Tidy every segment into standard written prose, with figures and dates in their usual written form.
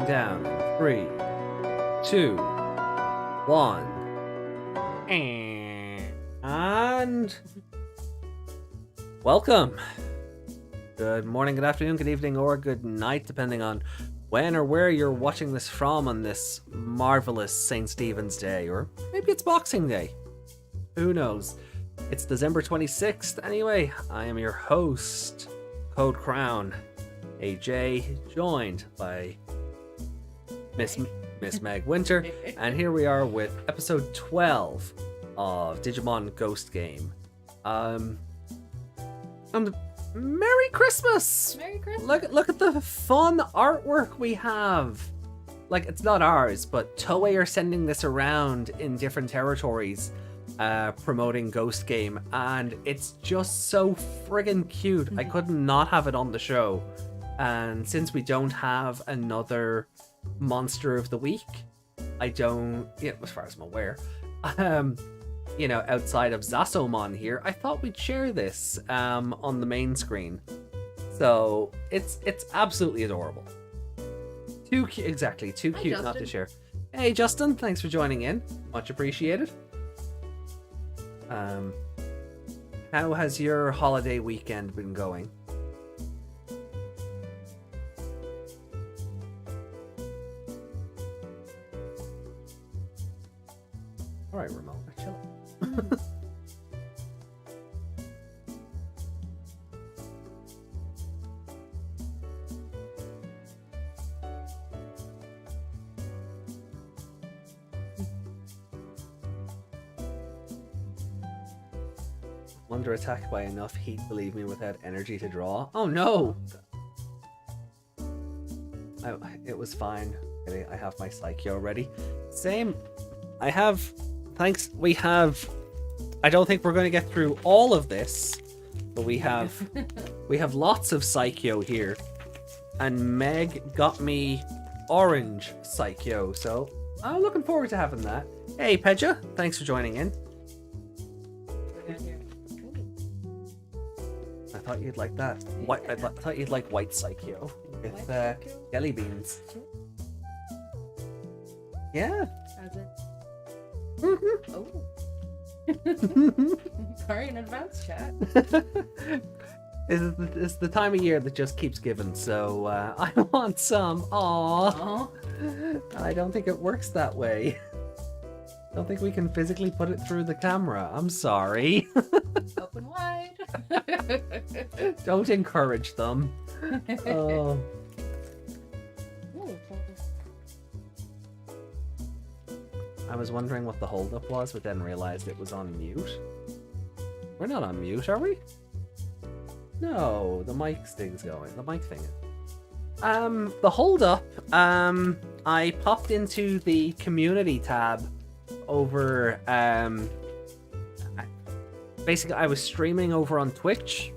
counting down in 3, 2, 1. And welcome. Good morning, good afternoon, good evening, or good night, depending on when or where you're watching this from on this marvelous St. Stephen's Day, or maybe it's Boxing Day. Who knows? It's December 26th. Anyway, I am your host, Code Crown, AJ, joined by Miss Meg Winter, and here we are with episode 12 of Digimon Ghost Game. And Merry Christmas! Merry Christmas! Look at the fun artwork we have. Like, it's not ours, but Toei are sending this around in different territories, promoting Ghost Game, and it's just so friggin' cute. I could not have it on the show. And since we don't have another Monster of the Week, I don't, as far as I'm aware, outside of Zasomon here, I thought we'd share this on the main screen. So it's absolutely adorable. Too cute, exactly. Too cute Justin. not to share. Hey Justin, thanks for joining in. Much appreciated. How has your holiday weekend been going? All right, Ramona, chill. Under attack by enough heat to leave me without energy to draw. Oh no! It was fine. I have my Psycho ready. Same. I have... Thanks. We have... I don't think we're going to get through all of this, but we have lots of Psycho here. And Meg got me orange Psycho, so I'm looking forward to having that. Hey Pedja, thanks for joining in. I thought you'd like that. I thought you'd like white Psycho with jelly beans. Yeah. How's it? Mm-hmm. Oh. Sorry in advance, chat. It's the time of year that just keeps giving, so I want some. Aww. I don't think it works that way. I don't think we can physically put it through the camera. I'm sorry. Open wide. Don't encourage them. Oh. I was wondering what the holdup was, but then realized it was on mute. We're not on mute, are we? No, the mic thing's going. The mic thing. The holdup. I popped into the community tab over. Basically, I was streaming over on Twitch,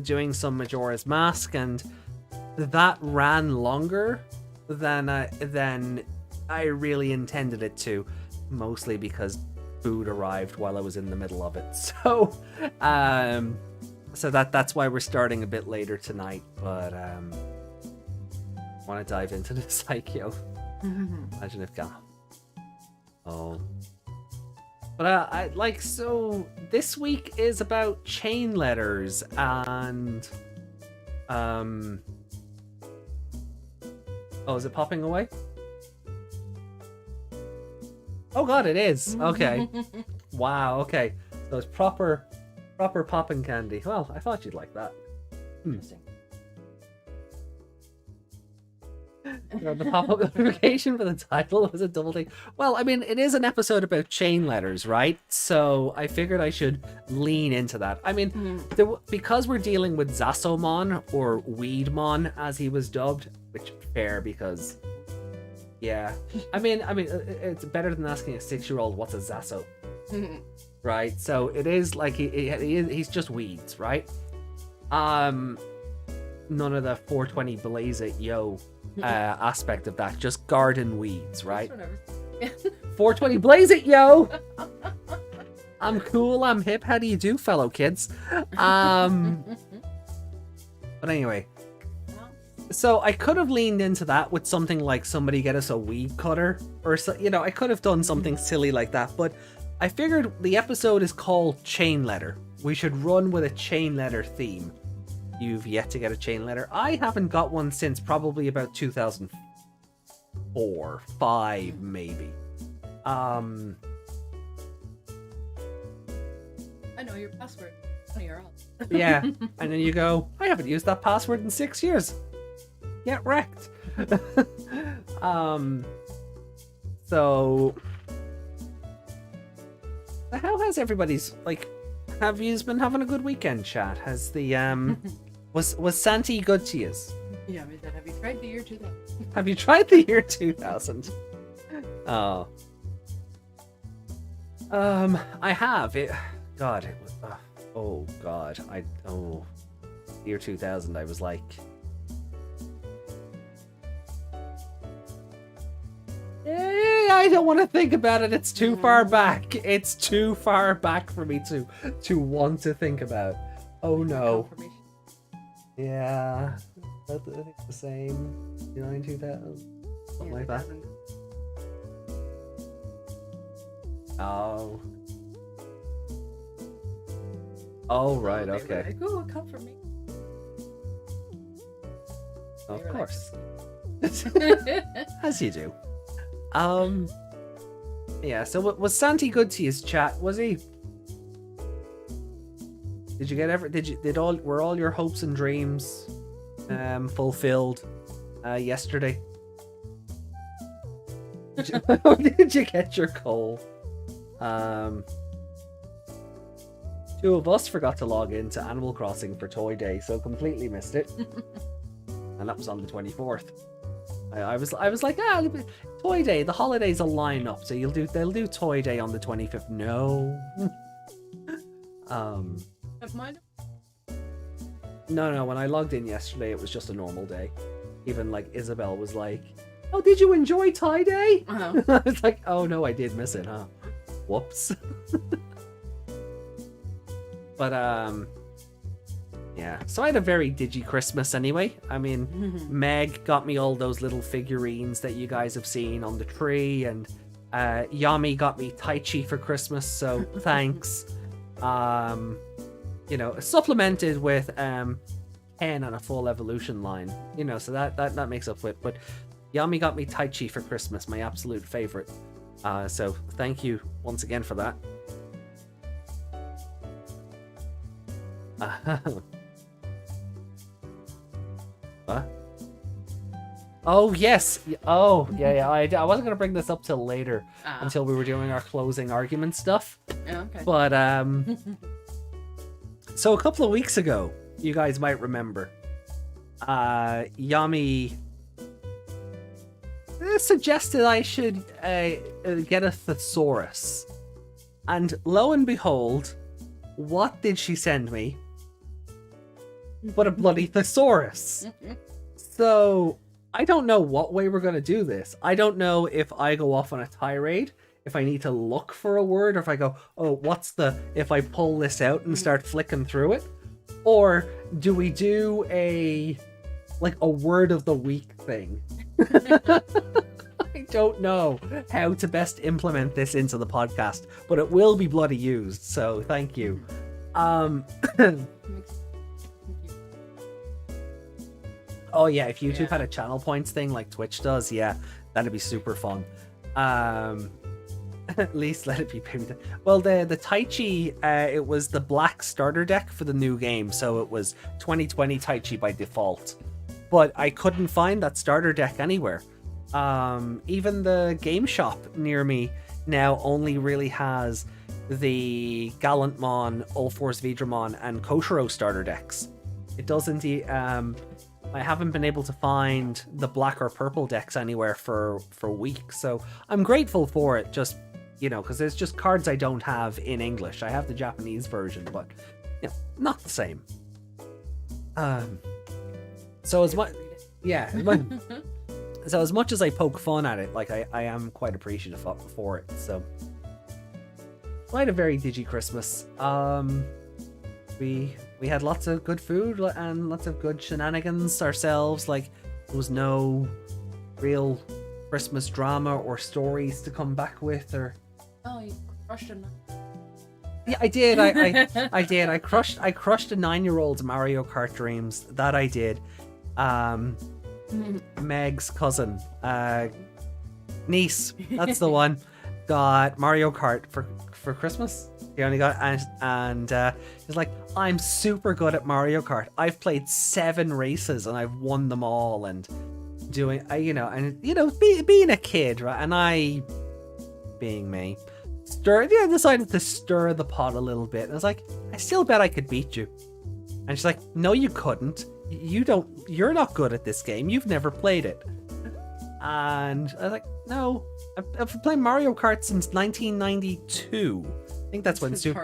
doing some Majora's Mask, and that ran longer than I really intended it to. Mostly because food arrived while I was in the middle of it. So that's why we're starting a bit later tonight, but I want to dive into the Psycho. Imagine if but I like, so this week is about chain letters and oh, is it popping away? Oh god, it is. Okay. Wow, okay. So it's proper popping candy. Well, I thought you'd like that. Interesting. The pop-up notification for the title was a double thing. Well, I mean, it is an episode about chain letters, right? So I figured I should lean into that. I mean, because we're dealing with Zasomon, or Weedmon as he was dubbed, which fair because... Yeah, I mean, it's better than asking a 6-year-old what's a Zaso, right? So it is like he's just weeds, right? None of the 420 blaze it yo aspect of that, just garden weeds, right? 420 blaze it yo. I'm cool, I'm hip. How do you do, fellow kids? But anyway, So I could have leaned into that with something like somebody get us a weed cutter, or so, you know, I could have done something silly like that. But I figured the episode is called Chain Letter. We should run with a chain letter theme. You've yet to get a chain letter. I haven't got one since probably about 2004, 5 maybe. I know your password. You're on. Yeah, and then you go, I haven't used that password in 6 years. Get wrecked. So how has everybody's, like, have you been having a good weekend, chat? Has the was Santi good to you? Yeah, but then have you tried the year 2000? Have you tried the year 2000? Oh. I have. God, it was oh god. Year 2000, I was like, I don't want to think about it. It's too far back. It's too far back for me to want to think about. Oh no. Yeah, I think the same. 2000, something like that. Oh. Oh right, okay. Like, oh, come for me. Of course. As you do. Yeah, so was Santi good to his chat, was he? Did you get were all your hopes and dreams fulfilled yesterday? Did you get your coal? Two of us forgot to log into Animal Crossing for Toy Day, so completely missed it. And that was on the 24th. I was like, Toy Day, the holidays will line up, so they'll do Toy Day on the 25th. No. Mine? No, when I logged in yesterday, it was just a normal day. Even like Isabel was like, oh, did you enjoy Toy Day? Uh-huh. I was like, oh no, I did miss it, huh? Whoops. But yeah, so I had a very digi Christmas anyway. I mean, Meg got me all those little figurines that you guys have seen on the tree, and Yami got me Tai Chi for Christmas, so thanks. Supplemented with 10 and a full evolution line, so that makes up for it. But Yami got me Tai Chi for Christmas, my absolute favorite. So thank you once again for that. What? Oh yes. Oh yeah. I wasn't gonna bring this up till later, until we were doing our closing argument stuff. Oh, okay. But so a couple of weeks ago, you guys might remember, Yami suggested I should get a thesaurus, and lo and behold, what did she send me? But a bloody thesaurus. So I don't know what way we're going to do this. I don't know if I go off on a tirade, if I need to look for a word, or if I go, oh, if I pull this out and start flicking through it, or do we do a word of the week thing? I don't know how to best implement this into the podcast, but it will be bloody used, so thank you. Oh yeah, if YouTube had a channel points thing like Twitch does, yeah, that'd be super fun. At least let it be painted. Well, the Tai Chi, it was the black starter deck for the new game, so it was 2020 Tai Chi by default. But I couldn't find that starter deck anywhere. Even the game shop near me now only really has the Gallantmon, Ulforce Vidramon, and Koshiro starter decks. It doesn't. I haven't been able to find the black or purple decks anywhere for weeks, so I'm grateful for it. Just because there's just cards I don't have in English. I have the Japanese version, but not the same. So as much, so as much as I poke fun at it, like I am quite appreciative for it. So I had a very digi Christmas. We we had lots of good food and lots of good shenanigans ourselves. Like, there was no real Christmas drama or stories to come back with, or... Oh, you crushed a Yeah, I did. I did. I crushed a 9-year-old's Mario Kart dreams. That I did. Meg's cousin, niece. That's the one. Got Mario Kart for Christmas. He only got and he's like, I'm super good at Mario Kart. I've played 7 races and I've won them all. And doing, being a kid, right? And I, being me, decided to stir the pot a little bit. And I was like, I still bet I could beat you. And she's like, no, you couldn't. You're not good at this game. You've never played it. And I was like, no, I've been playing Mario Kart since 1992. I think that's when since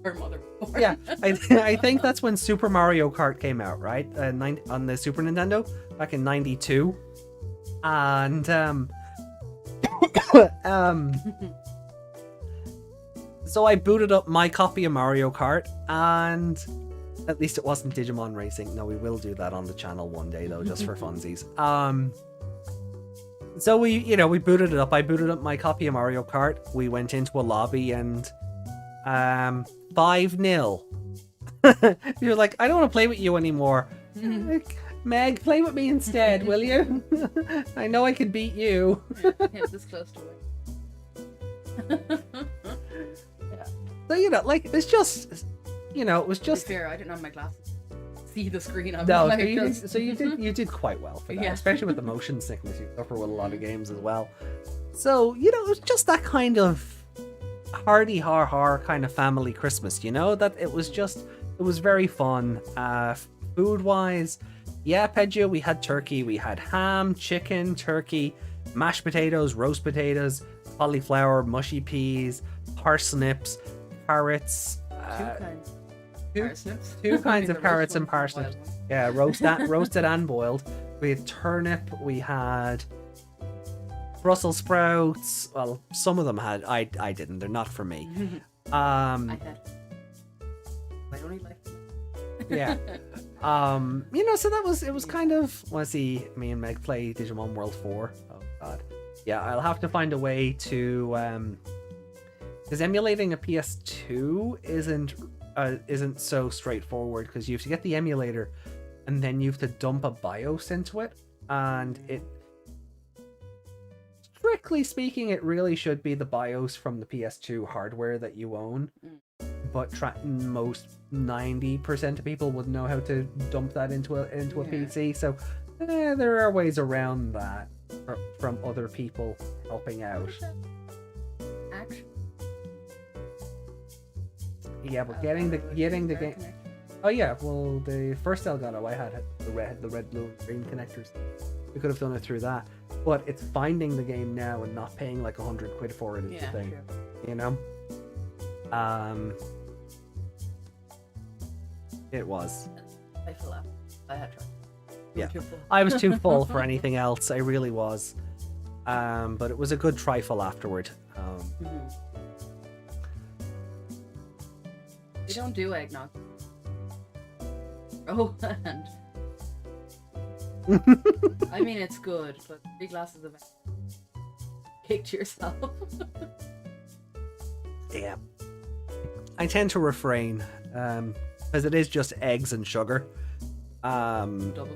her mother before. Yeah, I think that's when Super Mario Kart came out, right? On the Super Nintendo back in 92. And so I booted up my copy of Mario Kart, and at least it wasn't Digimon Racing. No, we will do that on the channel one day though, just for funsies. So we booted it up. I booted up my copy of Mario Kart. We went into a lobby and 5-0. You're like, I don't want to play with you anymore. Meg, play with me instead, will you? I know I can beat you. Yeah, this close to it. Yeah. So it's just, it was To just. be fair, I didn't have my glasses. See the screen. No, so you did quite well for that, Yeah. especially with the motion sickness you suffer with a lot of games as well. So it was just that kind of hardy har kind of family Christmas, that it was very fun. Food wise, yeah, Pedro, we had turkey, we had ham, chicken, turkey, mashed potatoes, roast potatoes, cauliflower, mushy peas, parsnips, carrots. Parsnips. Two kinds of The carrots roast and ones parsnips. and the wild Yeah, roasted and boiled. We had turnip, we had Brussels sprouts. Well, some of them had. I didn't. They're not for me. ones. I had. I only like them. Yeah. So it was kind of, want to see me and Meg play Digimon World 4. Oh god. Yeah, I'll have to find a way to because emulating a PS2 isn't so straightforward, because you have to get the emulator and then you have to dump a BIOS into it, and it, strictly speaking, it really should be the BIOS from the PS2 hardware that you own. But most 90% of people would know how to dump that into a PC. So there are ways around that from other people helping out. Actually. Yeah, but getting the game. Oh yeah, well the first Elgato I had the red, blue, and green connectors. We could have done it through that, but it's finding the game now and not paying like £100 for it is the thing. True. It was. I fell out. I had tried. Yeah. Too full. I was too full for anything else. I really was. But it was a good trifle afterward. We don't do eggnog. Oh, and I mean it's good, but 3 glasses of cake to yourself. Yeah. I tend to refrain, because it is just eggs and sugar. Double.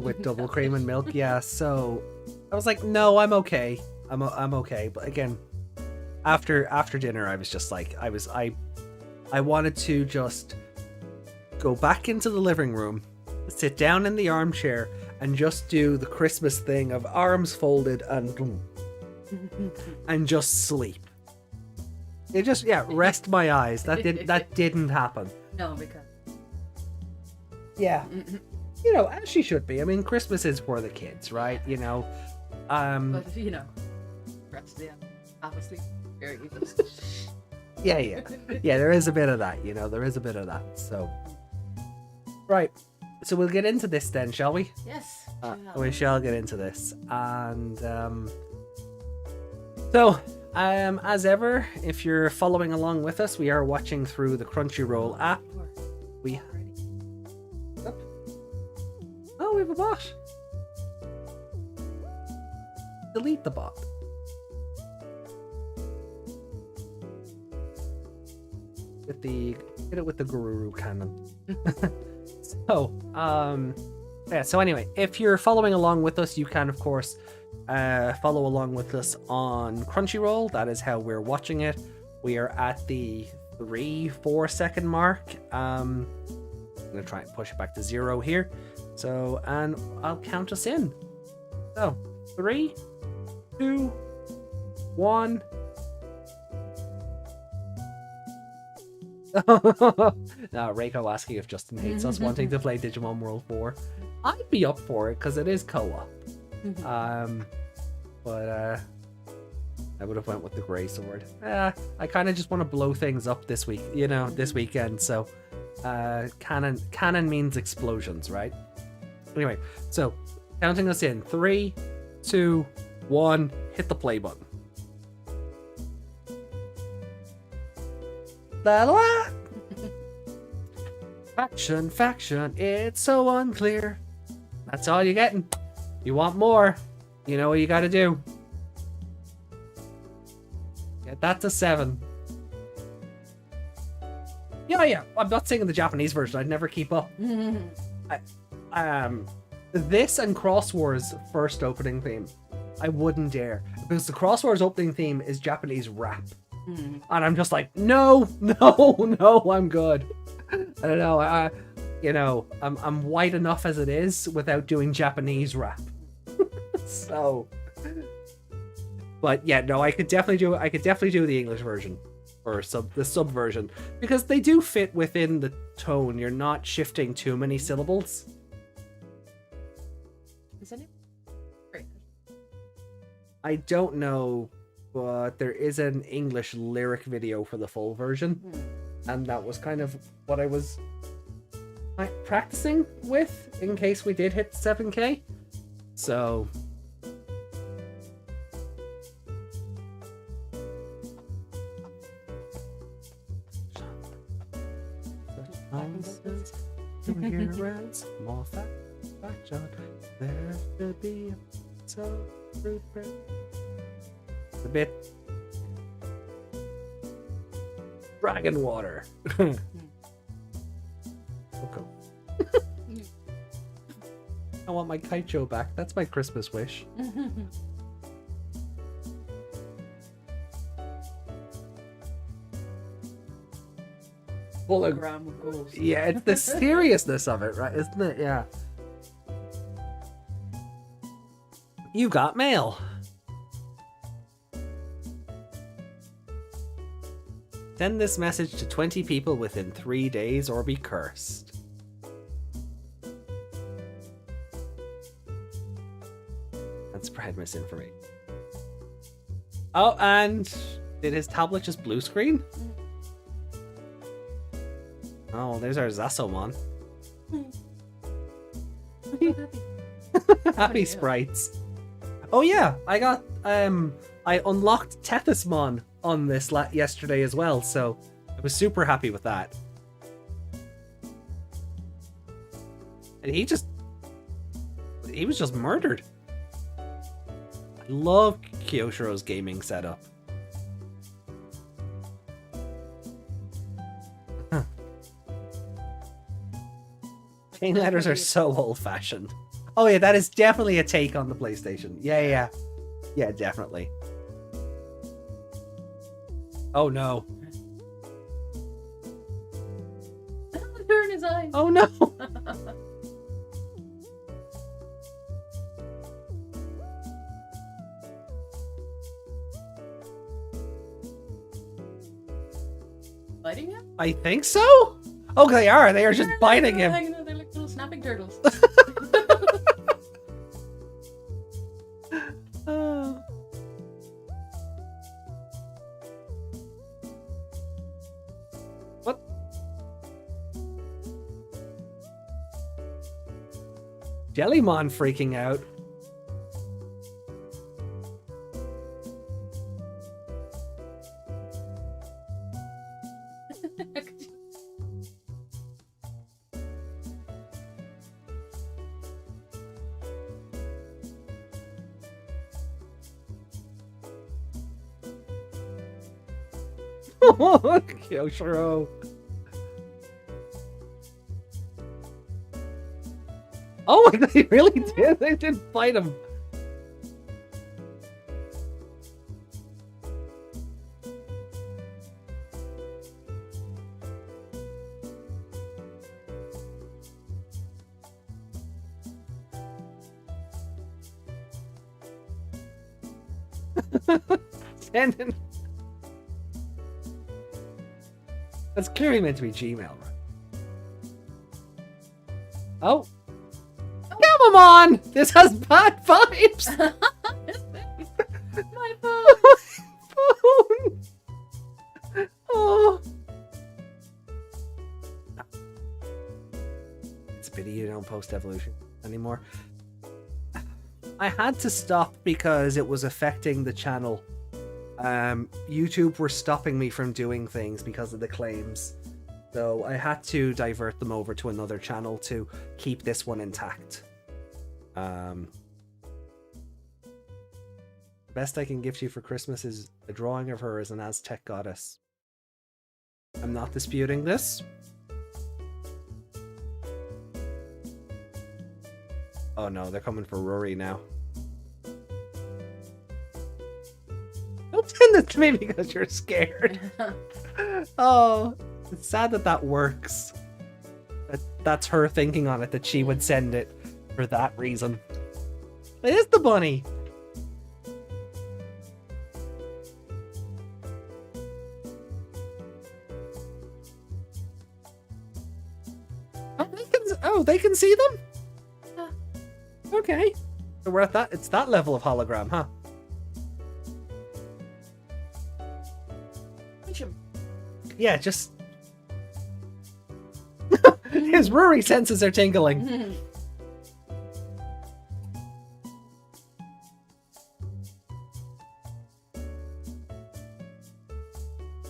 With double cream and milk, yeah. So I was like, no, I'm okay. I'm okay. But again, after dinner, I was just like, I wanted to just go back into the living room, sit down in the armchair, and just do the Christmas thing of arms folded and just sleep. It just, rest my eyes. That didn't happen. No, because Yeah. As she should be. I mean, Christmas is for the kids, right? but rest of the half asleep. Very easy. Yeah, there is a bit of that, there is a bit of that. So, right. So we'll get into this then, shall we? Yes. We shall get into this. And so, as ever, if you're following along with us, we are watching through the Crunchyroll app. Oh, we have a bot. Delete the bot. Hit it with the Guru cannon. So, yeah, so anyway, if you're following along with us, you can, of course, follow along with us on Crunchyroll. That is how we're watching it. We are at the 3-4 second mark. I'm going to try and push it back to 0 here. So, and I'll count us in. So, 3, 2, 1. No, Reiko asking if Justin hates us wanting to play Digimon World 4. I'd be up for it because it is co-op. But I would have went with the Grey Sword. I kind of just want to blow things up this week, this weekend. So cannon means explosions, right? Anyway, so counting us in 3, 2, 1, hit the play button. La la la. Faction, it's so unclear. That's all you're getting. You want more? You know what you gotta do. Get that to 7. Yeah. I'm not singing the Japanese version. I'd never keep up. This and Cross Wars' first opening theme, I wouldn't dare, because the Cross Wars opening theme is Japanese rap. And I'm just like, no, I'm good. I don't know. I'm white enough as it is without doing Japanese rap. So, but yeah, no, I could definitely do the English version or the sub version, because they do fit within the tone. You're not shifting too many syllables. Isn't it? Great. I don't know, but there is an English lyric video for the full version, and that was kind of what I was practicing with in case we did hit 7K. So more faction. There should be so a bit dragon water. Okay. I want my Kaicho back. That's my Christmas wish. Hologram of goals. Yeah, it's the seriousness of it, right? Isn't it? Yeah. You got mail. Send this message to 20 people within 3 days or be cursed. And spread misinformation. Oh, and did his tablet just blue screen? Oh, there's our Zasomon. Happy sprites. Oh yeah, I got I unlocked Tethysmon on this yesterday as well, so I was super happy with that. And he was just murdered. I love Kyoshiro's gaming setup. Chain letters are so old-fashioned. Oh yeah, that is definitely a take on the PlayStation. Yeah, definitely. Oh no. Turn his eyes. Oh no. Biting him? I think so. Oh, they are. They are just biting him. They're like little snapping turtles. What? Jellymon freaking out. Kyoshiro. Oh my god, they really did. They did fight him. Sending. That's clearly meant to be Gmail, right? Oh. Come on! This has bad vibes! My phone! Phone! Oh. It's a pity you don't post evolution anymore. I had to stop because it was affecting the channel. YouTube were stopping me from doing things because of the claims. So I had to divert them over to another channel to keep this one intact. The best I can gift you for Christmas is a drawing of her as an Aztec goddess. I'm not disputing this. Oh no, they're coming for Rory now. Don't send it to me because you're scared. Oh, it's sad that that works. That's her thinking on it, that she would send it for that reason. It is the bunny. Oh, they can see them? Okay. So we're at that, it's that level of hologram, huh? Yeah, just... His Rory senses are tingling.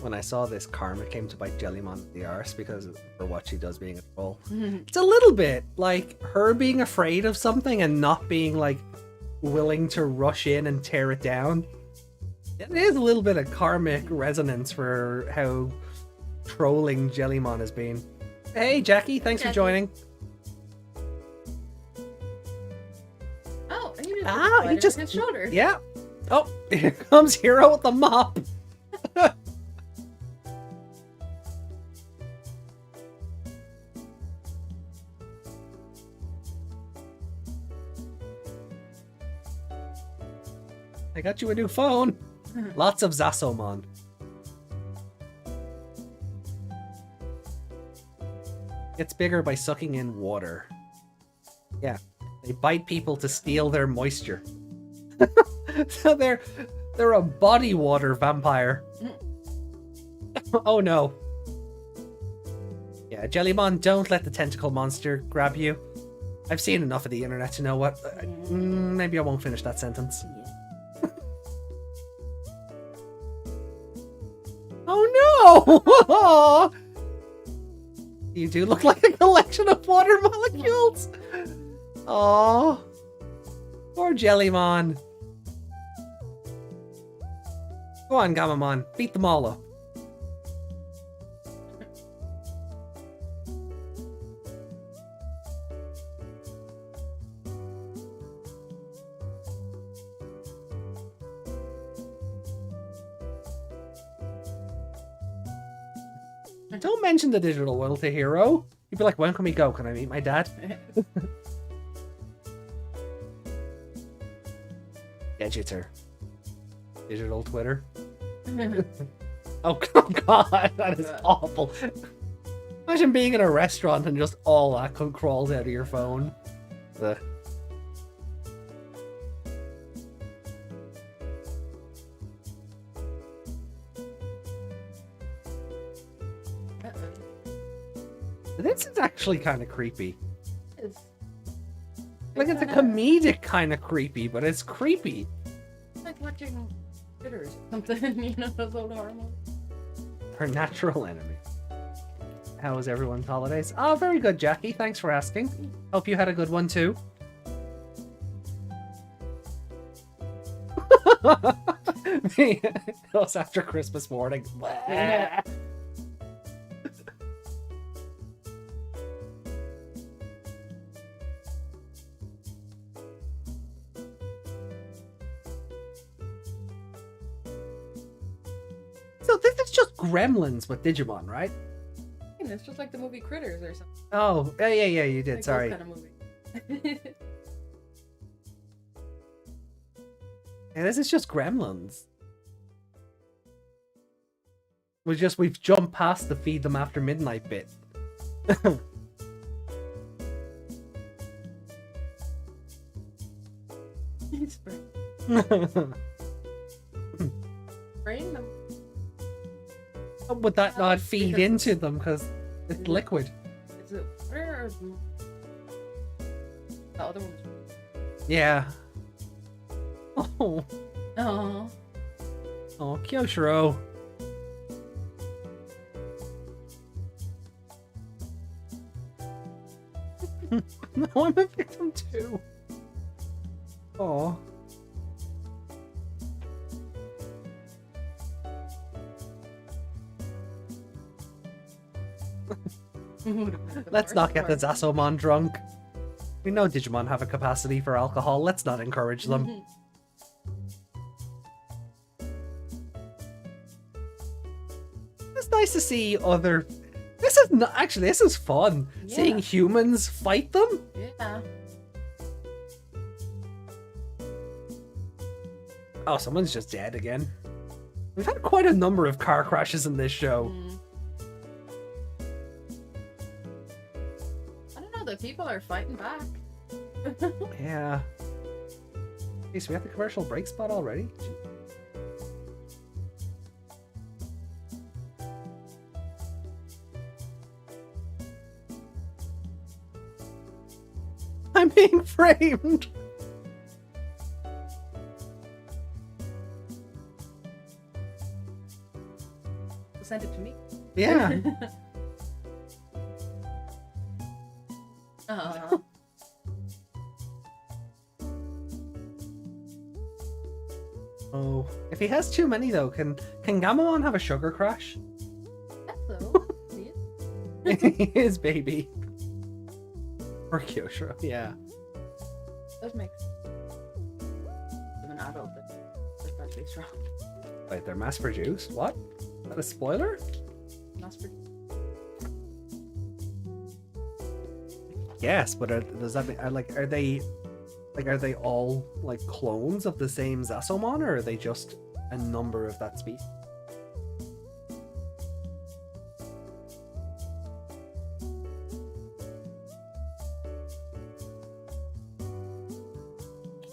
When I saw this, Karma came to bite Jellymon in the arse because for what she does being a troll. It's a little bit like her being afraid of something and not being like willing to rush in and tear it down. It is a little bit of karmic resonance for how trolling Jellymon has been. Hey Jackie, thanks for joining. Oh, he just his shoulder. Yeah. Oh, here comes Hero with the mop. I got you a new phone. Lots of Zasomon. Gets bigger by sucking in water. Yeah, they bite people to steal their moisture. So they're a body water vampire. Oh no. Yeah, Jellymon, don't let the tentacle monster grab you. I've seen enough of the internet to know what. Maybe I won't finish that sentence. Oh no! You do look like a collection of water molecules. Oh, poor Jellymon. Go on, Gamamon, beat them all up. Don't mention the digital world to Hero. You'd be like, when can we go? Can I meet my dad? Edgeter. Digital Twitter. Oh god, that is awful. Imagine being in a restaurant and just all that crawls out of your phone. Ugh. This is actually kind of creepy. Like, it's a comedic kind of creepy, but it's creepy. It's like watching critters or something, you know, those old horror movies. Her natural enemy. How was everyone's holidays? Oh, very good, Jackie. Thanks for asking. Hope you had a good one, too. Me, us after Christmas morning. Yeah. So this is just Gremlins with Digimon, right? And it's just like the movie Critters or something. Oh, yeah, you did. Like Sorry. those kind of movie. Yeah, this is just Gremlins. We've jumped past the feed them after midnight bit. Spraying them. Would that not feed Because- into them because it's liquid? Is it water or the other one? Yeah. Oh, Oh. oh, Kyoshiro. No, I'm a victim too. Oh. Let's not get the Zasomon drunk. We know Digimon have a capacity for alcohol. Let's not encourage them. It's nice to see other. This is not actually. This is fun. Yeah. Seeing humans fight them. Yeah. Oh, someone's just dead again. We've had quite a number of car crashes in this show. I don't know. The people are fighting back. Yeah. Hey, so we have the commercial break spot already? I'm being framed! Send it to me. Yeah. Oh. Oh. If he has too many though, can Gamamon have a sugar crash? So. See it? His baby. Or Kyoshiro, yeah. Does make sense. I'm an adult, but especially strong. Wait, they're mass produced? What? Is that a spoiler? Mass produced. Yes, but does that mean, are they all like clones of the same Zasomon, or are they just a number of that species?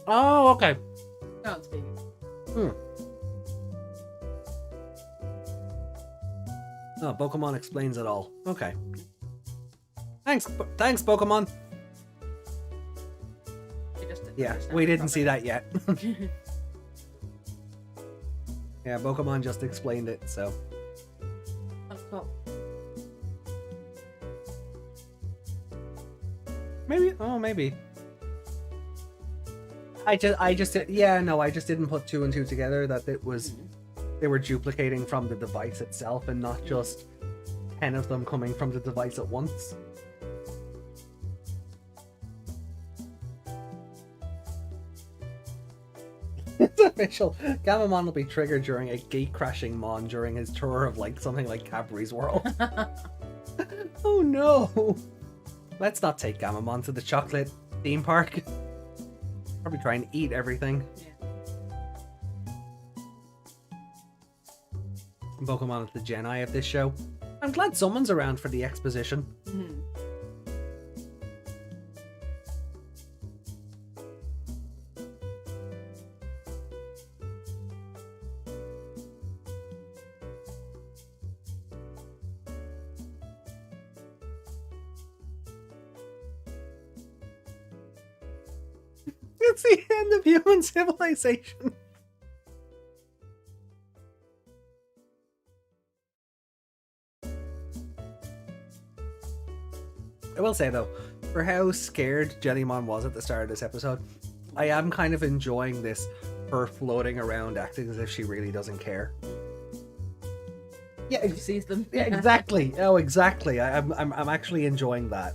Oh, okay. No, it's big. Oh, Pokemon explains it all. Okay. Thanks, Pokemon. They just Yeah, understand we it didn't see properly. that yet. Yeah, Pokemon just explained it, so. Oh, cool. Maybe. I just didn't put two and two together that it was they were duplicating from the device itself and not just 10 of them coming from the device at once. It's official. Gamamon will be triggered during a gate crashing mon during his tour of like something like Cadbury's World. Oh no! Let's not take Gamamon to the chocolate theme park. Probably try and eat everything. Yeah. Pokemon is the Gen I of this show. I'm glad someone's around for the exposition. Mhm. It's the end of human civilization. I will say though, for how scared Jellymon was at the start of this episode, I am kind of enjoying this her floating around acting as if she really doesn't care. Yeah, She sees them. yeah, exactly. Oh, exactly. I'm actually enjoying that.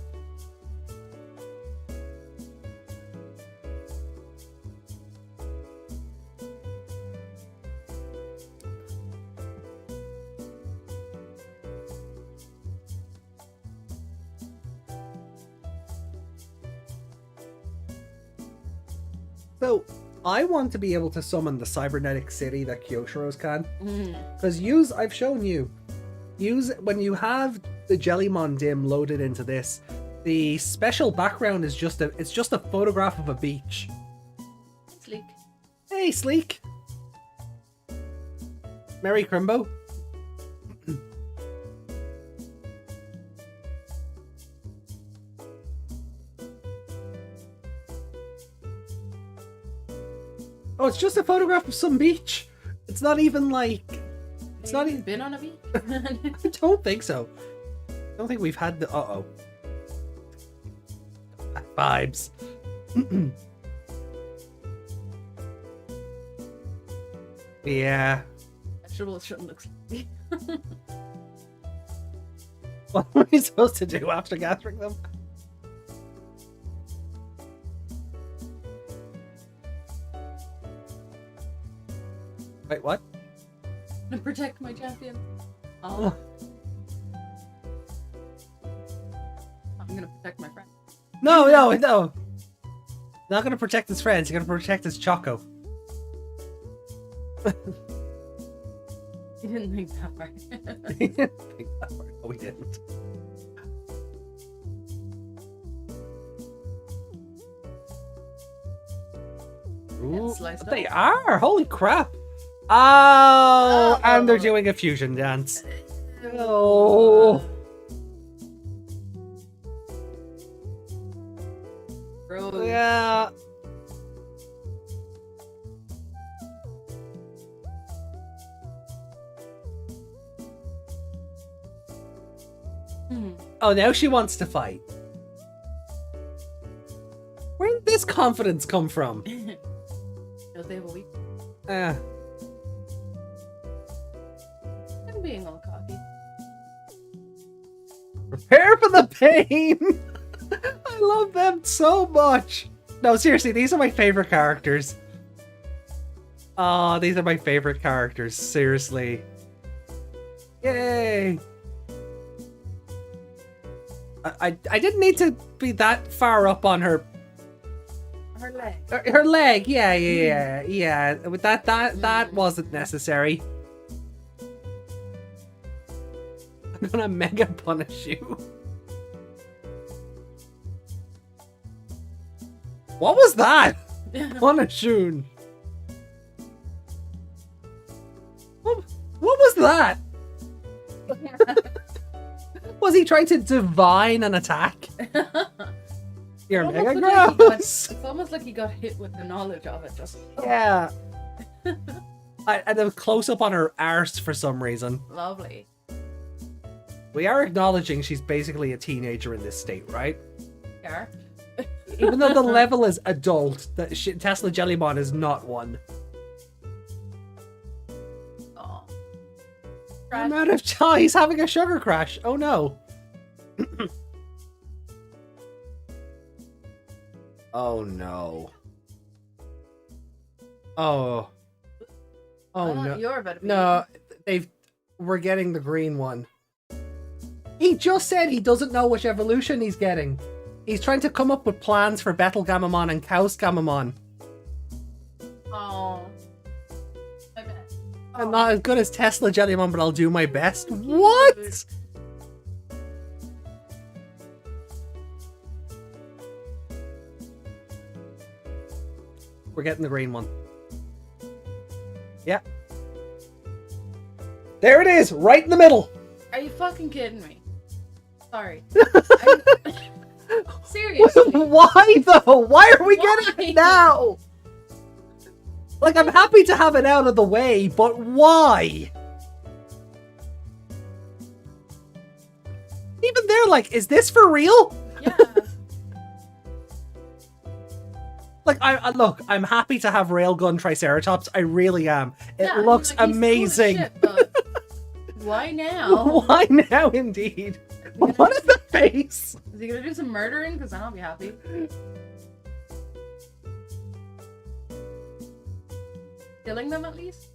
So, I want to be able to summon the cybernetic city that Kyoshiro's can. Because I've shown you, when you have the Jellymon Dim loaded into this, the special background is just a photograph of a beach. Sleek. Hey, Sleek. Merry Crimbo. Oh, it's just a photograph of some beach. It's not even like... It's not even... been on a beach? I don't think so. I don't think we've had the... Uh-oh. Vibes. Yeah. Vegetables shouldn't look sleek. What are we supposed to do after gathering them? Wait, what? To protect my champion. Oh. I'm gonna protect my friend. No. Not gonna protect his friends, you're gonna protect his Choco. He didn't think that far. He didn't think that far. No, we didn't. Ooh, sliced they up. are! Holy crap! Oh, and they're Oh. doing a fusion dance. Oh. Bro. Yeah. Oh, now she wants to fight. Where did this confidence come from? Because they have a week. Uh, I'm being all cocky. prepare for the pain! I love them so much! No, seriously, these are my favorite characters. Oh, these are my favorite characters, seriously. Yay! I didn't need to be that far up on her Her leg. her leg. Yeah. With that wasn't necessary. I'm gonna mega punish you. What was that? Punishun. What was that? Was he trying to divine an attack? You're It's mega almost like he got- gross. It's almost like he got hit with the knowledge of it. Just Yeah. And a close up on her arse for some reason. lovely. We are acknowledging she's basically a teenager in this state, right? Yeah. Even though the level is adult, Tesla Jellymon is not one. Oh. I'm out of time. He's having a sugar crash. Oh no. Oh no. Oh. Oh I thought no. You're about to be No, we're getting the green one. He just said he doesn't know which evolution he's getting. He's trying to come up with plans for Betelgamamon and Kausgamamon. Oh. My bad. I'm not as good as Tesla Jellymon, but I'll do my best. What? We're getting the green one. Yeah. There it is, right in the middle. Are you fucking kidding me? Sorry. Seriously. Why though? Why are we getting Why? it now? Like, I'm happy to have it out of the way, but why? Even they're like, is this for real? Yeah. Like, look, I'm happy to have Railgun Triceratops. I really am. It Yeah, I mean, looks like, he's cool as amazing. shit, but why now? Why now, indeed? What is the face? Is he gonna do some murdering? Because then I'll be happy. Killing them at least?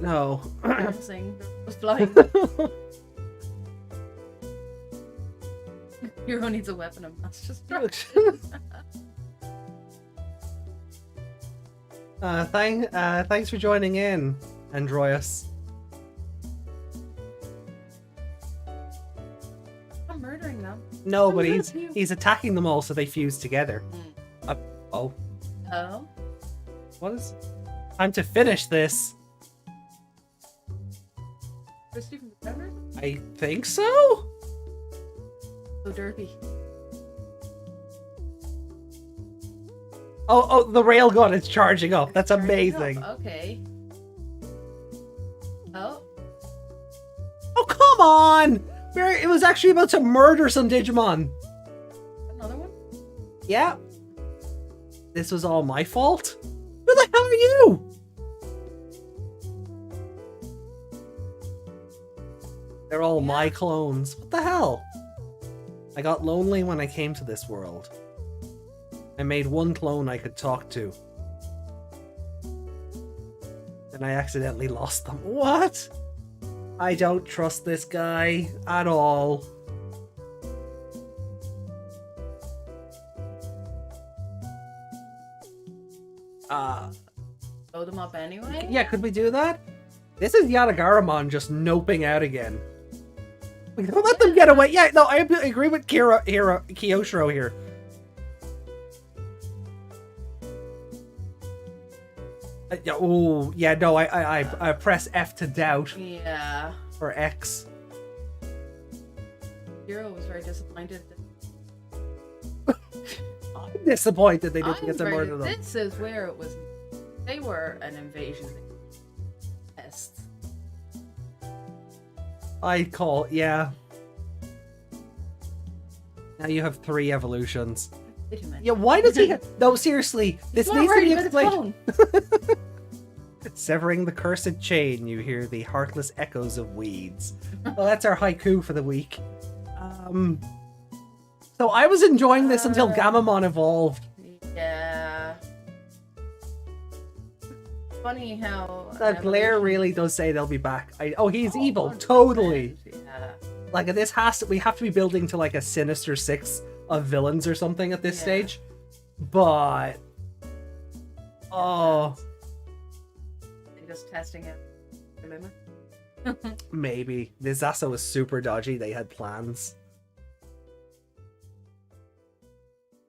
No. Dancing. Was flying. Hero needs a weapon of mass destruction. Thanks for joining in, Androius. I'm murdering them. No, I'm but gonna he's puke. he's attacking them all so they fuse together. Oh, Oh? what is? Time to finish this. Christy from the Defenders? I think so. So derpy. Oh, the railgun is charging up. That's amazing. Okay. Oh. Oh, come on! It was actually about to murder some Digimon. Another one? Yeah. This was all my fault? Who the hell are you? They're all my clones. What the hell? I got lonely when I came to this world. I made one clone I could talk to. And I accidentally lost them. What? I don't trust this guy at all. Blow them up anyway? Yeah, could we do that? This is Yatagaramon just noping out again. We don't let them get away. Yeah, no, I agree with Kiyoshiro here. Oh, yeah, no, I press F to doubt. Yeah. Or X. Hero was very disappointed. I'm disappointed they didn't get to murder them. This is where it was. They were an invasion test. I call, yeah. Now you have 3 evolutions. Yeah, why does he? No, seriously, this needs to be explained. Severing the cursed chain, you hear the heartless echoes of weeds. Well, that's our haiku for the week. So I was enjoying this until Gamamon evolved. Yeah. Funny how That Blair really does say they'll be back. Oh, he's evil, totally. Yeah. Like this we have to be building to like a Sinister Six of villains or something at this stage. But oh, They're just testing it. maybe this Zaso was super dodgy. They had plans.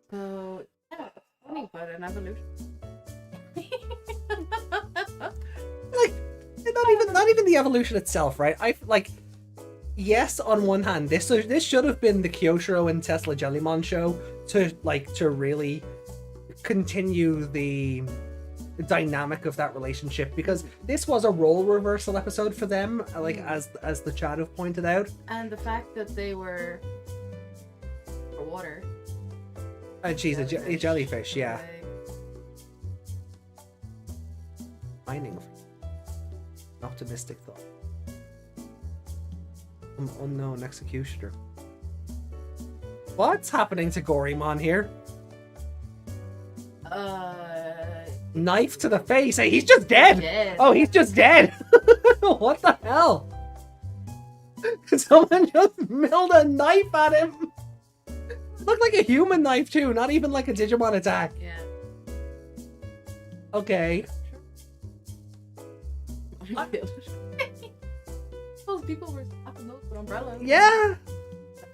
So yeah, it's funny, but an evolution. Like not even the evolution itself, right? I like. Yes, on one hand, this should have been the Kyoshiro and Tesla Jellymon show to really continue the dynamic of that relationship, because this was a role reversal episode for them, like as the chat have pointed out. And the fact that they were for water. And she's a jellyfish, yeah. Mining. Optimistic thought. Unknown executioner. What's happening to Gorymon here? Knife to the face. Hey, he's just dead. Oh, he's just dead. What the hell? Someone just milled a knife at him. It looked like a human knife too, not even like a Digimon attack. Yeah. Okay. Those people were slapping those with umbrellas. Yeah.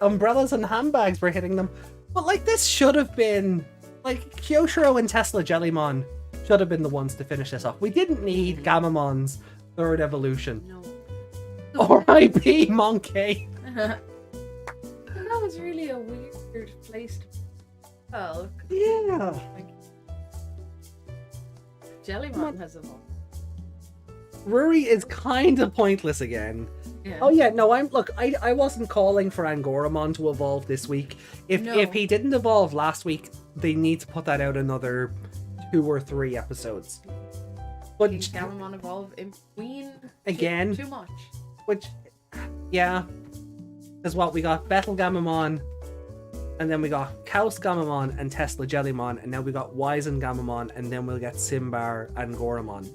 Umbrellas and handbags were hitting them. But like this should have been like Kyoshiro and Tesla Jellymon should have been the ones to finish this off. We didn't need Gamamon's third evolution. No. R.I.P. Monkey. That was really a weird place to. Well, Yeah. like, Jellymon has evolved. Ruri is kind of pointless again. Yeah. Oh yeah, no, I wasn't calling for Angoramon to evolve this week. If he didn't evolve last week, they need to put that out another 2 or 3 episodes. But Gamamon evolve in between again, too much. which, yeah, because what we got Battle Gamamon, and then we got Chaos Gamamon and Tesla Jellymon, and now we got Wizen Gamamon, and then we'll get Simbar and Goramon.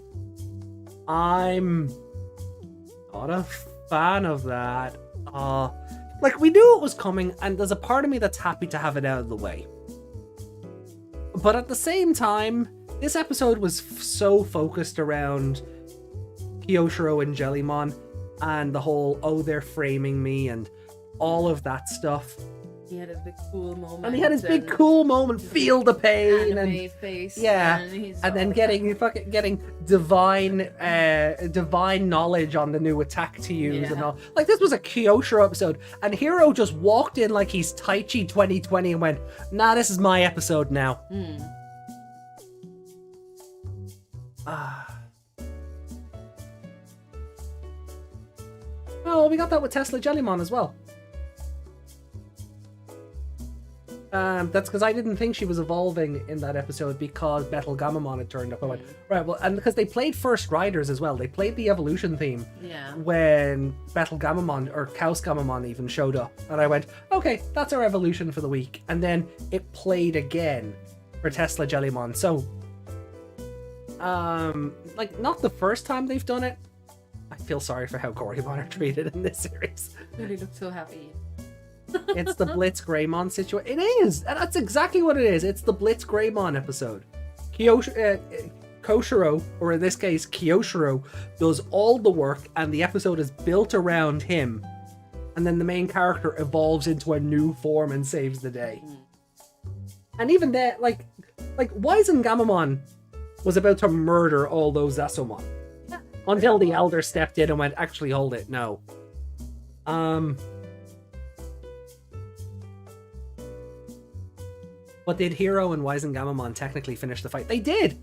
I'm not a fan of that. Like, we knew it was coming, and there's a part of me that's happy to have it out of the way. But at the same time, this episode was so focused around Kyoshiro and Jellymon, and the whole, oh, they're framing me, and all of that stuff. He had a big cool moment. And he had his big cool moment, feel the pain, and face. yeah, and then getting divine knowledge on the new attack to use and all. Like, this was a Kyoshiro episode, and Hiro just walked in like he's Taichi 2020 and went, nah, this is my episode now. Oh, we got that with Tesla Jellymon as well. That's because I didn't think she was evolving in that episode because Battle Gamamon had turned up. I went, right, well, and because they played First Riders as well. They played the evolution theme when Battle Gamamon, or Chaos Gamamon even showed up. And I went, okay, that's our evolution for the week. And then it played again for Tesla Jellymon. So, like, not the first time they've done it. I feel sorry for how Gorymon are treated in this series. Really look so happy. It's the Blitz Greymon situation. It is! And that's exactly what it is. It's the Blitz Greymon episode. Koshiro, or in this case, Kyoshiro, does all the work, and the episode is built around him. And then the main character evolves into a new form and saves the day. And even that, like Wizen Gamamon was about to murder all those Zasomon. Yeah. Until the Elder stepped in and went, actually, hold it, no. But did Hiro and Wizen Gamamon technically finish the fight? They did!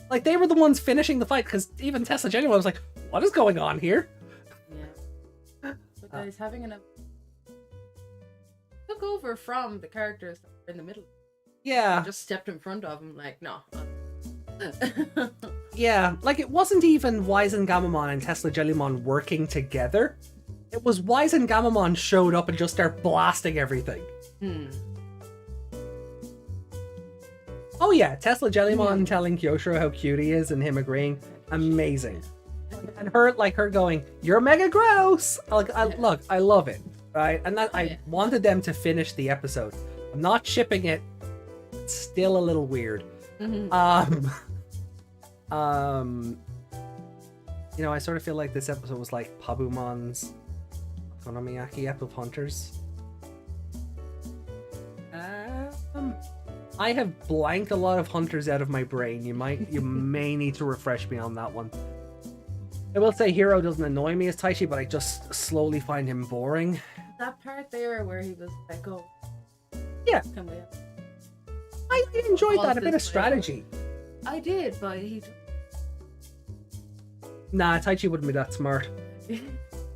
Like, they were the ones finishing the fight, because even Tesla Jellymon was like, what is going on here? Yeah. But guys, having enough took over from the characters that were in the middle. Yeah. Just stepped in front of him, like, no. Yeah, like, it wasn't even Wizen Gamamon and Tesla Jellymon working together. It was Wizen Gamamon showed up and just started blasting everything. Oh yeah, Tesla Jellymon telling Kyoshiro how cute he is and him agreeing. Amazing. And her going, you're mega gross! Like, I love it, right? And that I wanted them to finish the episode. I'm not shipping it. It's still a little weird. You know, I sort of feel like this episode was like Pabumon's Okonomiyaki Ep of Hunters. I have blanked a lot of Hunters out of my brain. You may need to refresh me on that one. I will say Hiro doesn't annoy me as Taichi, but I just slowly find him boring. That part there where he was like, oh. Yeah. I enjoyed that, a bit of strategy. I did, but he... Nah, Taichi wouldn't be that smart.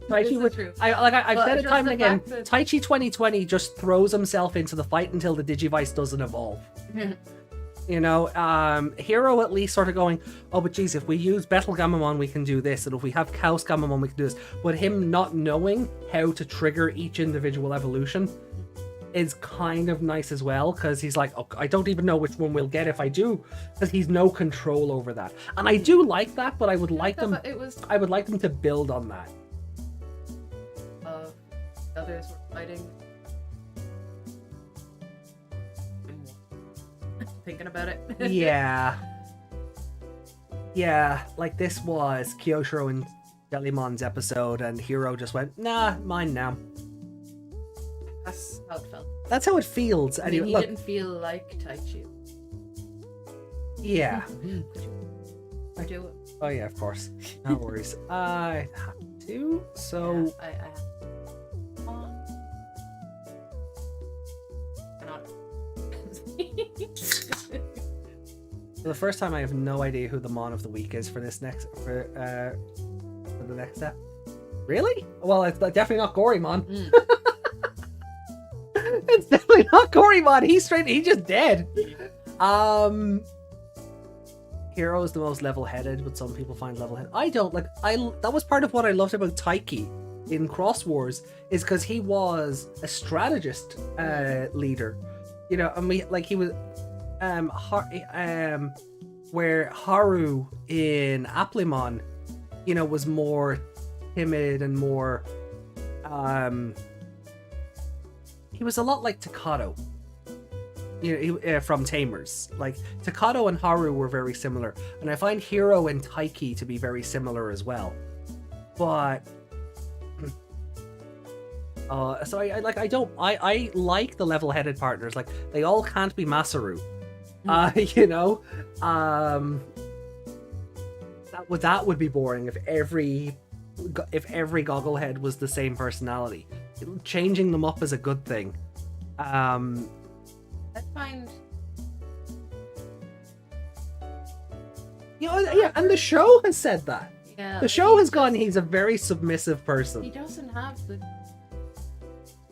Taichi would. True. I've said it time and again. Taichi 2020 just throws himself into the fight until the Digivice doesn't evolve. You know, Hiro at least sort of going, oh, but geez, if we use Battle Gamamon, we can do this, and if we have Chaos Gamamon, we can do this. But him not knowing how to trigger each individual evolution is kind of nice as well, because he's like, oh, I don't even know which one we'll get if I do, because he's no control over that. And I do like that, but I would like them. I would like them to build on that. Others were fighting. Thinking about it. Yeah, like this was Kyoshiro and Jellymon's episode, and Hiro just went, nah, mine now. That's how it felt. That's how it feels. I mean, he didn't feel like Taichi. Yeah. Could you do it? Oh yeah, of course. No worries. I have to. So yeah, I have to. For the first time, I have no idea who the Mon of the Week is for this for the next step. Really? Well, it's definitely not Gorymon. Mm. It's definitely not Gorymon. He's just dead. Hero is the most level-headed, but some people find level-headed. I don't like. That was part of what I loved about Taiki in Cross Wars, is because he was a strategist leader. You know, and he was where Haru in Applemon, you know, was more timid and more he was a lot like Takato, you know, from Tamers. Like Takato and Haru were very similar, and I find Hiro and Taiki to be very similar as well. But so I like the level-headed partners. Like they all can't be Masaru. You know, that would be boring if every gogglehead was the same personality. Changing them up is a good thing. I find, you know, yeah, and the show has said that. yeah, The show has gone, he's a very submissive he person. doesn't have the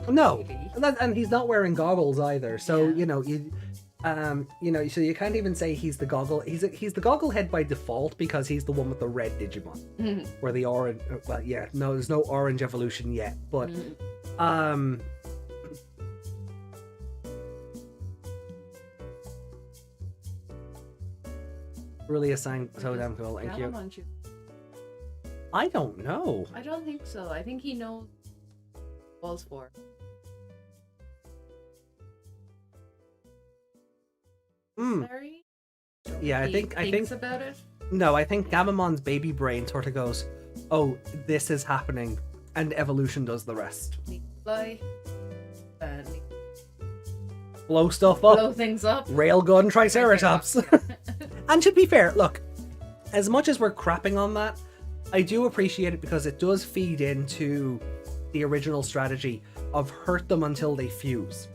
No, maybe. and he's not wearing goggles either. So Yeah. you know, so you can't even say he's the goggle. He's the gogglehead by default because he's the one with the red Digimon, where the orange. Well, yeah, no, there's no orange evolution yet, but really a sign. So damn cool. Thank you. Galamon should- I don't know. I don't think so. I think he knows what it was for. Larry? Yeah, I He think thinks about it. no, I think Gamamon's baby brain sort of goes, "Oh, this is happening," and evolution does the rest. Need to fly. Blow stuff up. Blow things up. Railgun Triceratops. And to be fair, look, as much as we're crapping on that, I do appreciate it because it does feed into the original strategy of hurt them until they fuse.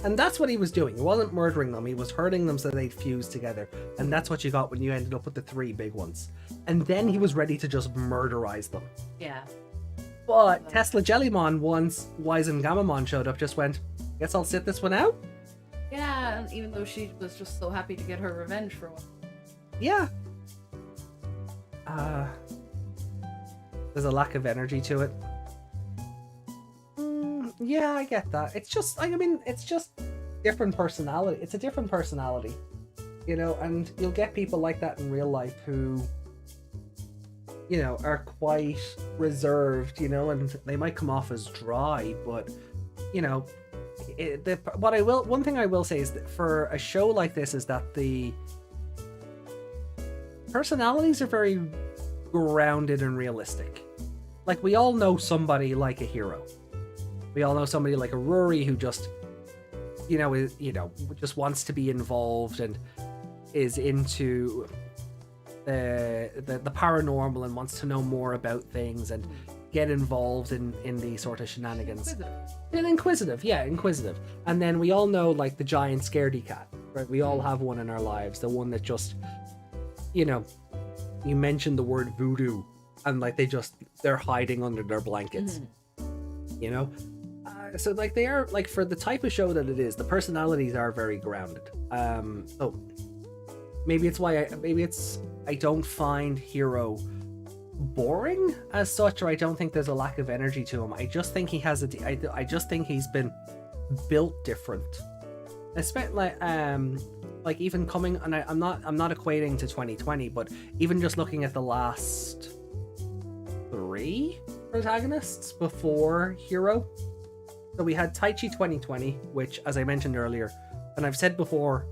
And that's what he was doing. He wasn't murdering them, he was hurting them so they'd fuse together. And that's what you got when you ended up with the 3 big ones. And then he was ready to just murderize them. Yeah. But Tesla Jellymon, once Wizen Gamamon showed up, just went, guess I'll sit this one out? Yeah, and even though she was just so happy to get her revenge for one. Yeah. There's a lack of energy to it. Yeah, I get that. It's just, I mean, it's just different personality. It's a different personality, you know, and you'll get people like that in real life who, you know, are quite reserved, you know, and they might come off as dry, but, you know, one thing I will say is that for a show like this is that the personalities are very grounded and realistic. Like, we all know somebody like a hero. We all know somebody like a Rory who just, just wants to be involved and is into the paranormal and wants to know more about things and get involved in the sort of shenanigans. Inquisitive. Inquisitive. And then we all know, like, the giant scaredy cat, right? We all have one in our lives. The one that just, you know, you mentioned the word voodoo and, like, they're hiding under their blankets, you know? So, like, they are, like, for the type of show that it is, the personalities are very grounded. So maybe it's why I don't find Hero boring as such, or I don't think there's a lack of energy to him. I just think he has I just think he's been built different. Especially like even coming, and I'm not equating to 2020, but even just looking at the last 3 protagonists before Hero. So we had Taichi 2020, which, as I mentioned earlier, and I've said before,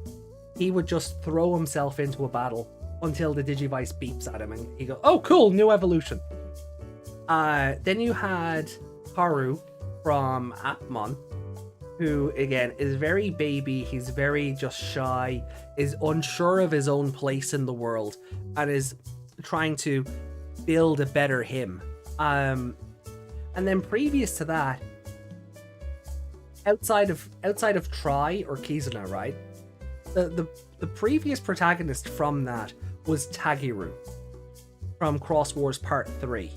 he would just throw himself into a battle until the Digivice beeps at him and he goes, oh cool, new evolution. Then you had Haru from Appmon, who again is very baby, he's very just shy, is unsure of his own place in the world, and is trying to build a better him. And then previous to that, outside of Tri or Kizuna, right? The previous protagonist from that was Tagiru from Cross Wars Part 3.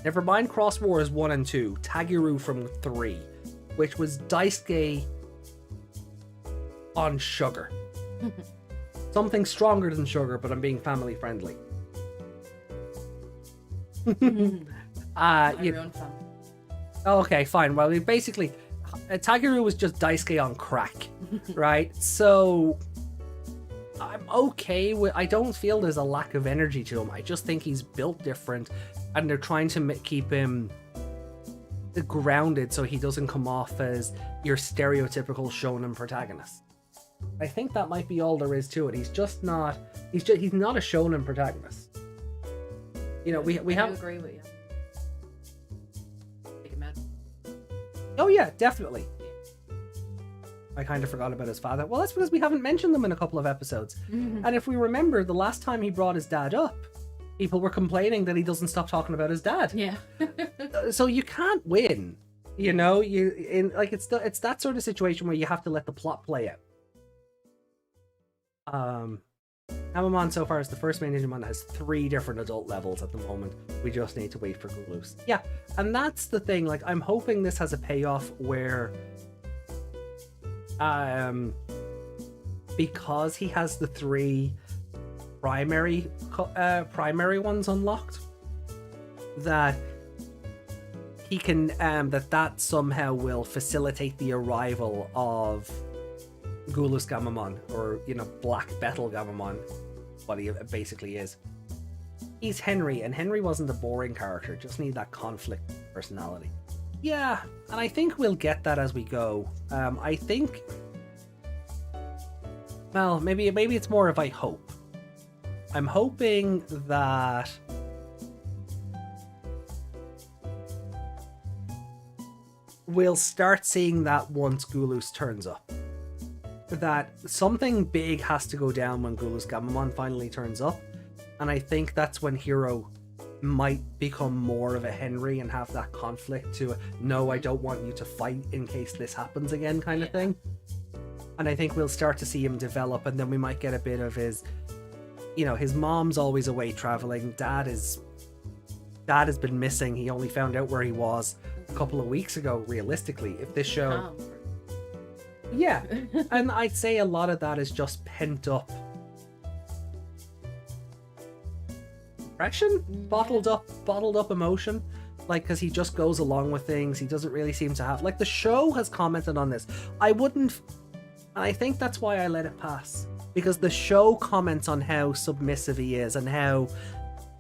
Never mind Cross Wars 1 and 2, Tagiru from 3, which was Daisuke on sugar. Something stronger than sugar, but I'm being family friendly. Everyone family. Okay, fine. Well, basically, Tagiru was just Daisuke on crack, right? So I'm okay with. I don't feel there's a lack of energy to him. I just think he's built different, and they're trying to keep him grounded so he doesn't come off as your stereotypical shonen protagonist. I think that might be all there is to it. He's not a shonen protagonist. You know, we I have. agree with you. Take him out. Oh yeah, definitely. I kind of forgot about his father. Well, that's because we haven't mentioned them in a couple of episodes. And if we remember, the last time he brought his dad up, people were complaining that he doesn't stop talking about his dad. Yeah. So you can't win. You know, it's that sort of situation where you have to let the plot play out. Gamamon so far is the first main Digimon that has 3 different adult levels at the moment. We just need to wait for Gulus. Yeah, and that's the thing. Like, I'm hoping this has a payoff where, because he has the 3 primary ones unlocked, that he can that somehow will facilitate the arrival of Gulus Gamamon, or, you know, Black Beetle Gamamon, what he basically is. He's Henry, and Henry wasn't a boring character, just need that conflict personality. Yeah, and I think we'll get that as we go. I think, well, maybe it's more of I hope. I'm hoping that we'll start seeing that once Gulus turns up. That something big has to go down when Gulus Gamamon finally turns up, and I think that's when Hiro might become more of a Henry and have that conflict to, no, I don't want you to fight in case this happens again kind of thing. And I think we'll start to see him develop, and then we might get a bit of his, you know, his mom's always away traveling, dad has been missing, he only found out where he was a couple of weeks ago, realistically. If this show... Yeah, and I'd say a lot of that is just pent up depression, bottled up emotion, like, because he just goes along with things. He doesn't really seem to have, like, the show has commented on this. I wouldn't, and I think that's why I let it pass, because the show comments on how submissive he is and how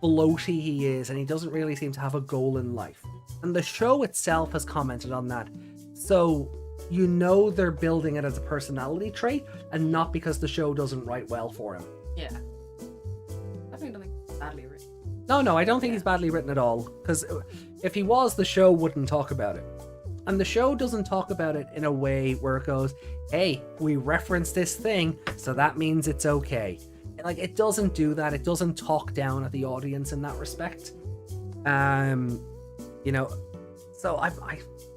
bloaty he is, and he doesn't really seem to have a goal in life. And the show itself has commented on that, so you know they're building it as a personality trait and not because the show doesn't write well for him. Yeah. I think it's badly written. No, I don't think he's badly written at all, because if he was, the show wouldn't talk about it. And the show doesn't talk about it in a way where it goes, hey, we reference this thing, so that means it's okay. Like, it doesn't do that. It doesn't talk down at the audience in that respect. You know, so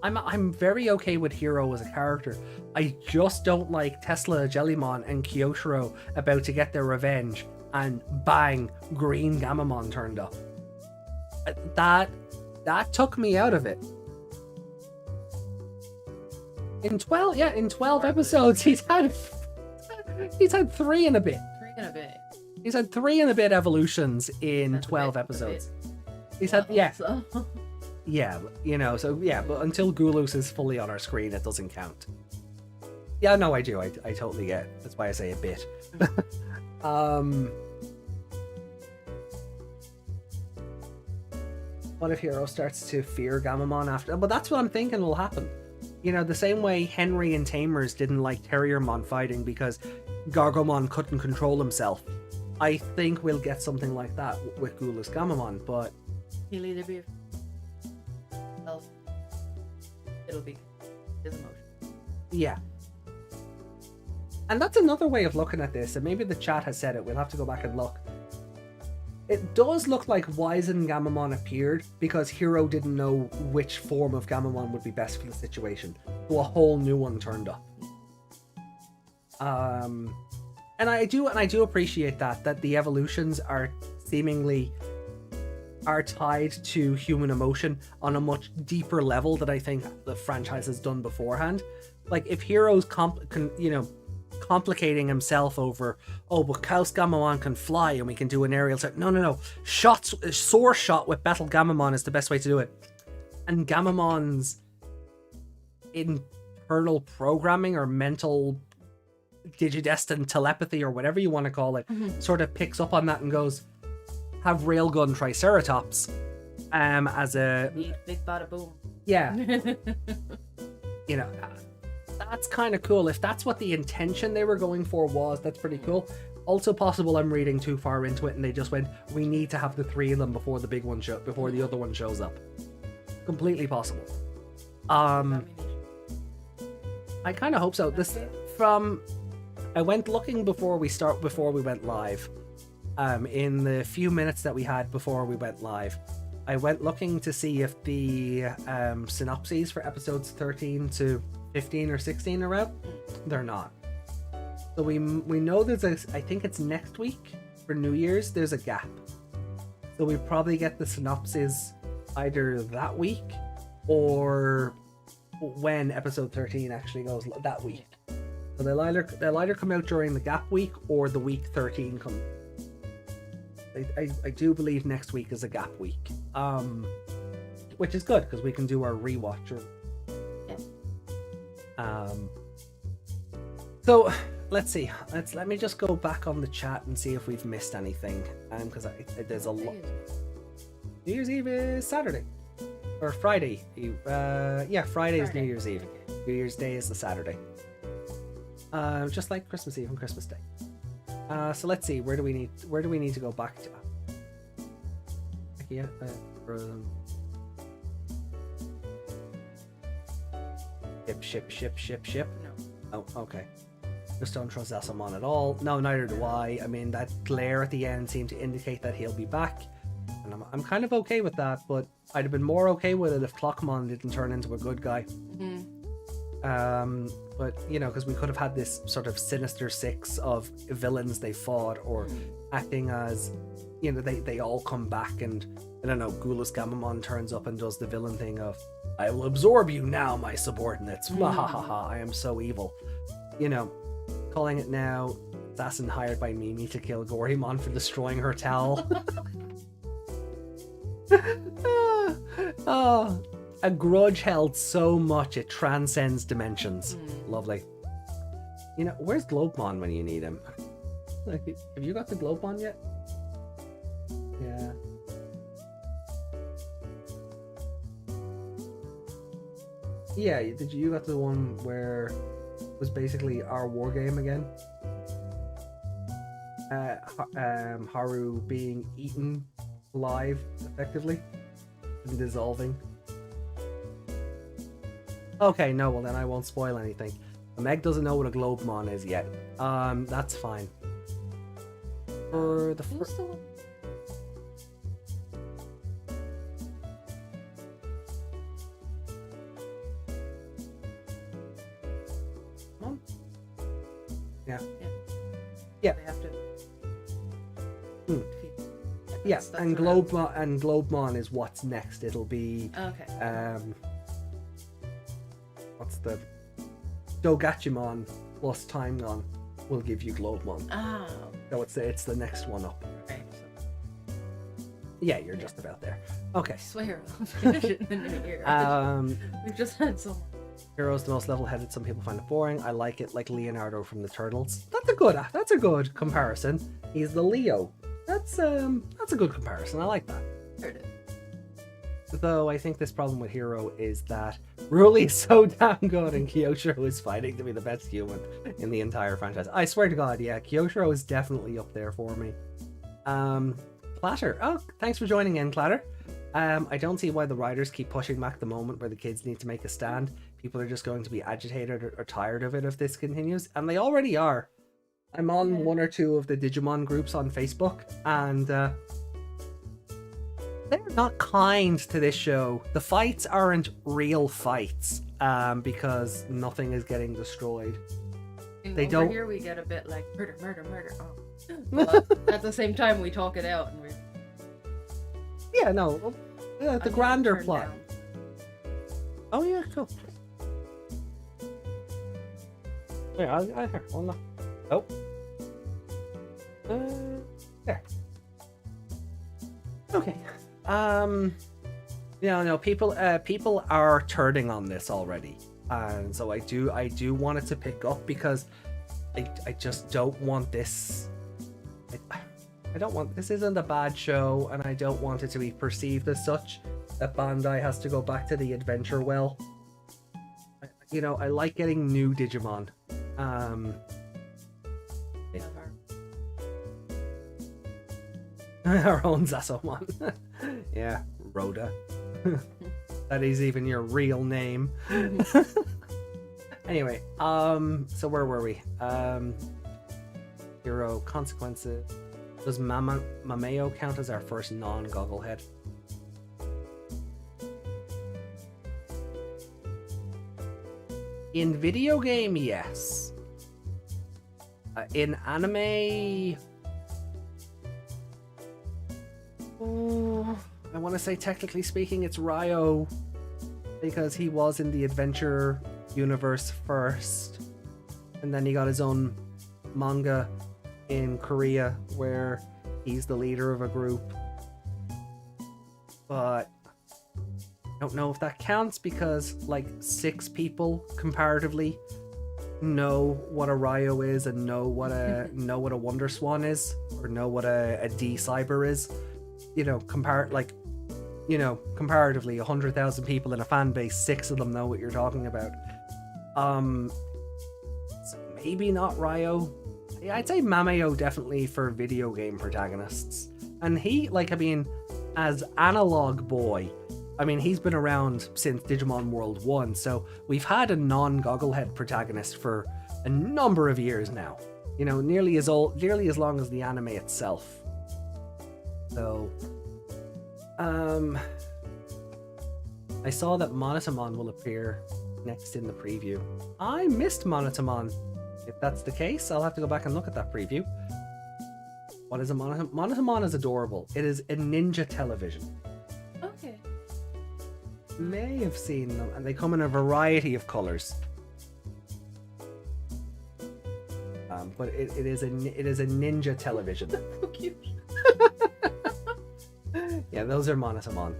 I'm very okay with Hiro as a character. I just don't like Tesla, Jellymon, and Kyotaro about to get their revenge, and bang, Green Gamamon turned up. That took me out of it. In 12 episodes, he's had 3 and a bit. 3 and a bit. He's had 3 and a bit evolutions in 12 episodes. He's had, yeah. Yeah, you know, so yeah, but until Gulus is fully on our screen, it doesn't count. Yeah, no, I do. I totally get it. That's why I say a bit. What if Hiro starts to fear Gamamon after? But that's what I'm thinking will happen. You know, the same way Henry and Tamers didn't like Terriermon fighting because Gargomon couldn't control himself. I think we'll get something like that with Gulus Gamamon, but... He'll either be... It'll be his emotion. Yeah. And that's another way of looking at this, and maybe the chat has said it, we'll have to go back and look. It does look like Wizen Gamamon appeared because Hiro didn't know which form of Gamamon would be best for the situation. So a whole new one turned up. And I do appreciate that the evolutions are seemingly are tied to human emotion on a much deeper level that I think the franchise has done beforehand. Like, if Hero's complicating himself over, oh, but Chaos Gamamon can fly and we can do an aerial set. No. Source shot with Battle Gamamon is the best way to do it. And Gamamon's internal programming or mental digidestined telepathy or whatever you want to call it sort of picks up on that and goes, have Railgun Triceratops as a big bada boom. Yeah. You know, that's kind of cool. If that's what the intention they were going for was, that's pretty cool. Also possible I'm reading too far into it and they just went, we need to have the three of them before the big one before the other one shows up. Completely possible. I kind of hope so. I went looking before we went live. In the few minutes that we had before we went live, I went looking to see if the synopses for episodes 13 to 15 or 16 are out. They're not. So we know I think it's next week for New Year's, there's a gap. So we probably get the synopses either that week or when episode 13 actually goes that week. So they'll either come out during the gap week or the week 13 comes. I do believe next week is a gap week, which is good because we can do our rewatch. So let's see. Let me just go back on the chat and see if we've missed anything. Because there's a lot. New Year's Eve is Saturday or Friday. Friday is New Year's Eve. New Year's Day is the Saturday. Just like Christmas Eve and Christmas Day. So let's see. Where do we need to go back to? Yeah. Ship. No. Oh, okay. Just don't trust Asamon at all. No, neither do I. I mean, that glare at the end seemed to indicate that he'll be back. And I'm kind of okay with that, but I'd have been more okay with it if Clockmon didn't turn into a good guy. But, you know, because we could have had this sort of sinister six of villains they fought, or acting as, you know, they all come back and, I don't know, Gulus Gamamon turns up and does the villain thing of, I will absorb you now, my subordinates. I am so evil. You know, calling it now, assassin hired by Mimi to kill Gorymon for destroying her towel. A grudge held so much it transcends dimensions. Lovely. You know, where's Globemon when you need him? Like, have you got the Globemon yet? Yeah. Yeah, you got the one where it was basically our war game again? Haru being eaten alive, effectively, and dissolving. Okay, no, well then I won't spoil anything. Meg doesn't know what a Globemon is yet. That's fine. For the first one. Yeah. They have to. Yes, and Globemon is what's next. It'll be what's the Dogachimon plus Timegon will give you Globemon. So it's the next one up. Right. Yeah, you're just about there. Okay. I swear I'll finish it in the new year. We've just had so. Hero's the most level-headed. Some people find it boring. I like it, like Leonardo from the Turtles. That's a good comparison. He's the Leo. That's a good comparison. I like that. There it is. Though I think this problem with Hero is that Ruli is so damn good and Kyoshiro is fighting to be the best human in the entire franchise. I swear to God, yeah, Kyoshiro is definitely up there for me. Clatter. Oh, thanks for joining in, Clatter. I don't see why the writers keep pushing back the moment where the kids need to make a stand. People are just going to be agitated or tired of it if this continues, and they already are. I'm on one or two of the Digimon groups on Facebook, and they're not kind to this show. The fights aren't real fights, because nothing is getting destroyed. They don't. Here we get a bit like murder. Oh. But at the same time, we talk it out, and we're. Yeah, no, the grander Turn plot. down. Oh yeah, cool. Yeah, I hold on. Oh. There. Okay. Yeah, no, people are turning on this already, and so I do want it to pick up because I just don't want this. I don't want this isn't a bad show, and I don't want it to be perceived as such that Bandai has to go back to the adventure well. I like getting new Digimon. Our own Zasomon. Yeah, Rhoda. That is even your real name. Anyway, so where were we? Hero consequences. Does Mameo count as our first non-goggle head? In video game, yes. In anime, I want to say technically speaking it's Ryo, because he was in the adventure universe first, and then he got his own manga in Korea where he's the leader of a group. But I don't know if that counts because like 6 people comparatively know what a Ryo is and know what a Wonder Swan is, or know what a D Cyber is. Comparatively 100,000 people in a fan base, 6 of them know what you're talking about. So maybe not Ryo. I'd say Mameo definitely for video game protagonists. And he, as Analog Boy, he's been around since Digimon World 1, so we've had a non-Gogglehead protagonist for a number of years now. Nearly as long as the anime itself. So, I saw that Monotamon will appear next in the preview. I missed Monotamon. If that's the case, I'll have to go back and look at that preview. What is a Monotamon? Monotamon is adorable. It is a ninja television. Okay. May have seen them, and they come in a variety of colors. But it is a ninja television. So cute. Yeah, those are Monotamon.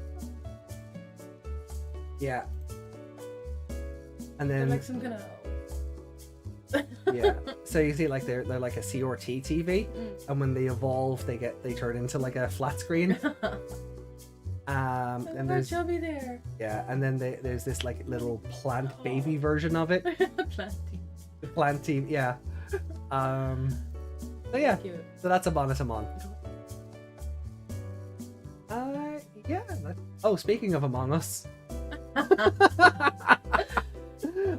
Yeah. And then They're like some kind of... yeah, so you see they're like a CRT TV, and when they evolve they turn into like a flat screen. And there's chubby there. Yeah, and then there's this like little plant baby version of it. Planty. The plant TV, yeah. So yeah, Cute. so that's a Monotamon. Yeah. Oh, speaking of Among Us.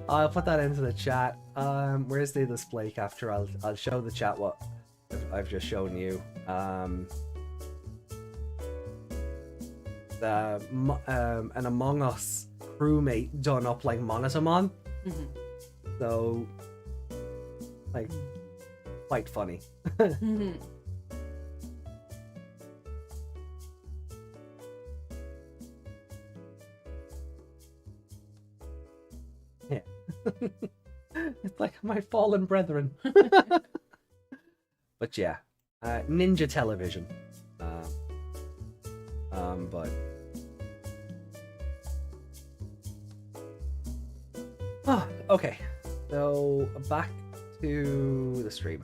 I'll put that into the chat. Where's the display capture? I'll show the chat what I've just shown you. An Among Us crewmate done up like Monotamon. So, quite funny. Yeah. It's like my fallen brethren. But yeah, ninja television. But okay. So back to the stream.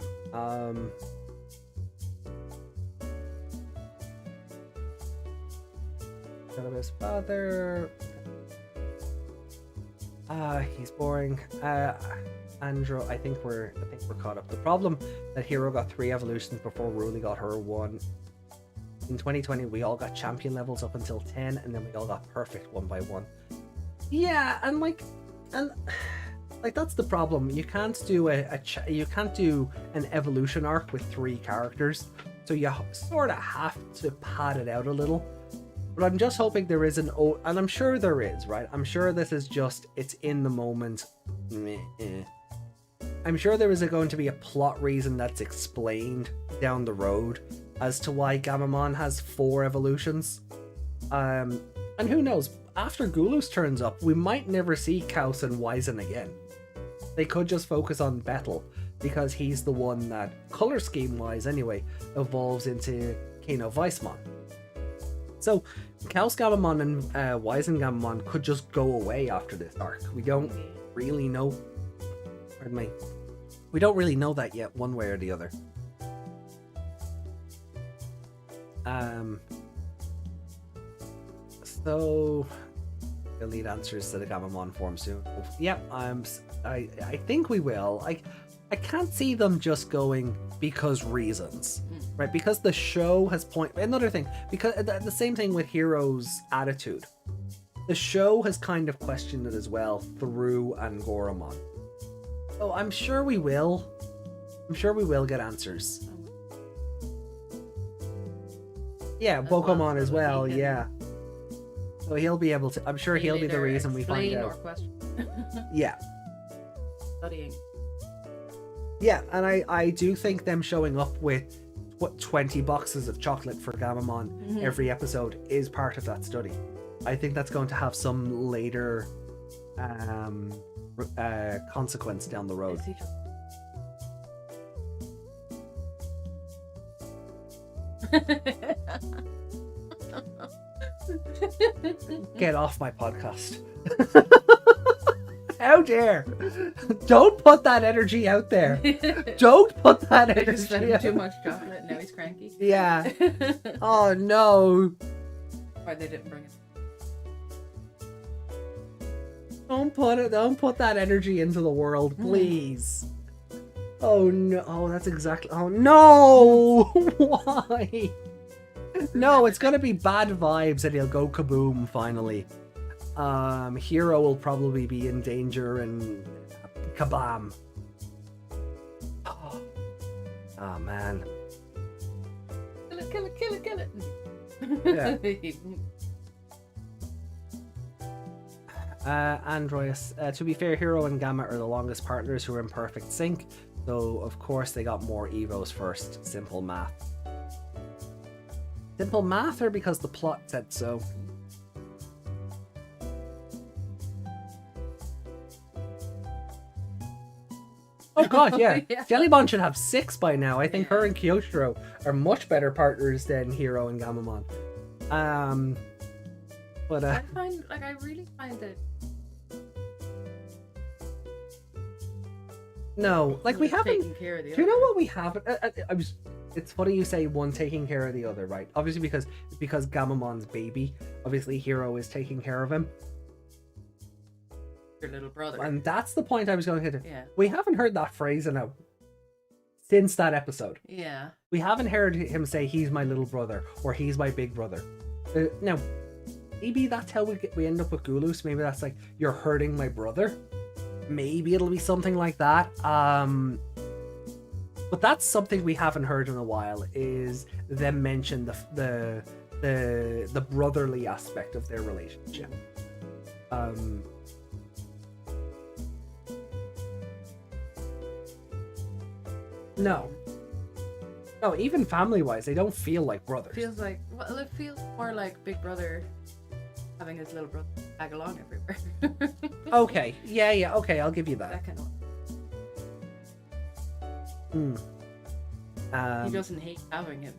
Cannabis father. He's boring. Andro, I think we're caught up. The problem that Hero got 3 evolutions before Ruli got her 1. In 2020, we all got champion levels up until 10, and then we all got perfect 1 by 1. Yeah, and that's the problem. You can't do you can't do an evolution arc with 3 characters, so you sort of have to pad it out a little. But I'm just hoping there is and I'm sure there is, right? I'm sure this is just, it's in the moment. I'm sure there is going to be a plot reason that's explained down the road as to why Gamamon has 4 evolutions. And who knows? After Gulus turns up, we might never see Kaus and Wizen again. They could just focus on Betel, because he's the one that, color scheme wise anyway, evolves into Kano Weissmon. So Kaus Gamamon and Wizen Gamamon could just go away after this arc. We don't really know. Pardon me. We don't really know that yet, one way or the other. So we'll need answers to the Gamamon form soon. Yep, I think we will. I can't see them just going because reasons, right? Because the show has another thing, because the same thing with Hero's attitude. The show has kind of questioned it as well through Angoramon. So I'm sure we will. I'm sure we will get answers. Yeah, Bokomon as well, yeah. So he'll be able to, I'm sure he'll be the reason we find out. Yeah. Studying. Yeah, and I do think them showing up with 20 boxes of chocolate for Gamamon every episode is part of that study. I think that's going to have some later consequence down the road. Get off my podcast. How dare! Don't put that energy out there. Don't put that energy just fed him too much chocolate and now he's cranky. Yeah. Oh no. Why they didn't bring it. Don't put that energy into the world, please. Oh no. Oh, that's exactly. Oh no. Why? No, it's gonna be bad vibes and he'll go kaboom finally. Hero will probably be in danger and kabam. Oh man. Kill it. Yeah. Androius, to be fair, Hero and Gamma are the longest partners who are in perfect sync, so of course they got more Evos first. Simple math. Simple math, or because the plot said so? Oh god, yeah. Yeah. Jellybon should have 6 by now. I think her and Kyoshiro are much better partners than Hero and Gamamon. But I really find it. no, like we haven't. Taking care of the Do you other. know what we haven't? It's funny you say one taking care of the other, right? Obviously because Gamamon's baby. Obviously, Hero is taking care of him. Your little brother. And that's the point I was going to hit. Yeah. We haven't heard that phrase since that episode. Yeah. We haven't heard him say he's my little brother or he's my big brother. Now, maybe that's how we end up with Gulus. Maybe that's like, you're hurting my brother. Maybe it'll be something like that. But that's something we haven't heard in a while, is them mention the brotherly aspect of their relationship. No, even family-wise, they don't feel like brothers. It feels more like Big Brother having his little brother tag along everywhere. Okay, yeah, okay, I'll give you that. That kind of Mm. he doesn't hate having him.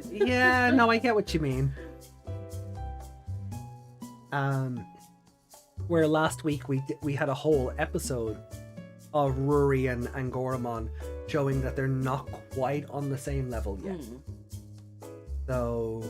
Yeah, no, I get what you mean. Where last week we had a whole episode of Ruri and Angoramon showing that they're not quite on the same level yet. So,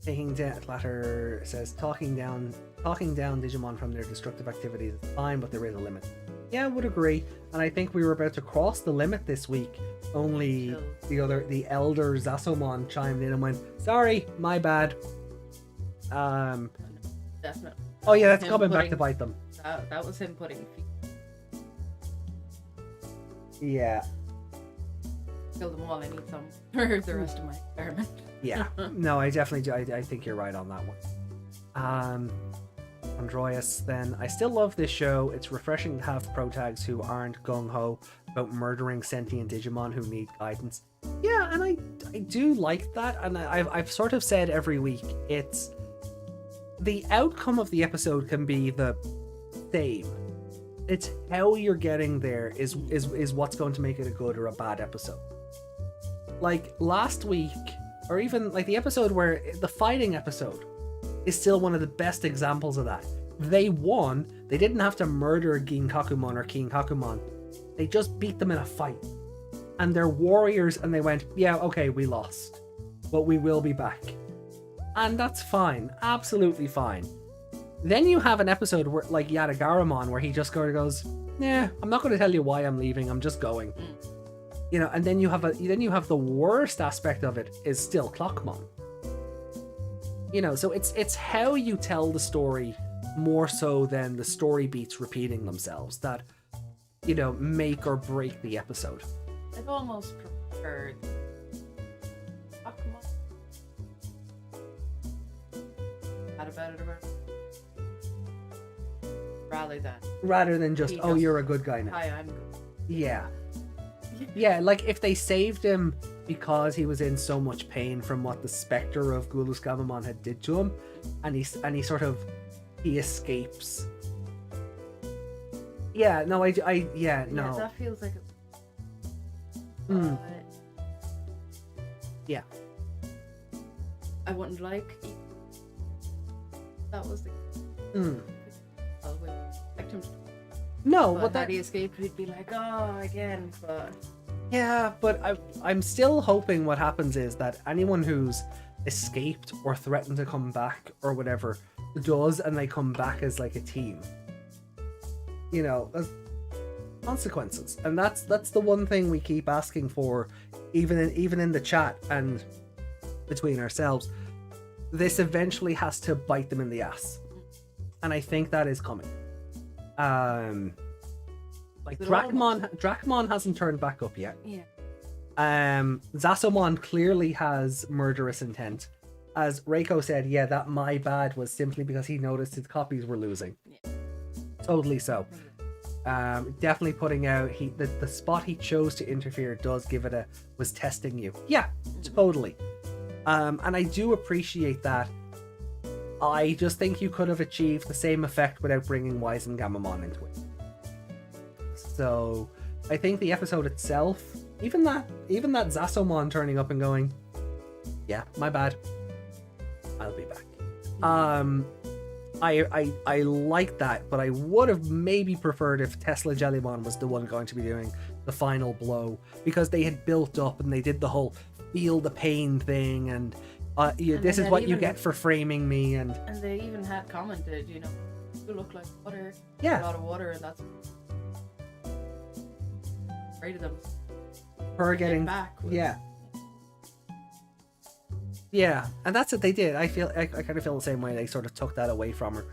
taking down, Clatter says, talking down Digimon from their destructive activities is fine, but there is a limit. Yeah, I would agree. And I think we were about to cross the limit this week. Only the elder Zasomon chimed in and went, sorry, my bad. Definitely. Oh yeah, that's Him coming back putting- to bite them. That was him putting feet. Yeah. Kill them all. I need some for the rest of my experiment. Yeah. No, I definitely do. I think you're right on that one. Androius, then, I still love this show. It's refreshing to have pro tags who aren't gung-ho about murdering sentient Digimon who need guidance. Yeah, and I do like that, and I've sort of said every week, it's the outcome of the episode can be the same. It's how you're getting there is what's going to make it a good or a bad episode. Like last week, or even like the episode where the fighting episode is still one of the best examples of that. They won. They didn't have to murder Ginkakumon or Kinkakumon. They just beat them in a fight. And they're warriors, and they went, yeah, okay, we lost. But we will be back. And that's fine. Absolutely fine. Then you have an episode where, like Yadagaramon, where he just goes, nah, I'm not going to tell you why I'm leaving, I'm just going. You know, and then you have the worst aspect of it is still Clockmon. You know, so it's how you tell the story more so than the story beats repeating themselves that, you know, make or break the episode. I've almost preferred Pokemon. How about it rather than just, oh, you're a good guy now. Hi, I'm good. Yeah. Yeah, like if they saved him because he was in so much pain from what the specter of Gulus Gamamon had did to him, and he escapes. Yeah, no, no. Yeah, that feels like yeah. I wouldn't like that was the I would expect him to. No, but that he escaped, we'd be like, oh, again, but... Yeah, but I'm still hoping what happens is that anyone who's escaped or threatened to come back or whatever does, and they come back as like a team. You know, as consequences. And that's the one thing we keep asking for, even in the chat and between ourselves. This eventually has to bite them in the ass. And I think that is coming. Like Dracmon hasn't turned back up yet. Yeah. Zasomon clearly has murderous intent. As Reiko said, yeah, that my bad was simply because he noticed his copies were losing. Yeah. Totally so. Definitely putting out the spot he chose to interfere does give it was testing you. Yeah, totally. And I do appreciate that. I just think you could have achieved the same effect without bringing Wise and Gamamon into it. So I think the episode itself, even that Zasomon turning up and going, yeah, my bad, I'll be back. I like that, but I would have maybe preferred if Tesla Jellymon was the one going to be doing the final blow, because they had built up and they did the whole feel the pain thing, and this is what you get for framing me, and they even had commented, you know, you look like water, yeah, a lot of water, and that's afraid of them. Her getting back. Yeah, and that's what they did. I kind of feel the same way. They sort of took that away from her.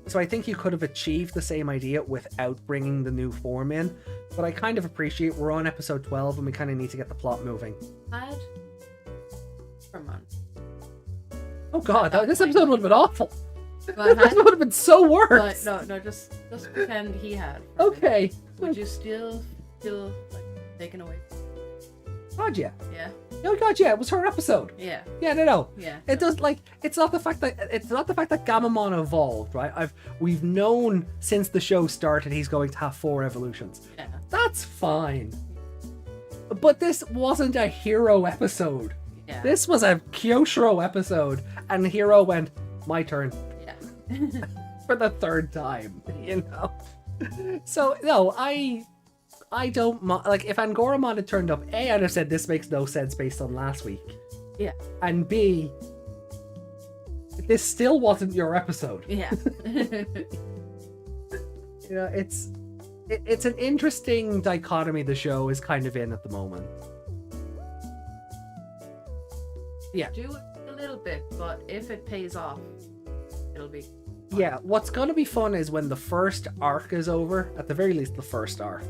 So I think you could have achieved the same idea without bringing the new form in. But I kind of appreciate we're on episode 12 and we kind of need to get the plot moving. Oh god, this episode would have been awful. This would have been so worse. But no, just pretend he had. Okay. Would you still feel like taken away? God, yeah. Yeah. Oh god, yeah, it was her episode. Yeah. Yeah, no. Yeah. It does, like, it's not the fact that Gamamon evolved, right? We've known since the show started he's going to have 4 evolutions. Yeah. That's fine. But this wasn't a Hero episode. Yeah. This was a Kyoshiro episode, and Hero went, my turn. Yeah. For the 3rd time, you know? So, no, I don't like, if Angoramon had turned up, A, I'd have said this makes no sense based on last week. Yeah. And B, this still wasn't your episode. Yeah. You know, it's an interesting dichotomy the show is kind of in at the moment. Yeah. Do it a little bit, but if it pays off, it'll be fun. Yeah, what's gonna be fun is when the first arc is over, at the very least the first arc,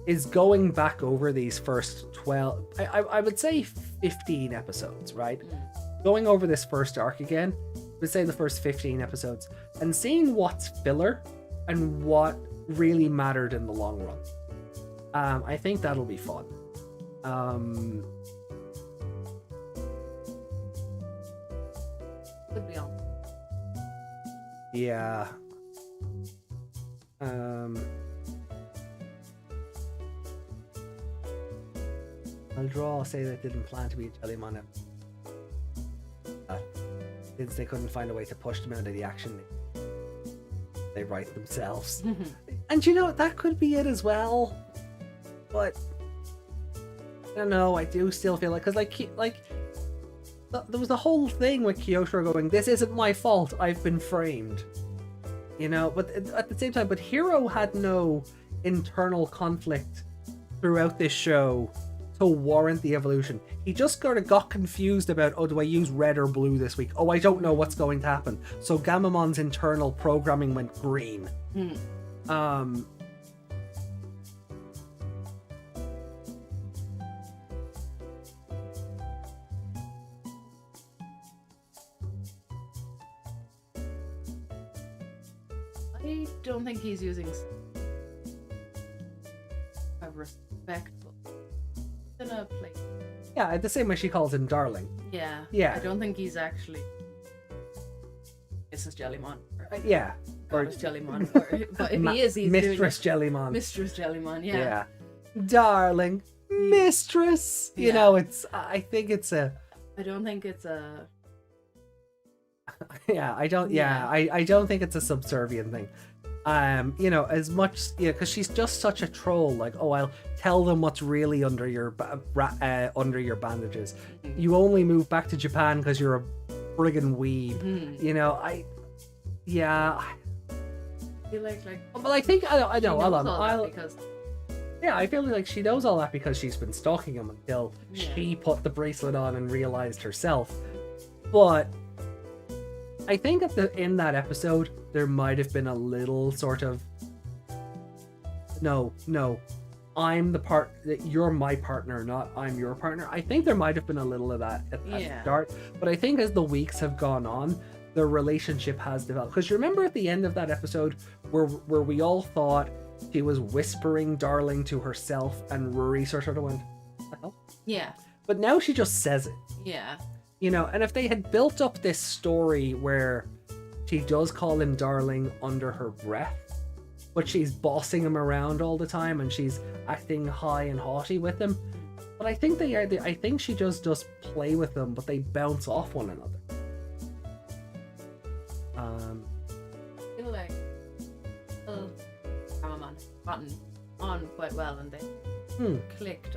is going back over these first 12, I would say 15 episodes, right? Going over this first arc again, I would say the first 15 episodes, and seeing what's filler and what really mattered in the long run. I think that'll be fun. Could be on. Yeah. I'll draw, say that didn't plan to be a Jellymon since they couldn't find a way to push them out of the action they write themselves. And you know, that could be it as well. But I don't know, I do still feel like, because there was the whole thing with Kyotaro going, this isn't my fault, I've been framed. You know, but at the same time, but Hiro had no internal conflict throughout this show to warrant the evolution. He just sort of got confused about, oh, do I use red or blue this week? Oh, I don't know what's going to happen. So Gamamon's internal programming went green. I don't think he's using a respectful in a place. Yeah, the same way she calls him darling. Yeah. Yeah. I don't think he's actually Mrs. Jellymon. Yeah. Or Jellymon. But if he is, he's Mistress doing Jellymon. Mistress Jellymon, yeah. Darling. Mistress. Yeah. You know, I think it's a... I don't think it's a... I don't think it's a subservient thing. You know, as much, because she's just such a troll. Like, oh, I'll tell them what's really under your bandages. You only moved back to Japan because you're a friggin' weeb. You know, I feel like. Well, I think I know. Because I feel like she knows all that because she's been stalking him until she put the bracelet on and realized herself. But I think in that episode there might have been a little sort of no, I'm the you're my partner, not I'm your partner. I think there might have been a little of that at the start, but I think as the weeks have gone on, the relationship has developed. Because you remember at the end of that episode where we all thought she was whispering darling to herself, and Rory sort of went, what the hell? Yeah. But now she just says it. Yeah. You know, and if they had built up this story where she does call him darling under her breath, but she's bossing him around all the time and she's acting high and haughty with him. But I think I think she just does play with them, but they bounce off one another. I feel like Gamaman gotten on quite well and they clicked.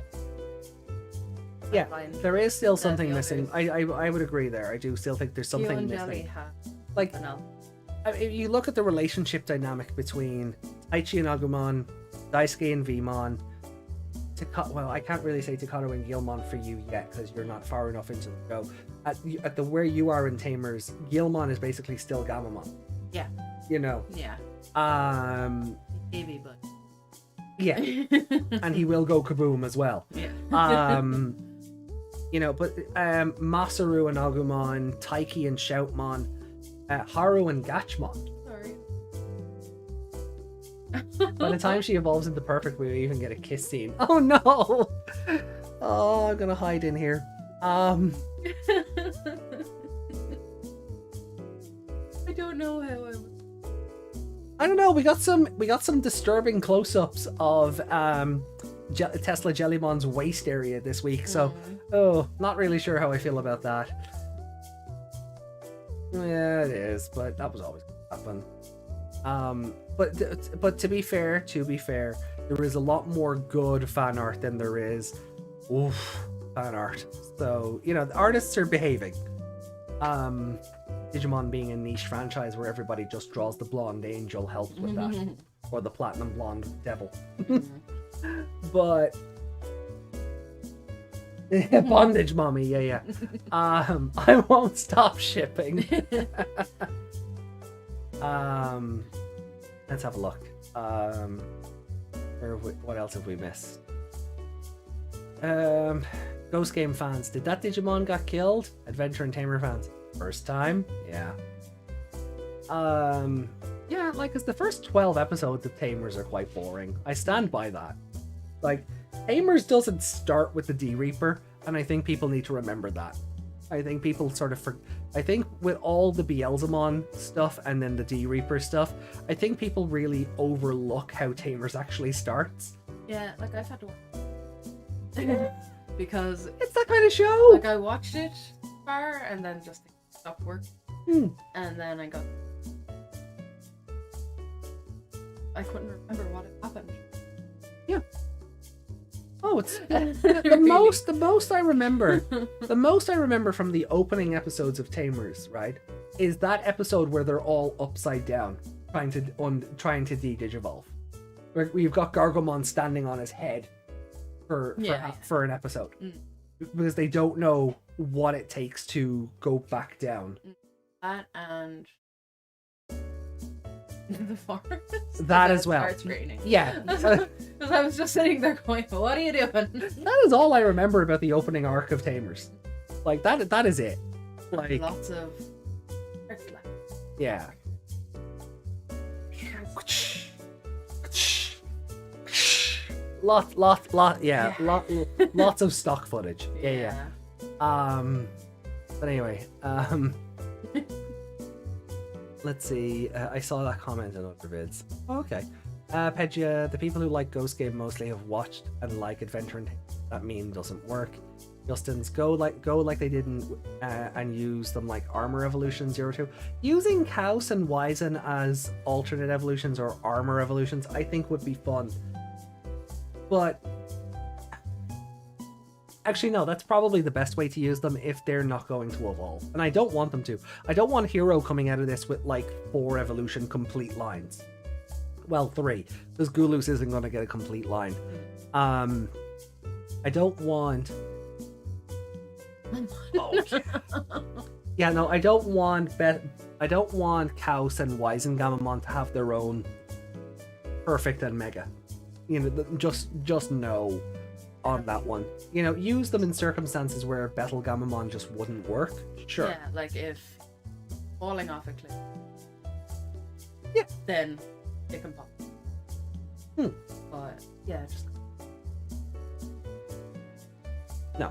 Yeah, there is still something missing. I would agree there. I do still think there's something missing. Like, I mean, you look at the relationship dynamic between Taichi and Agumon, Daisuke and Vmon, well, I can't really say Takato and Gilmon for you yet because you're not far enough into the show. At the where you are in Tamers, Gilmon is basically still Gamamon. Yeah. You know. Yeah. Baby, but. Yeah. And he will go kaboom as well. Yeah. You know, but Masaru and Agumon, Taiki and Shoutmon, Haru and Gachmon. Sorry. By the time she evolves into perfect, we even get a kiss scene. Oh no! Oh, I'm gonna hide in here. I don't know how I don't know. We got some disturbing close-ups of Tesla Jellymon's waist area this week. So, not really sure how I feel about that. Yeah, it is, but that was always gonna happen. But to be fair, there is a lot more good fan art than there is fan art. So, you know, the artists are behaving. Digimon being a niche franchise where everybody just draws the blonde angel helps with that, or the platinum blonde devil. But bondage mommy, yeah. I won't stop shipping. Let's have a look. What else have we missed? Ghost Game fans, did that Digimon got killed? Adventure and Tamer fans, first time? Yeah. Yeah, like, because the first 12 episodes of Tamers are quite boring. I stand by that. Like, Tamers doesn't start with the D-Reaper, and I think people need to remember that. I think people sort of I think with all the Beelzemon stuff and then the D-Reaper stuff, I think people really overlook how Tamers actually starts. Yeah, like I've had to watch because It's that kind of show! like I watched it far and then just stopped working. And then I couldn't remember what had happened. Yeah. Oh, it's the Really? most I remember. The most I remember from the opening episodes of Tamers, right, is that episode where they're all upside down, trying to de-digivolve. Where we've got Gargomon standing on his head for an episode, because they don't know what it takes to go back down. That and the forest. That as well. Starts raining. Yeah. Because I was just sitting there going, "What are you doing?" That is all I remember about the opening arc of Tamers. Like, that is it. Like, Lots of. yeah. Lots of stock footage. Yeah. But anyway, let's see. I saw that comment in other vids. Oh, okay. Pedja, the people who like Ghost Game mostly have watched and like Adventure and that meme doesn't work. Justin's go like they didn't and use them like Armor Evolution 02. Using Kaos and Wizen as alternate evolutions or armor evolutions I think would be fun. But actually no, that's probably the best way to use them if they're not going to evolve. And I don't want them to. I don't want Hero coming out of this with like 4 evolution complete lines. Well, 3, because Gulus isn't going to get a complete line. I don't want... Oh, yeah, no, I don't want Kaos and Wizengamamon to have their own perfect and mega. You know, just no on that one. You know, use them in circumstances where Betelgamamon just wouldn't work. Sure. Yeah, like if falling off a cliff. Yeah. Then it can pop. But yeah, just no.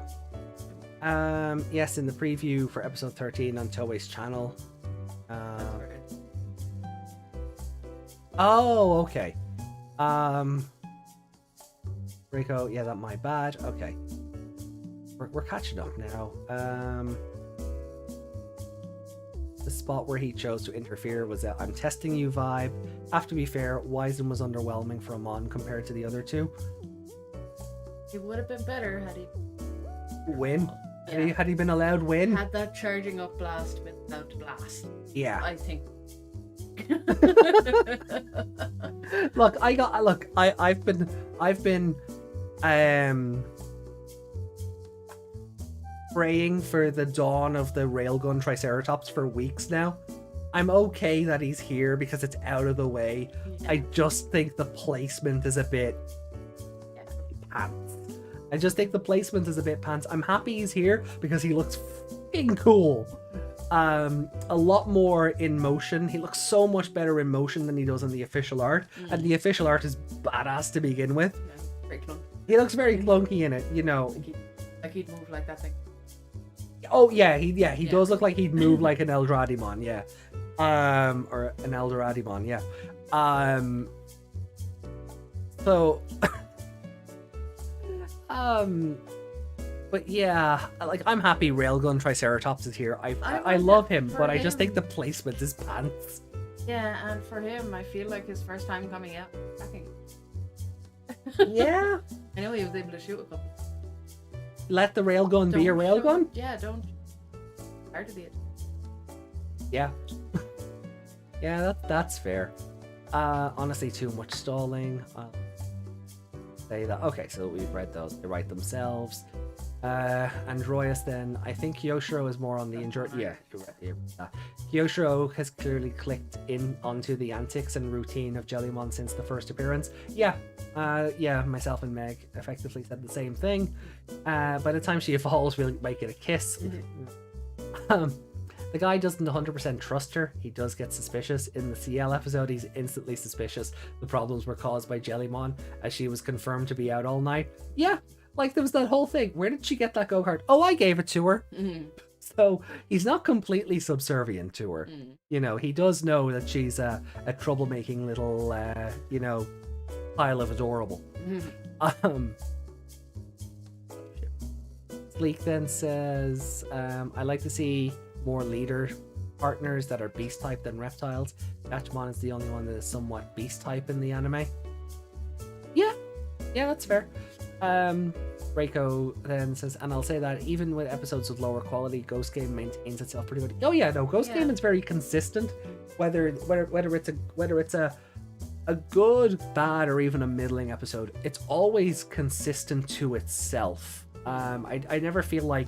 Yes, in the preview for episode 13 on Toei's channel. Oh, okay. Rico, yeah, that my bad. Okay. We're catching up now. The spot where he chose to interfere was a I'm testing you vibe. Have to be fair, Wizen was underwhelming for Amon compared to the other two. it would have been better had he Win? Yeah. Had he been allowed win? had that charging up blast without the blast. Yeah. I think. I've been praying for the dawn of the railgun Triceratops for weeks now. I'm okay that he's here because it's out of the way. Yeah. I just think the placement is a bit pants. I just think the placement is a bit pants. I'm happy he's here because he looks f***ing cool. A lot more in motion. He looks so much better in motion than he does in the official art. And the official art is badass to begin with. Yeah, very clunky. He looks very clunky in it, you know. Like he'd move like that thing. Oh yeah, he does look like he'd move like an Eldradimon, yeah. Or an Eldoradimon, yeah. So but yeah, like I'm happy Railgun Triceratops is here. I love him, but I just think the placement is pants. Yeah, and for him, I feel like his first time coming out, attacking. Yeah. I know he was able to shoot a couple. Let the railgun be a railgun? Yeah, don't. Hard to be it. Yeah. Yeah, that's fair. Honestly, too much stalling. Say that. Okay, so we've read those. They write themselves. Androius then. I think Kyoshiro is more on the injured. Yeah, you're right. Kyoshiro has clearly clicked in onto the antics and routine of Jellymon since the first appearance. Yeah. Yeah, myself and Meg effectively said the same thing. By the time she evolves, we'll make it a kiss. Then The guy doesn't 100% trust her. He does get suspicious. In the CL episode, he's instantly suspicious. The problems were caused by Jellymon, as she was confirmed to be out all night. Yeah, like there was that whole thing. Where did she get that go-kart? Oh, I gave it to her. So he's not completely subservient to her. You know, he does know that she's a troublemaking little, you know, pile of adorable. Sleek then says, I like to see more leader partners that are beast type than reptiles. Gatchmon is the only one that is somewhat beast type in the anime. Yeah, that's fair. Reiko then says, and I'll say that even with episodes of lower quality, Ghost Game maintains itself pretty good. Oh yeah, no, Ghost Game is very consistent. Whether it's a good, bad, or even a middling episode, it's always consistent to itself. I never feel like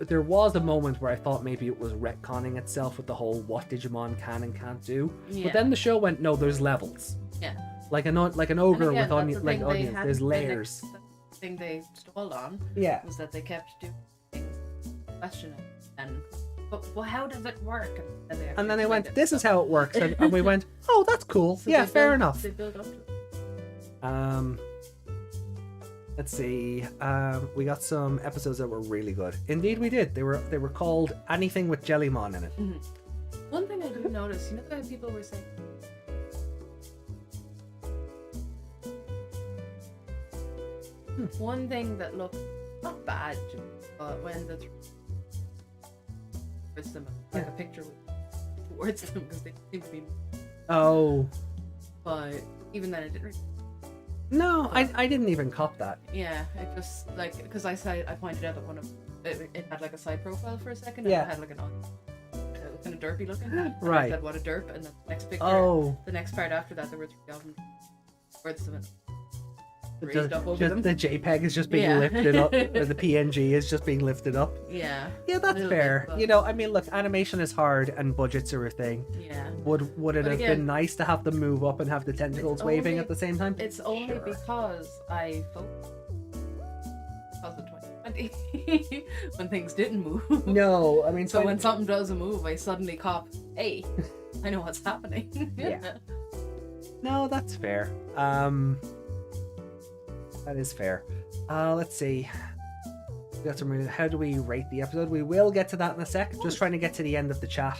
there was a moment where I thought maybe it was retconning itself with the whole what Digimon can and can't do. But then the show went, no, there's levels. Yeah. Like an ogre with onions, there's layers. The thing they stalled on was that they kept doing things, questioning, but how does it work? And then they went, this is how it works, and we went, oh, that's cool. So yeah, fair enough. They build up to it. Let's see. We got some episodes that were really good. Indeed, we did. They were called Anything with Jellymon in it. One thing I do notice, you know, that people were saying. One thing that looked not bad, but when the towards them, like a picture towards them, because they seem to be. Oh. But even then, it didn't. No, I didn't even cop that. Yeah, it just like because I pointed out that one of it had like a side profile for a second, and it had like an kind of derpy looking. Right. I said, what a derp, and the next picture, the next part after that, there were 3 of them towards them. The JPEG is just being lifted up, or the PNG is just being lifted up. Yeah, that's fair. You know, I mean, look, animation is hard, and budgets are a thing. Yeah. Would it have been nice to have them move up and have the tentacles waving at the same time? It's only because I focused because of 2020 when things didn't move. No, I mean, so when something doesn't move, I suddenly cop. Hey, I know what's happening. No, that's fair. That is fair. Let's see. We got some. How do we rate the episode? We will get to that in a sec. Just trying to get to the end of the chat.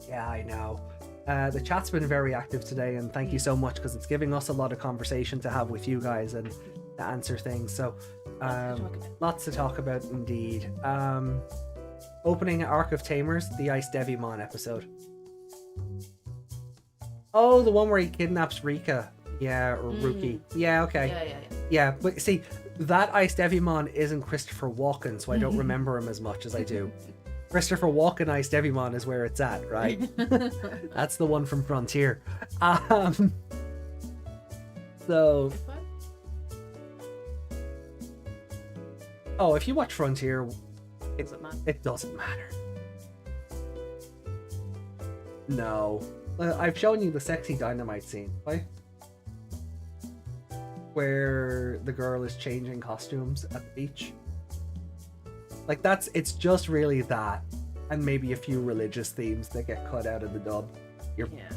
Yeah, I know. The chat's been very active today, and thank you so much because it's giving us a lot of conversation to have with you guys and to answer things. So, lots to talk about indeed. Opening Arc of Tamers, the Ice Devimon episode. Oh, the one where he kidnaps Rika. Yeah, or Rookie. Yeah, okay. Yeah, but see, that Ice Devimon isn't Christopher Walken, so I don't remember him as much as I do. Christopher Walken Ice Devimon is where it's at, right? That's the one from Frontier. So... Oh, if you watch Frontier, it doesn't matter. No. I've shown you the sexy dynamite scene, right? Where the girl is changing costumes at the beach. Like it's just really that, and maybe a few religious themes that get cut out of the dub.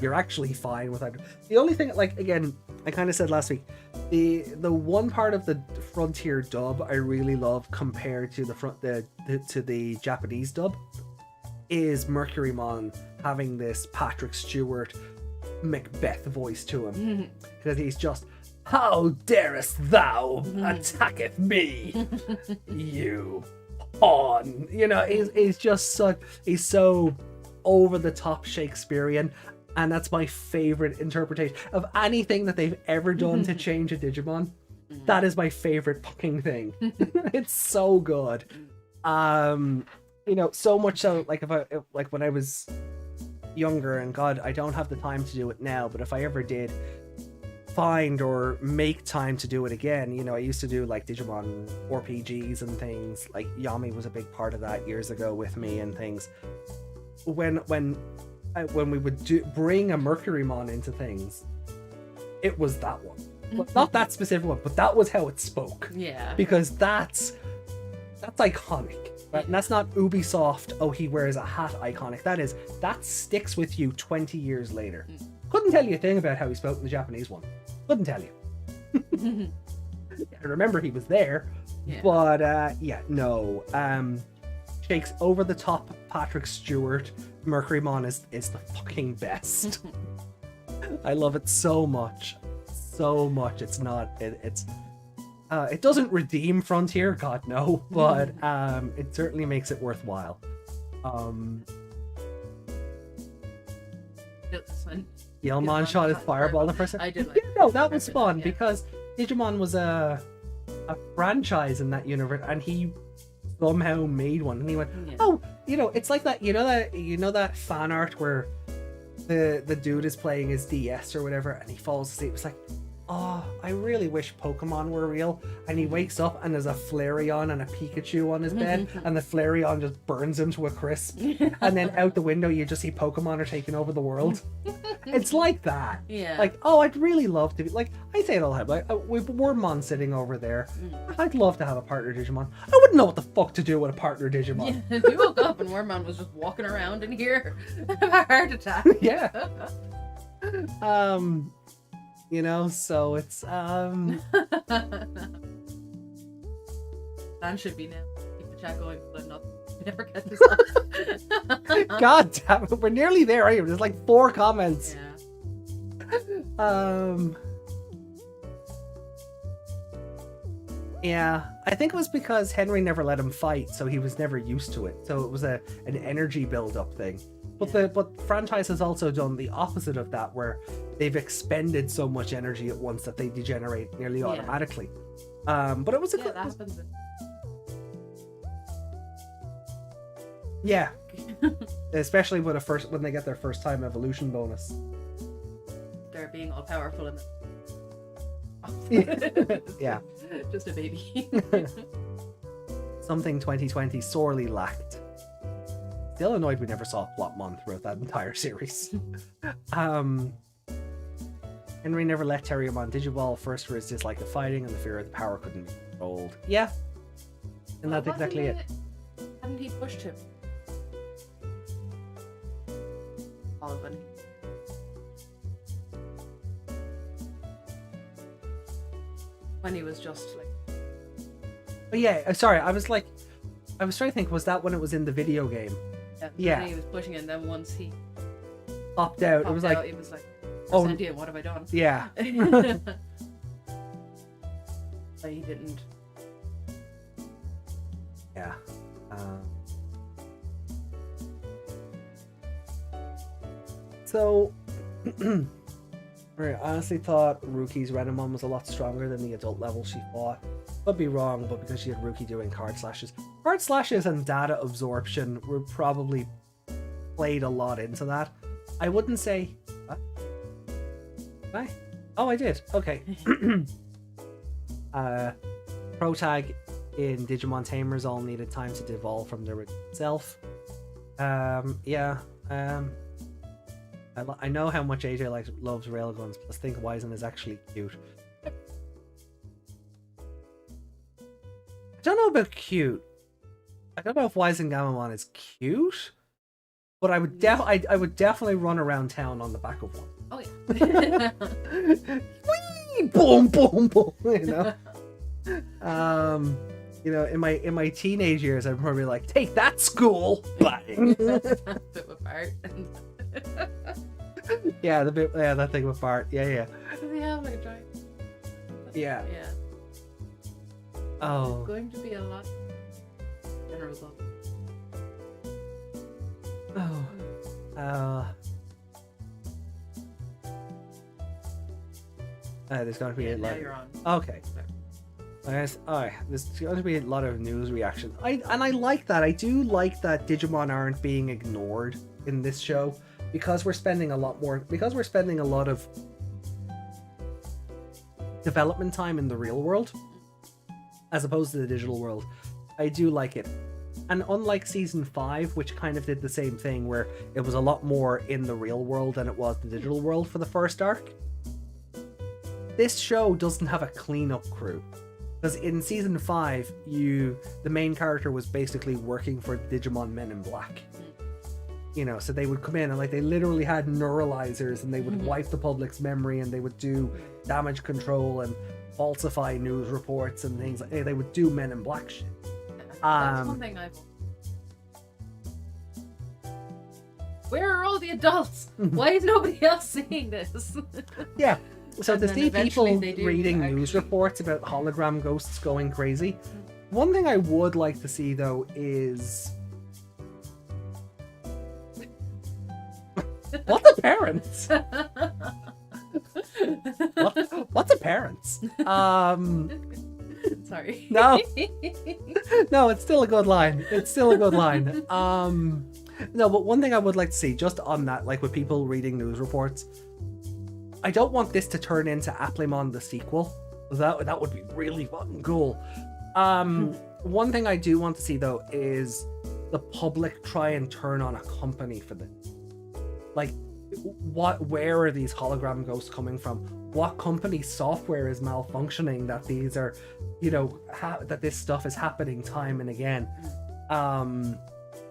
You're actually fine with that. The only thing, like, again, I kind of said last week, the one part of the Frontier dub I really love compared to the Japanese dub is Mercurymon having this Patrick Stewart Macbeth voice to him, because he's just, how darest thou attacketh me, you pawn. You know, he's just he's so over the top Shakespearean, and that's my favorite interpretation of anything that they've ever done to change a Digimon. That is my favorite fucking thing. It's so good. You know, so much so, like, if when I was younger, and God, I don't have the time to do it now, but if I ever did find or make time to do it again, you know, I used to do like Digimon RPGs and things. Like Yami was a big part of that years ago with me and things. When we would bring a Mercurymon into things, it was that one. Not that specific one, but that was how it spoke. Yeah. Because that's iconic. Right? And that's not Ubisoft, oh, he wears a hat iconic. That sticks with you 20 years later. Couldn't tell you a thing about how he spoke in the Japanese one. Couldn't tell you. I remember he was there, but no. Shakes over the top Patrick Stewart. Mercurymon is the fucking best. I love it so much. So much. It's not. It doesn't redeem Frontier, God no, but it certainly makes it worthwhile. Yeomon shot his fireball the first time. I did like no, that was fun because Digimon was a franchise in that universe, and he somehow made one, and he went, oh, it's like that, that fan art where the dude is playing his DS or whatever, and he falls asleep. It's like, oh, I really wish Pokemon were real. And he wakes up and there's a Flareon and a Pikachu on his bed, and the Flareon just burns him to a crisp. And then out the window you just see Pokemon are taking over the world. It's like that. Yeah. Like, oh, I'd really love to be, like, I say it all the time, like, with Wormmon sitting over there, I'd love to have a partner Digimon. I wouldn't know what the fuck to do with a partner Digimon. Yeah, we woke up and Wormmon was just walking around in here. Have a heart attack. Yeah. So it's Plan should be now. Keep the chat going, but not never get this up. God damn it, we're nearly there, right? There's like 4 comments. Yeah, I think it was because Henry never let him fight, so he was never used to it. So it was an energy build-up thing. But franchise has also done the opposite of that, where they've expended so much energy at once that they degenerate nearly automatically. But it was a good. That happens. Yeah, especially when they get their first time evolution bonus. They're being all powerful and yeah, just a baby. Something 2020 sorely lacked. Still annoyed we never saw Flopmon throughout that entire series. Henry never let Terriermon Digiball first for his dislike of fighting and the fear of the power couldn't be controlled. Yeah. And that's exactly it. Hadn't he pushed him? Oliver. When he was just like... But yeah, sorry, I was trying to think, was that when it was in the video game? Yeah. He was pushing it, and then once he popped out, it was like, oh, what have I done? Yeah. But he didn't. Yeah. So, I honestly thought Ruki's Renamon was a lot stronger than the adult level she fought. Could be wrong, but because she had Ruki doing card slashes. Card slashes and data absorption were probably played a lot into that. I wouldn't say... What? Oh, I did. Okay. Protag in Digimon Tamers all needed time to devolve from their self. I know how much AJ loves railguns, plus think Wizen is actually cute. I don't know about cute. I don't know if Wizengamamon is cute, but I would definitely run around town on the back of one. Oh yeah. Whee! Boom, boom, boom. In my teenage years, I'd probably like, take that, school. Bang. Bit with Bart. Yeah, that thing with Bart. Yeah. Does he have like a giant? Yeah. Yeah. Oh. It's going to be a lot. General. There's going to be a lot. Now you're on. Okay. There's going to be a lot of news reactions. I like that. I do like that Digimon aren't being ignored in this show because we're spending a lot of development time in the real world as opposed to the digital world. I do like it. And unlike season 5, which kind of did the same thing where it was a lot more in the real world than it was the digital world for the first arc, this show doesn't have a cleanup crew. Because in season 5, the main character was basically working for Digimon Men in Black. You know, so they would come in and like they literally had neuralizers and they would wipe the public's memory and they would do damage control and falsify news reports and things like they would do Men in Black shit. That's one thing I've. Where are all the adults? Why is nobody else seeing this? Yeah. So to see people reading actually. news reports about hologram ghosts going crazy, one thing I would like to see though is what's a parents? What's a parents? Sorry. No, it's still a good line. It's still a good line. No, but one thing I would like to see, just on that, like with people reading news reports, I don't want this to turn into Applemon the sequel. That would be really fucking cool. One thing I do want to see though is the public try and turn on a company for this. Like, where are these hologram ghosts coming from? What company's software is malfunctioning that these are, you know, that this stuff is happening time and again?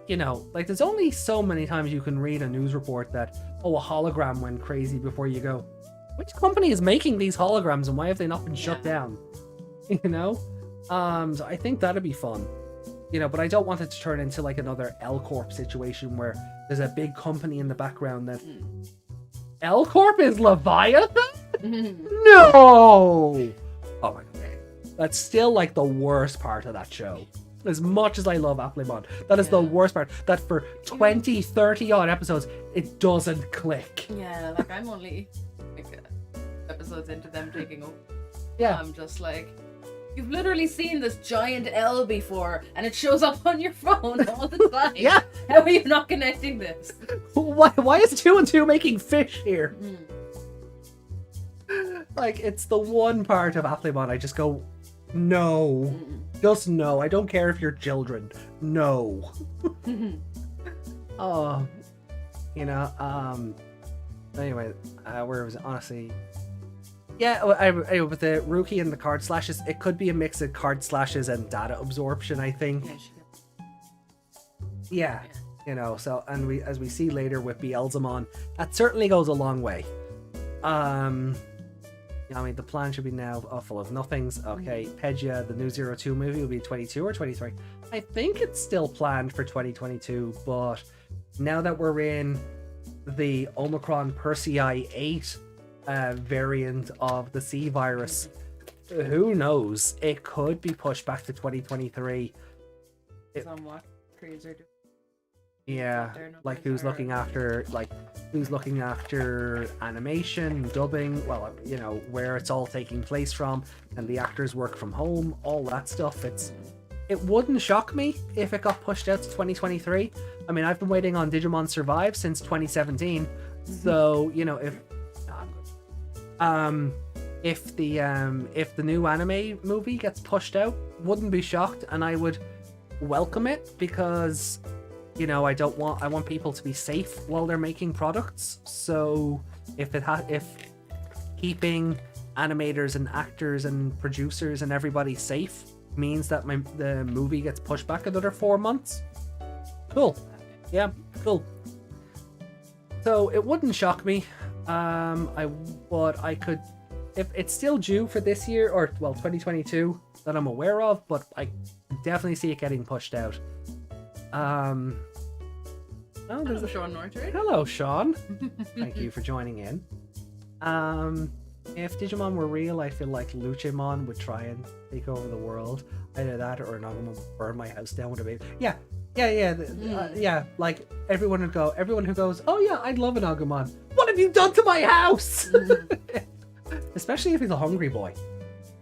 You know, like there's only so many times you can read a news report that, oh, a hologram went crazy before you go, which company is making these holograms and why have they not been shut down? You know? So I think that'd be fun. You know, but I don't want it to turn into like another L Corp situation where there's a big company in the background that L Corp is Leviathan? No! Oh my god. That's still like the worst part of that show. As much as I love Applemon, that is the worst part. That for 20, 30 odd episodes, it doesn't click. Yeah, like I'm only like episodes into them taking over. Yeah. I'm just like, you've literally seen this giant L before, and it shows up on your phone all the time. Yeah. How are you not connecting this? Why is 2 and 2 making fish here? Like, it's the one part of Applemon I just go, no. Just no. I don't care if you're children. No. Oh. You know, anyway, where was it? Honestly. Yeah, with the Rookie and the card slashes, it could be a mix of card slashes and data absorption, I think. Yeah. You know, so, and as we see later with Beelzemon, that certainly goes a long way. I mean, the plan should be now full of nothings. Okay, Peggia, the new 02 movie will be 22 or 23. I think it's still planned for 2022, but now that we're in the Omicron Persei 8 variant of the C virus, who knows? It could be pushed back to 2023. On what creators are doing. Yeah, like who's looking after animation, dubbing, well, you know, where it's all taking place from, and the actors work from home, all that stuff. It wouldn't shock me if it got pushed out to 2023. I mean, I've been waiting on Digimon Survive since 2017, so, you know, if the new anime movie gets pushed out, wouldn't be shocked, and I would welcome it, because, you know, I want people to be safe while they're making products. So if keeping animators and actors and producers and everybody safe means that the movie gets pushed back another 4 months, cool. Yeah, cool. So it wouldn't shock me. I could, if it's still due for this year, or well, 2022 that I'm aware of, but I definitely see it getting pushed out. Oh, Hello, Sean Northridge. Hello, Sean. Thank you for joining in. If Digimon were real, I feel like Luchamon would try and take over the world. Either that or Nagumon would burn my house down with a baby. Yeah. Like everyone who goes, oh yeah, I'd love an Agumon. What have you done to my house? Especially if he's a hungry boy.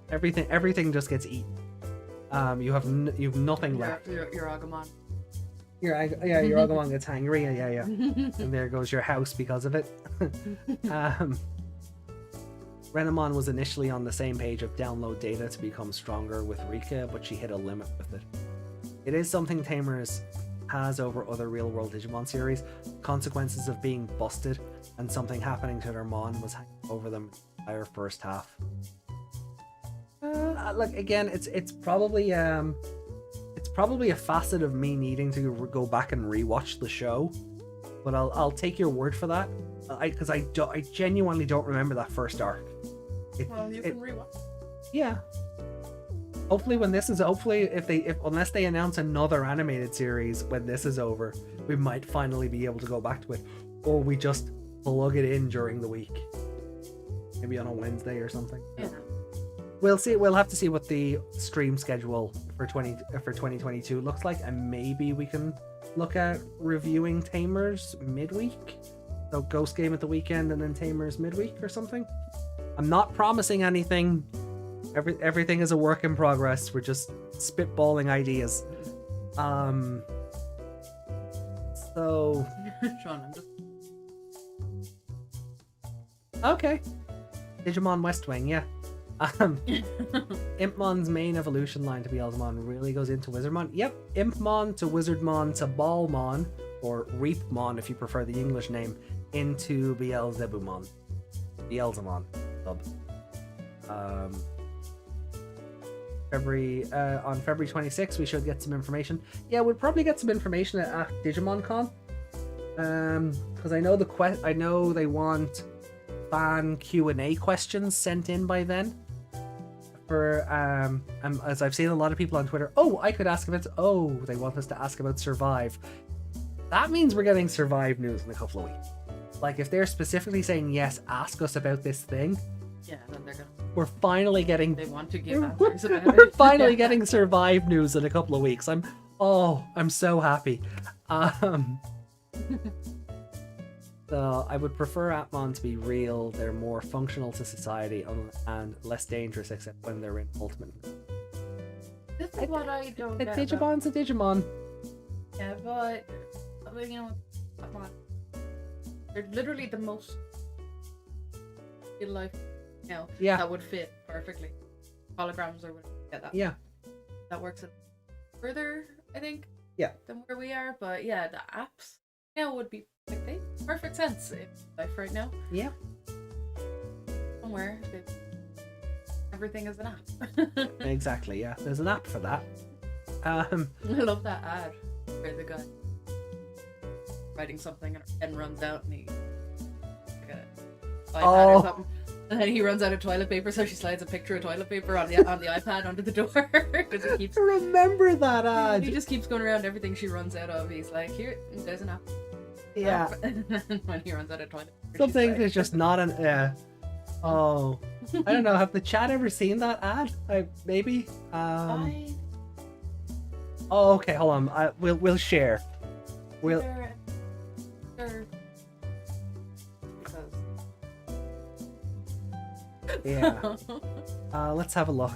Everything just gets eaten. You have nothing left. Your Agumon. Your Agumon gets hungry. Yeah. And there goes your house because of it. Renamon was initially on the same page of download data to become stronger with Rika, but she hit a limit with it. It is something Tamers has over other real-world Digimon series. Consequences of being busted and something happening to their Mon was hanging over them the entire first half. look, again, it's probably a facet of me needing to go back and rewatch the show, but I'll take your word for that, because I genuinely don't remember that first arc. Well, you can rewatch. Yeah. Hopefully unless they announce another animated series when this is over, we might finally be able to go back to it, or we just plug it in during the week, maybe on a Wednesday or something. Yeah. We'll see. We'll have to see what the stream schedule for 2022 looks like, and maybe we can look at reviewing Tamers midweek. So Ghost Game at the weekend and then Tamers midweek or something. I'm not promising anything. Everything is a work in progress. We're just spitballing ideas. So Sean, I'm just okay. Digimon West Wing, yeah. Impmon's main evolution line to Beelzemon really goes into Wizardmon. Yep, Impmon to Wizardmon to Ballmon, or Reapmon if you prefer the English name, into Beelzebumon. Beelzemon sub. On February 26th we should get some information. Yeah, we'll probably get some information at Digimon Con. Because I know they want fan Q&A questions sent in by then. For as I've seen a lot of people on Twitter, I could ask about they want us to ask about Survive. That means we're getting Survive news in a couple of weeks. Like, if they're specifically saying yes, ask us about this thing, then they're gonna. we're finally getting. They want to give answers about We're it. finally getting Survive news in a couple of weeks. I'm so happy. So I would prefer Atmon to be real. They're more functional to society and less dangerous, except when they're in Ultimate. This is what I don't A get. Digimon's a Digimon. Yeah, but you know, come on. They're literally the most real life, that would fit perfectly. Holograms or whatever. Yeah, that works further, I think. Yeah. Than where we are, but yeah, the apps would be like they perfect sense in life right now. Yeah. Somewhere, everything is an app. Exactly. Yeah. There's an app for that. I love that ad where the guy writing something and runs out and he like a iPad or something, and then he runs out of toilet paper, so she slides a picture of toilet paper on the iPad under the door because he keeps. I remember that ad. He just keeps going around everything she runs out of. He's like, here, there's an app. Yeah. And then when he runs out of toilet paper, Something like, is just not an. I don't know. Have the chat ever seen that ad? Maybe. Oh, okay. Hold on. We'll share. We'll. Yeah. Let's have a look.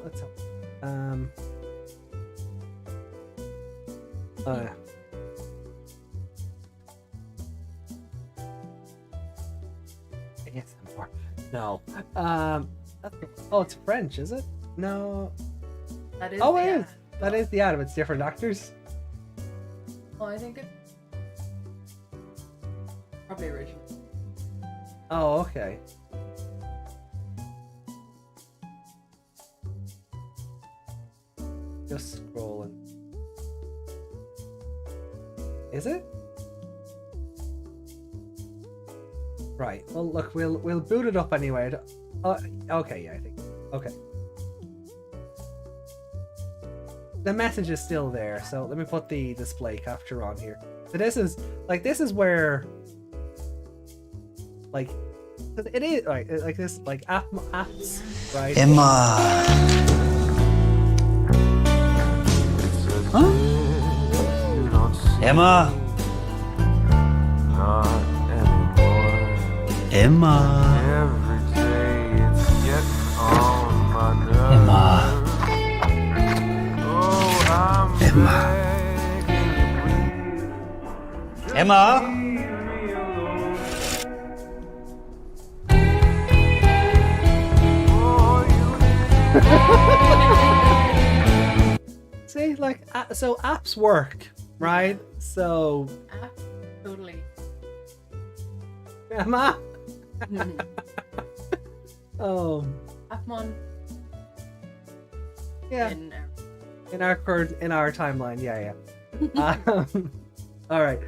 Let's have. ASMR. No. It's French, is it? No. That is. Oh, the it is. ad. That is the ad. It's different actors. Well, I think it's probably original. Oh, okay. Just scrolling. Is it? Right. Well, look, we'll boot it up anyway. Okay, yeah, I think. Okay. The message is still there, so let me put the display capture on here. So this is where, like, it is right, like this, like apps, right? Emma. Huh? Emma. Not anymore. Emma. Every day it's getting on my nerves. Emma. Oh, Emma? See, like, so apps work, right? So, Totally. Emma. Oh, Appmon yeah. in In our timeline, yeah. All right.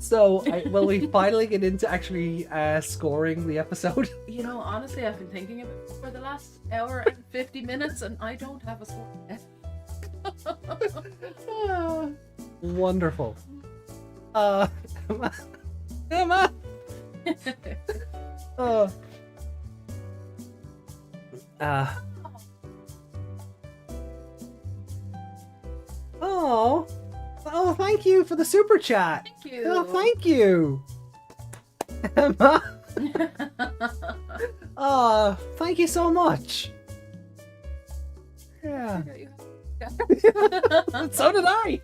So, will we finally get into actually scoring the episode? You know, honestly, I've been thinking of it for the last hour and 50 minutes, and I don't have a score yet. Wonderful. Emma. Oh. Oh, thank you for the super chat. Thank you. Oh, thank you. Emma. Oh, thank you so much. Yeah. So did I.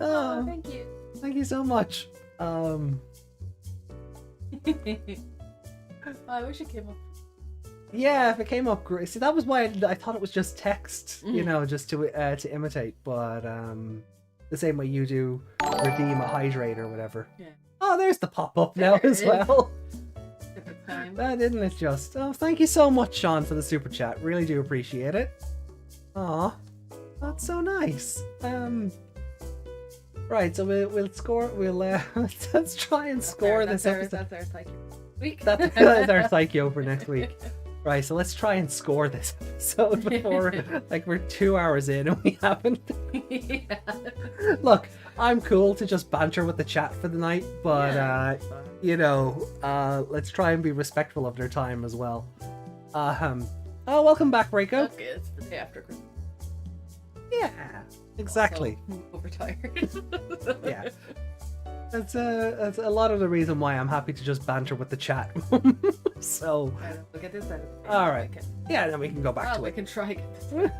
Oh, thank you. Thank you so much. I wish it came up. Yeah, if it came up, great. See, that was why I thought it was just text, you know, just to imitate. But the same way you do redeem a hydrate or whatever. Yeah. Oh, there's the pop up now as well. Time. Didn't it just? Oh, thank you so much, Sean, for the super chat. Really do appreciate it. Aw, that's so nice. Right, so we'll score. Let's try and score this episode. That's our psyche week. That's our psycho for next week. Right, so let's try and score this episode before, like, we're 2 hours in and we haven't. Yeah. Look, I'm cool to just banter with the chat for the night, but you know, let's try and be respectful of their time as well. Oh, welcome back, Reiko. Okay, it's the day after Christmas. Yeah, exactly. Also, I'm overtired. Yeah. That's a lot of the reason why I'm happy to just banter with the chat. So, Look at this. all right. Yeah, then we can go back to we it. can try this.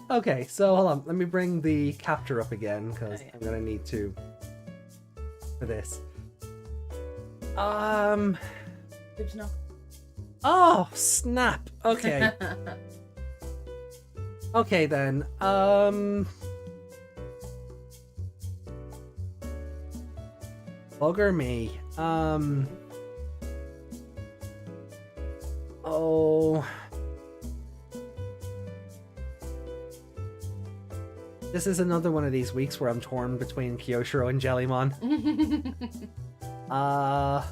Okay, so hold on. Let me bring the capture up again because yeah. I'm gonna need to for this. Good to know. Oh, snap. Okay. Okay then. Bugger me. Oh. This is another one of these weeks where I'm torn between Kyoshiro and Jellymon. I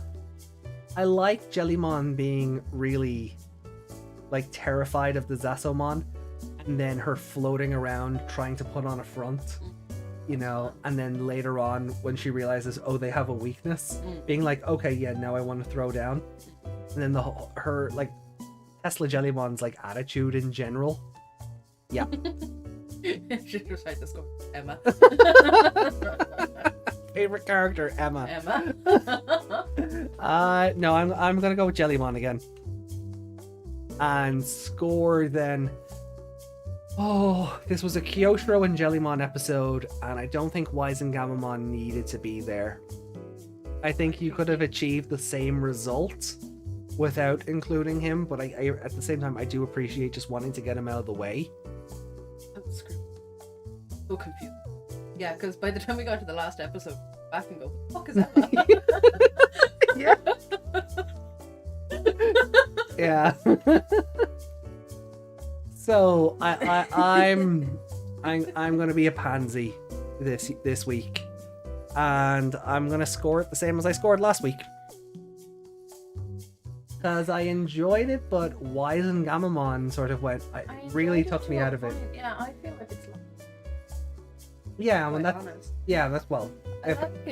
like Jellymon being really, like, terrified of the Zasomon, and then her floating around trying to put on a front, you know, and then later on when she realizes, oh, they have a weakness, being like, okay, yeah, now I want to throw down. And then her like Tesla Jellymon's like attitude in general. Yeah. She just tried to score Emma. Favorite character, Emma. Emma. No, I'm gonna go with Jellymon again. And score then. Oh, this was a Kyoshiro and Jellymon episode, and I don't think Wizengamamon needed to be there. I think you could have achieved the same result without including him, but I at the same time I do appreciate just wanting to get him out of the way. I'm screwed. So confused. Yeah, because by the time we got to the last episode, back and go, what the fuck is Emma? Yeah. So I'm gonna be a pansy this week, and I'm gonna score it the same as I scored last week because I enjoyed it, but Wizengamamon sort of really took me out of it. Yeah, I feel like it's like, Yeah, when quite that's honest. yeah, that's well. I like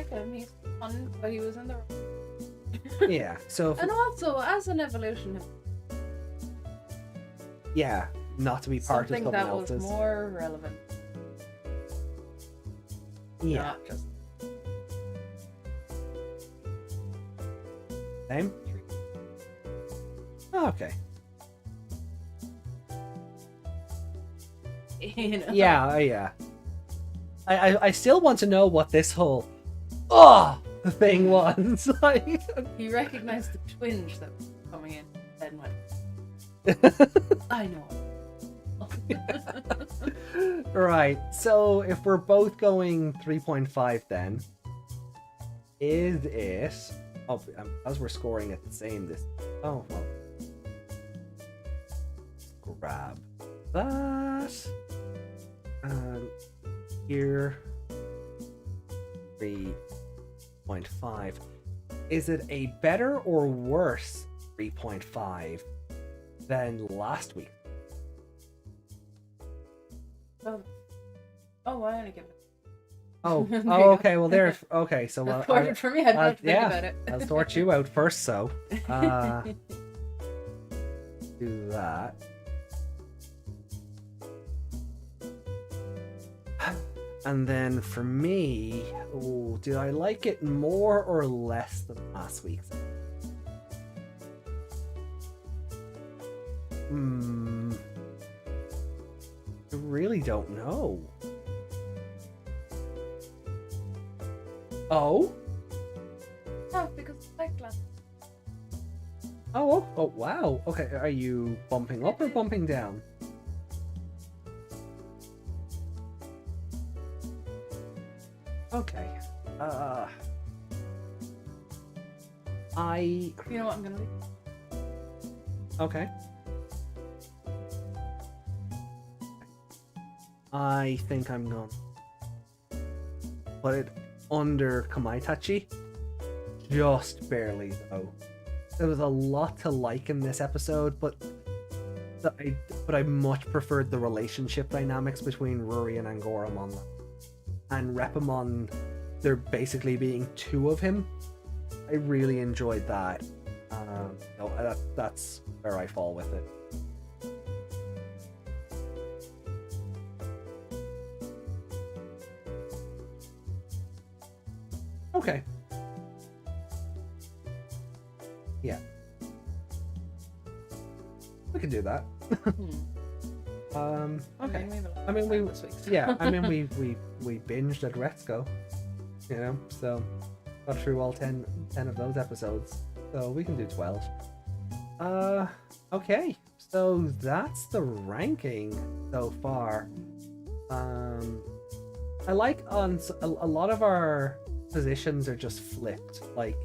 him. He's fun, but he was in the Yeah. So and also as an evolution, yeah, not to be part something of that someone was else's. more relevant. Yeah. Not just Same. Oh, okay. You know? Yeah. I still want to know what this whole thing was. Like, He recognized the twinge that was coming in, then went, I know. right. So if we're both going 3.5, then is it? Oh, as we're scoring at the same. This. Oh well. Grab that. Here. 3.5. Is it a better or worse 3.5 than last week? Oh, I only give it. Oh, There you oh, go. okay. Well, there. Okay, so Recorded for me. I don't have to think yeah, about it. I'll sort you out first. So, do that. And then for me, did I like it more or less than last week's? I really don't know. Oh? No, because like last. Oh, wow. Okay, are you bumping up or bumping down? Okay. You know what I'm gonna do? Okay. I think I'm going to put it under Kamaitachi. Just barely, though. There was a lot to like in this episode, but I much preferred the relationship dynamics between Ruri and Angoramon. And Repamon, there basically being two of him. I really enjoyed that. That's where I fall with it. Okay. Yeah. We can do that. Okay. I mean, we binged at Retsuko, you know, so got through all 10 of those episodes, so we can do 12. Okay, so that's the ranking so far. I like on a lot of our positions are just flipped, like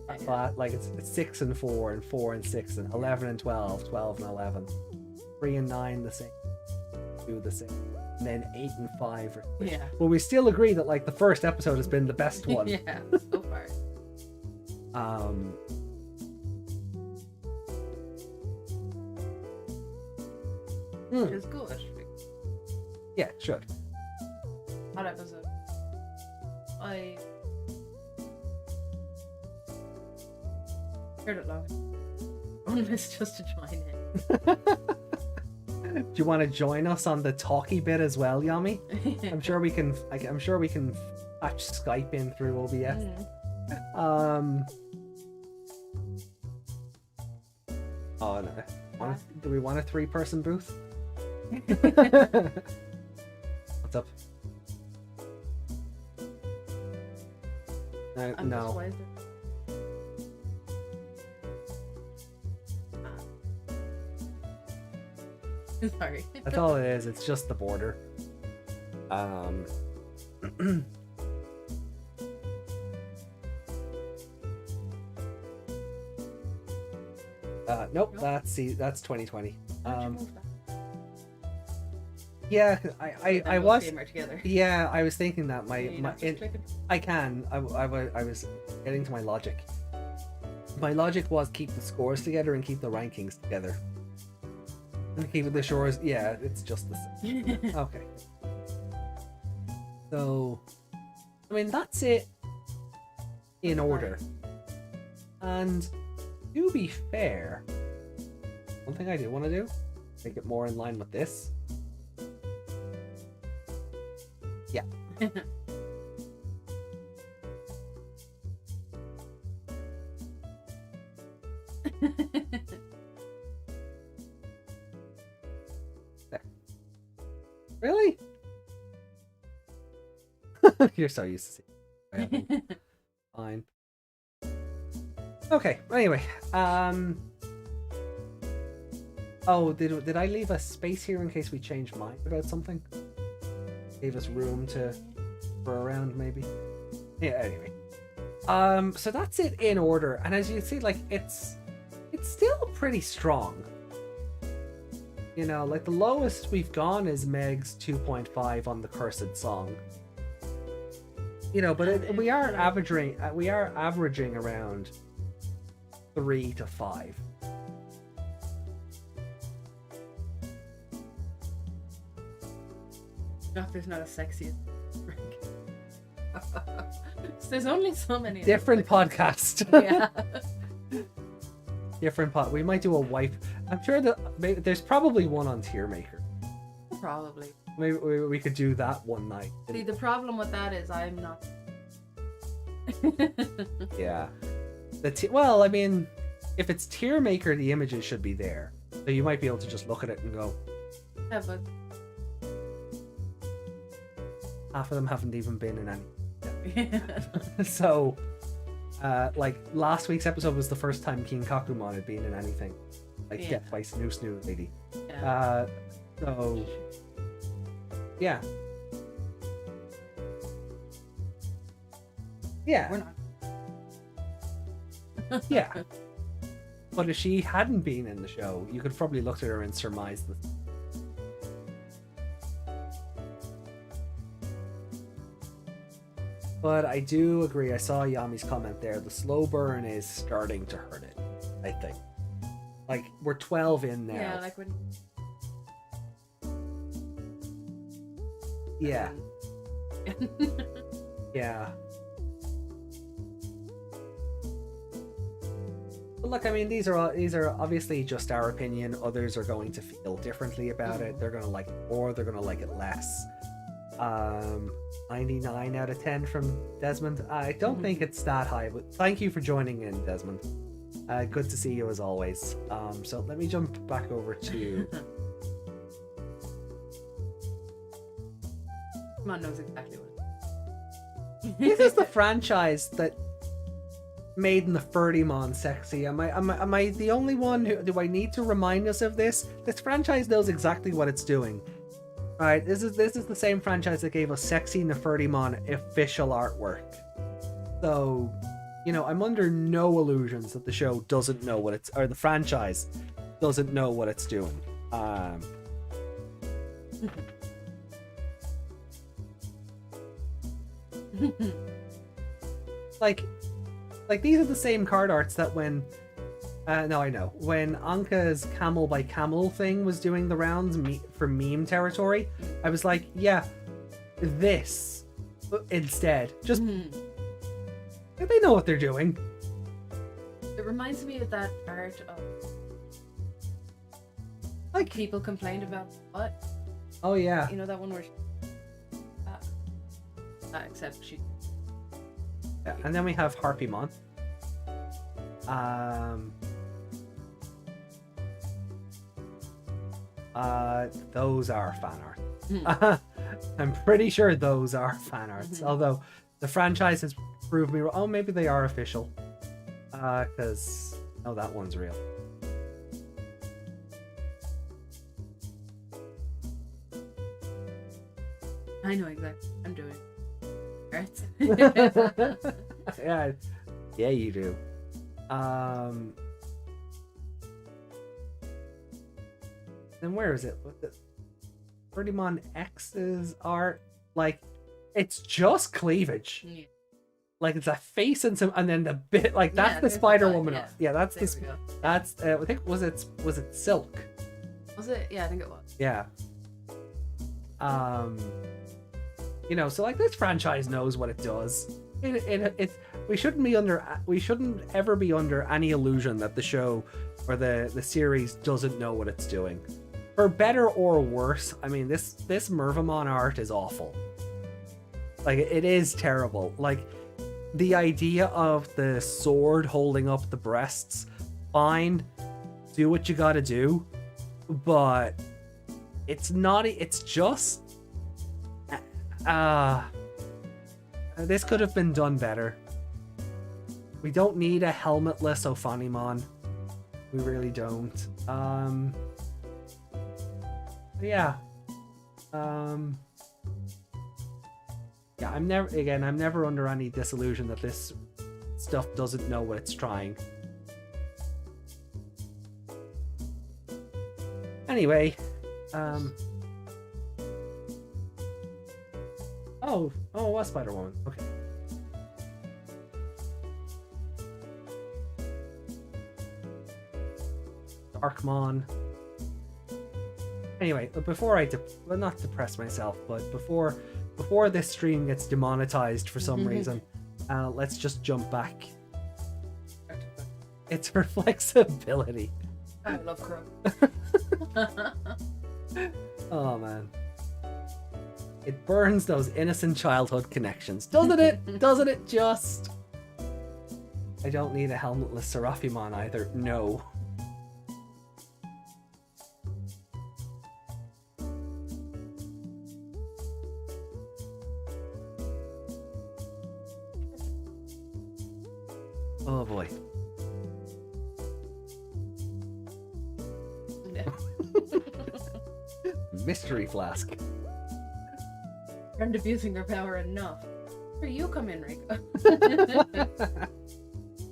it's 6 and 4 and 4 and 6 and 11 and 12, 12 and 11, 3 and 9 the same, 2 the same, and then 8 and 5 are switched. Yeah. Well, we still agree that like the first episode has been the best one. Yeah, so far. Which is good. Yeah, it should. That episode. I heard it long. I want this just to join in. Do you want to join us on the talky bit as well, Yami? I'm sure we can. I'm sure we can patch Skype in through OBS. Oh no! Do we want a 3-person booth? What's up? No. Sorry. That's all it is. It's just the border. Nope. That's 2020. Yeah, I was. Yeah, I was thinking that I can. I was getting to my logic. My logic was keep the scores together and keep the rankings together. And keep the shores. Yeah, it's just the same. Okay. So, I mean, that's it in order. And to be fair, one thing I do want to do, make it more in line with this. Yeah. There. Really? You're so used to seeing. Fine. Okay. Anyway, oh, did I leave a space here in case we change mind about something? Gave us room to for around maybe. Yeah. Anyway, so that's it in order, and as you see, like it's still pretty strong. You know, like the lowest we've gone is Meg's 2.5 on the Cursed Song. You know, but we are averaging around 3 to 5. Doctor's not as sexy as Frank. There's only so many. Different podcast. Yeah. Different pot. We might do a wife. I'm sure that there's probably one on Tier Maker. Probably. Maybe we could do that one night. See, the problem with that is I'm not. Yeah. Well, I mean, if it's Tier Maker, the images should be there, so you might be able to just look at it and go. Yeah, but half of them haven't even been in any. So, like last week's episode was the first time King Kakumon had been in anything, like Death by Snoo Snoo Lady. Yeah. So, yeah. Yeah. We're not. Yeah. But if she hadn't been in the show, you could probably look at her and surmise this. But I do agree, I saw Yami's comment there, the slow burn is starting to hurt it, I think. Like, we're 12 in now. Yeah, like when. Yeah. Yeah. But look, I mean, these are obviously just our opinion. Others are going to feel differently about it. They're going to like it more, they're going to like it less. 99 out of 10 from Desmond. I don't think it's that high, but thank you for joining in, Desmond. Good to see you as always. So let me jump back over to... Digimon knows exactly what This is the franchise that made the Ferdimon sexy. Am I the only one who... Do I need to remind us of this? This franchise knows exactly what it's doing. Right, this is the same franchise that gave us sexy Nefertimon official artwork. So, you know, I'm under no illusions that the show doesn't know what it's, or the franchise doesn't know what it's doing. Like these are the same card arts that when no, I know. When Anka's camel by camel thing was doing the rounds for meme territory, I was like, yeah, this instead. Just they know what they're doing. It reminds me of that art of like people complained about what? Oh yeah. You know that one where except she. Yeah, and then we have Harpymon. Those are fan art. I'm pretty sure those are fan arts. Although the franchise has proved me wrong. Oh, maybe they are official. Because oh, that one's real. I know exactly what I'm doing. Yeah, yeah, you do. Then where is it? Ferdimon X's art, like it's just cleavage. Yeah. Like it's a face and some, and then the bit like that's the Spider Woman. Yeah, that's there the. That's I think was it Silk? Was it? Yeah, I think it was. Yeah. You know, so like this franchise knows what it does. We shouldn't ever be under any illusion that the show or the series doesn't know what it's doing. For better or worse, I mean this Mervamon art is awful. Like it is terrible. Like the idea of the sword holding up the breasts, fine, do what you gotta do, but it's not. It's just This could have been done better. We don't need a helmetless Ophanimon. We really don't. Yeah. Yeah, I'm never under any disillusion that this stuff doesn't know what it's trying. Anyway, oh, it was Spider-Woman. Okay. Darkmon. Anyway, before I well, not depress myself, but before this stream gets demonetized for some reason, let's just jump back. It's her flexibility. I love Crow. Oh man. It burns those innocent childhood connections. Doesn't it? Doesn't it just? I don't need a helmetless Seraphimon either. No. Oh boy. Mystery flask. Aren't abusing their power enough. Where you come in, Rico.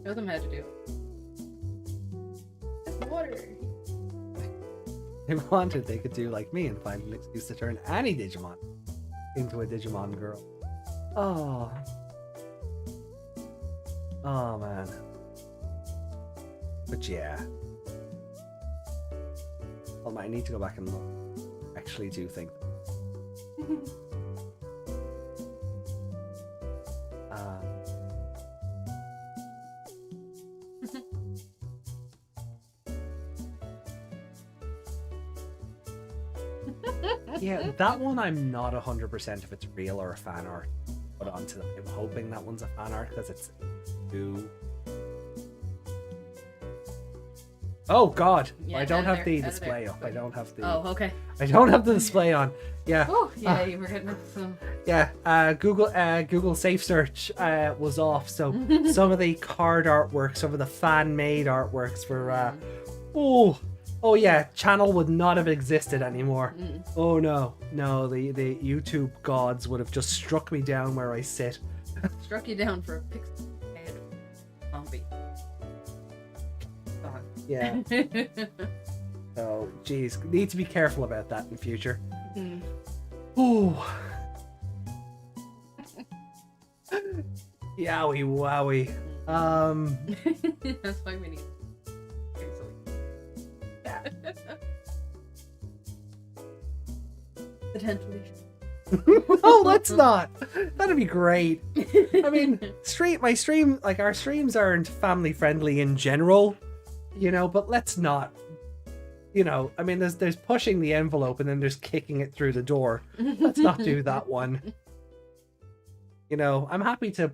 Show them how to do it. Water. They wanted they could do like me and find an excuse to turn any Digimon into a Digimon girl. Oh. Oh man. But yeah. Well, I need to go back and look. I actually do think. Yeah, that one I'm not 100% if it's real or a fan art. Put onto them. I'm hoping that one's a fan art because it's too. Oh God! Yeah, I don't have the out of display there. up. I don't have the. Oh, okay. I don't have the display on. Yeah. Oh, yeah, you were getting some. Yeah. Google Safe Search was off, so some of the card artwork, some of the fan made artworks were. Oh yeah, channel would not have existed anymore. Oh no, the YouTube gods would have just struck me down where I sit. Struck you down for a pixel head zombie. God. Yeah. So, geez, need to be careful about that in future. Ooh. Yowie wowie. That's why we need. Potentially. Oh, let's not. That'd be great. I mean, our streams aren't family friendly in general, but let's not. I mean, there's pushing the envelope and then there's kicking it through the door. Let's not do that one. I'm happy to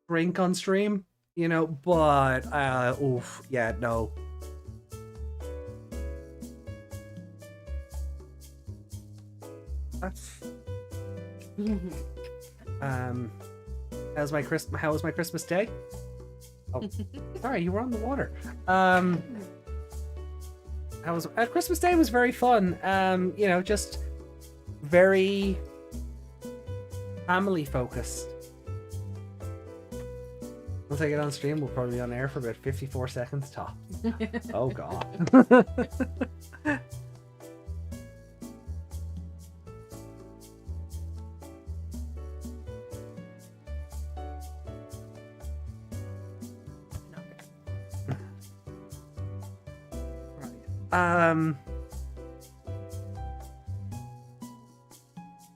drink on stream, but yeah, no. How was my Christmas day? Oh, sorry, you were on the water. Christmas day was very fun. Just very family focused. Once I get on stream, we'll probably be on air for about 54 seconds top. Oh God.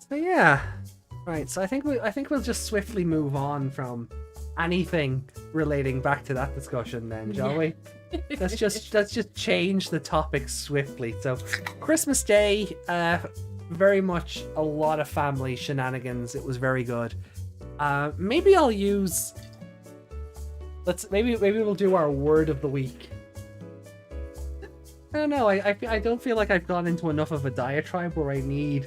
So yeah, right. So I think we'll just swiftly move on from anything relating back to that discussion, then, shall we? Let's just change the topic swiftly. So, Christmas Day, very much a lot of family shenanigans. It was very good. Maybe I'll use. Maybe we'll do our word of the week. I don't know. I don't feel like I've gone into enough of a diatribe where I need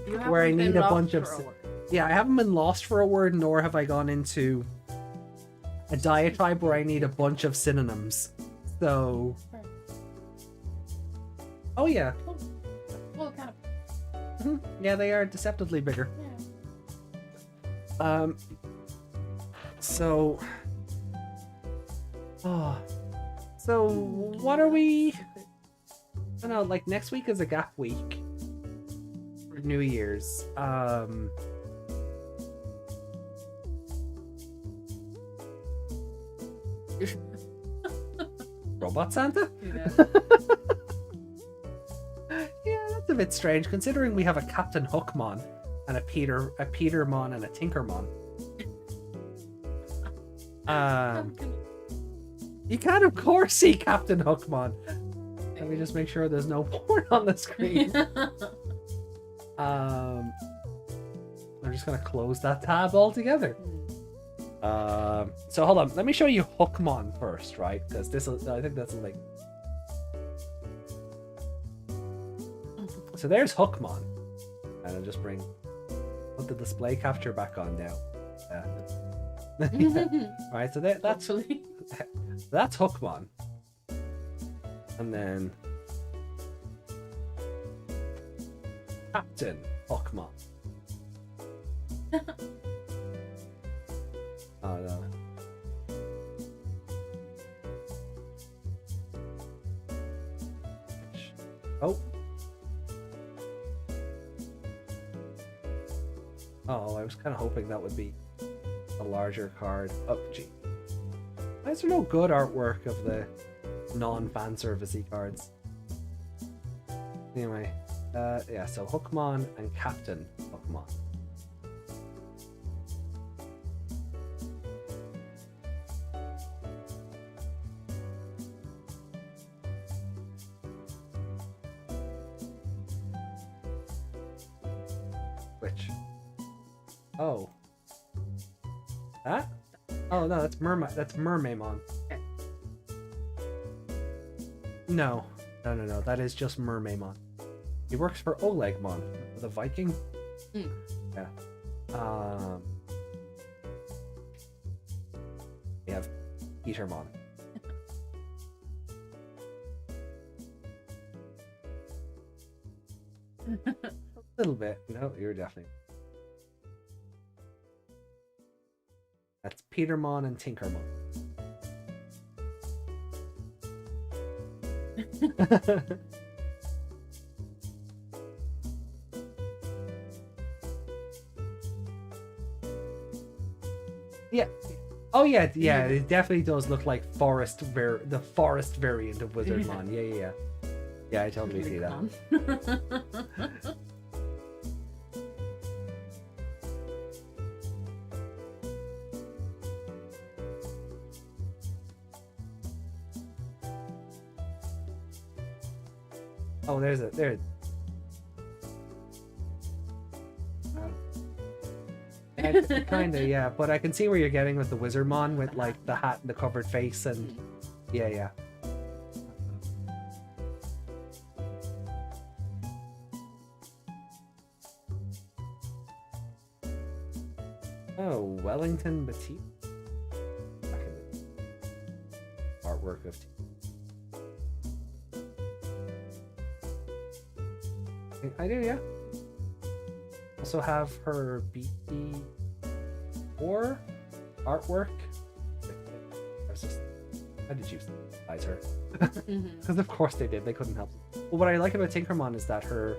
a bunch of. Yeah, I haven't been lost for a word, nor have I gone into a diatribe where I need a bunch of synonyms. So... Oh, yeah. Well, kind of. Yeah, they are deceptively bigger. Yeah. So... Oh... So, what are we... I don't know, like, next week is a gap week. For New Year's. Robot Santa? Yeah. Yeah, that's a bit strange, considering we have a Captain Hookmon and a Petermon and a Tinkermon. You can, of course, see Captain Hookmon. Let me just make sure there's no porn on the screen. I'm just gonna close that tab altogether. So hold on, let me show you Hookmon first, right? Because I think that's like. So there's Hookmon, and I'll just put the display capture back on now. Yeah. Right, so that's Hookmon, and then Captain Hookmon. Oh no. Oh. Oh, I was kind of hoping that would be a larger card. Oh, gee. Why is there no good artwork of the non-fan servicey cards? Anyway, yeah, so Hookmon and Captain Hookmon. Which? Oh. That? Oh no, that's Mermaymon. No. No. That is just Mermaymon. He works for Olegmon, the Viking. Yeah. We have Petermon. A little bit. No, you're definitely. That's Petermon and Tinkermon. Yeah. Oh yeah. It definitely does look like the forest variant of Wizardmon. Yeah. Yeah, I totally see that. Oh, there. Kinda, yeah. But I can see where you're getting with the Wizardmon, with like the hat and the covered face, and yeah. Oh, Wellington Batiste. Artwork of. I do, yeah. Also have her BT4 artwork. How did you surprise her? Because of course they did. They couldn't help it. Well, what I like about Tinkermon is that her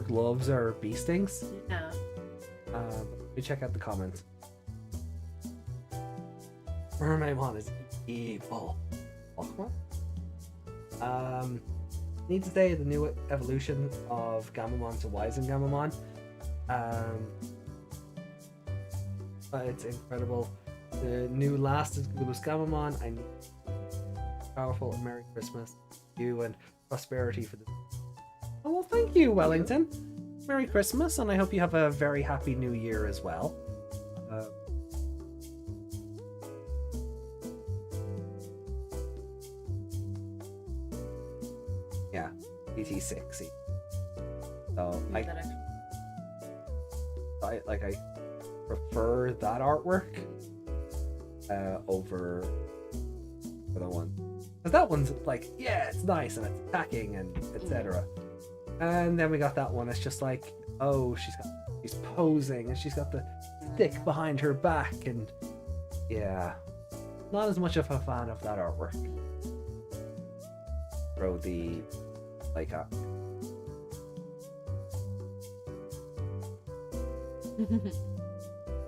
gloves are bee stings. Yeah. Let me check out the comments. Mermaymon is evil. Need to say the new evolution of Gamamon to Wizen Gamamon. It's incredible. The new last is Globus Gamamon. I need powerful and Merry Christmas to you and prosperity for the. Oh well, thank you, Wellington. Merry Christmas, and I hope you have a very happy New Year as well. Yeah, BT6. So I prefer that artwork over the other one. Because that one's like, yeah, it's nice and it's attacking and etc. And then we got that one. It's just like, oh, she's posing and she's got the stick behind her back, and yeah, not as much of a fan of that artwork. Throw the like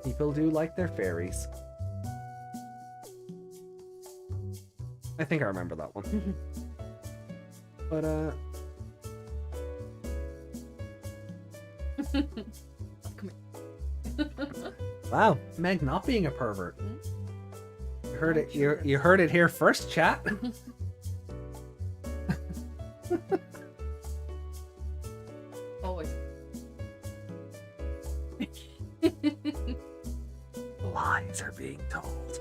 people do like their fairies. I think I remember that one. But wow, Meg not being a pervert. You heard it. You heard it here first, chat. Always. Lies are being told.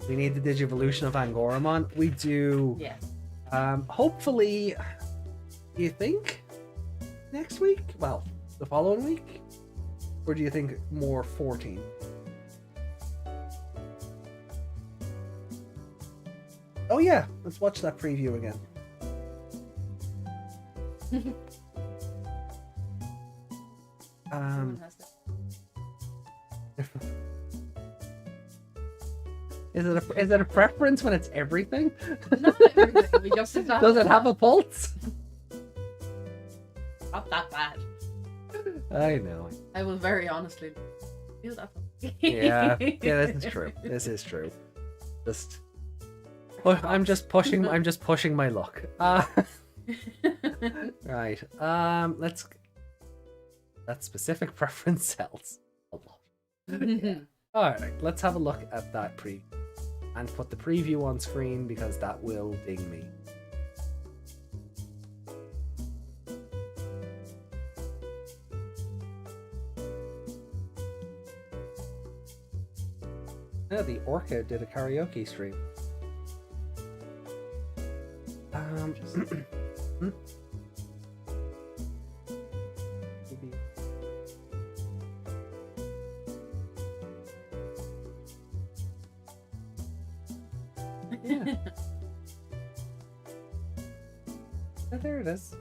We need the Digivolution of Angoramon. We do. Yeah. Hopefully, you think next week? Well, the following week? Or do you think more 14? Oh yeah, let's watch that preview again. Is it a preference when it's everything? Not everything. We just Does it have a pulse? Not that bad. I know. I will very honestly do that. Yeah, this is true. This is true. Just, I'm just pushing my luck. Right. Let's. That specific preference sells a lot. Yeah. All right. Let's have a look at that preview and put the preview on screen because that will ding me. Yeah, the Orca did a karaoke stream. Yeah. Oh, there it is.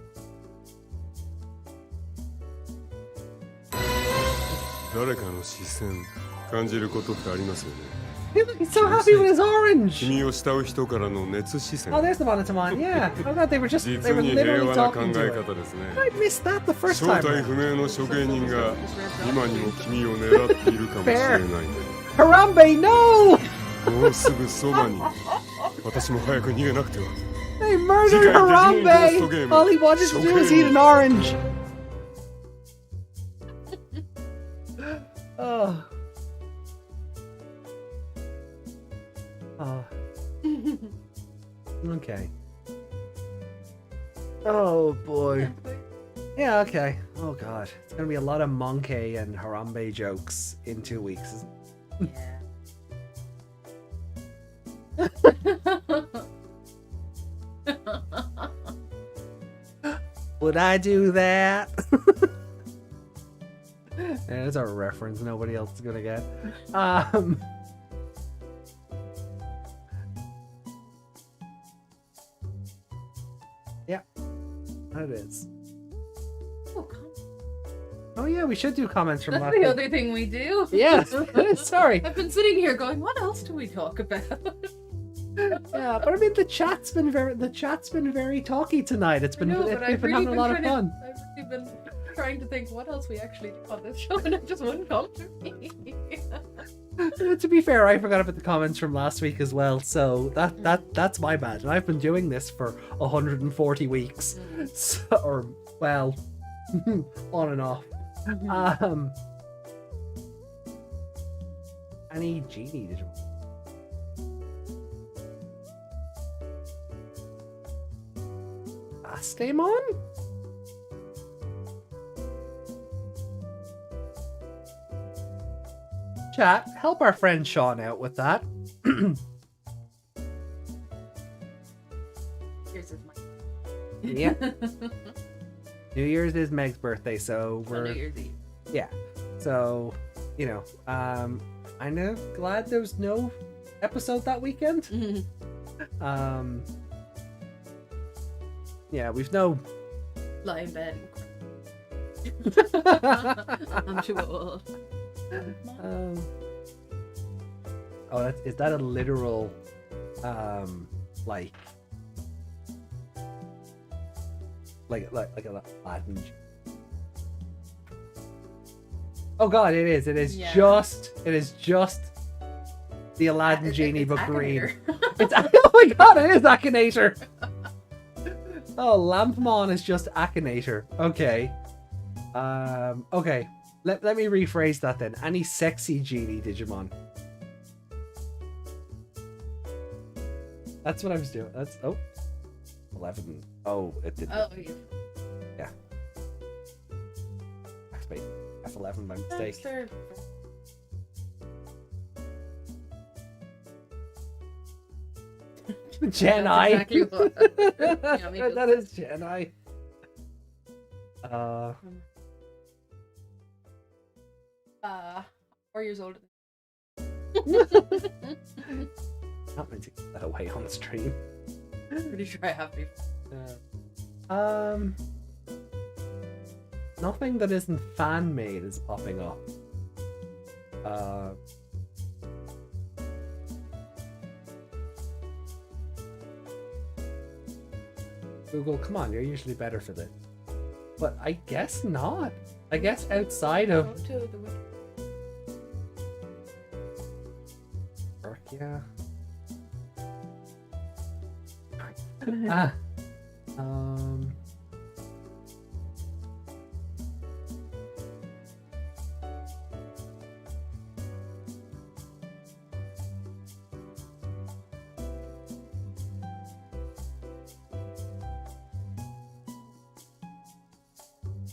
He's so happy with his orange. Oh, there's the Monotamon. Yeah. I thought they were literally talking to her. I missed that the first time. Fair. Harambe, no! They murdered Harambe! All he wanted to do was eat an orange. Oh. Oh. Okay. Oh boy. Yeah, okay. Oh god. It's gonna be a lot of Monkey and Harambe jokes in 2 weeks. Yeah. Would I do that? Yeah, that's our reference nobody else is gonna get. Yeah, that is. Oh yeah, we should do comments from That's last the week. other thing we do. Yes, sorry. I've been sitting here going, what else do we talk about? Yeah, but I mean the chat's been very talky tonight. It's been No, we've but I've been really having a lot of fun. I've really been trying to think what else we actually do on this show, and it just wouldn't come to me. To be fair, I forgot about the comments from last week as well, so that's my bad. And I've been doing this for 140 weeks, so, or well, on and off. Any genie did you? Astamon? Chat, help our friend Sean out with that. Here's his mic. Yeah. New Year's is Meg's birthday, so On we're New Year's Eve. yeah. So, you know, kind of glad there was no episode that weekend. Yeah, we've no. Lie in bed. I'm too old. Oh, is that a literal, like a Aladdin? Oh God, it is. It is Yeah. just. It is just the Aladdin genie, It's but green. Akinator. It's oh my God, it is Akinator. Oh, Lampmon is just Akinator. Okay. Okay. Let me rephrase that then. Any sexy genie Digimon? That's what I was doing. That's 11. Oh, it didn't. Oh, yeah. Backspace. F11 by mistake. Dexter. Gen I. Exactly what. Yeah, me too. That is Gen I. 4 years older. Not meant to give that away on stream. Pretty sure I have before. Nothing that isn't fan made is popping up. Google, come on, you're usually better for this. But I guess not. I guess outside of Go to the window. work, yeah. Ah.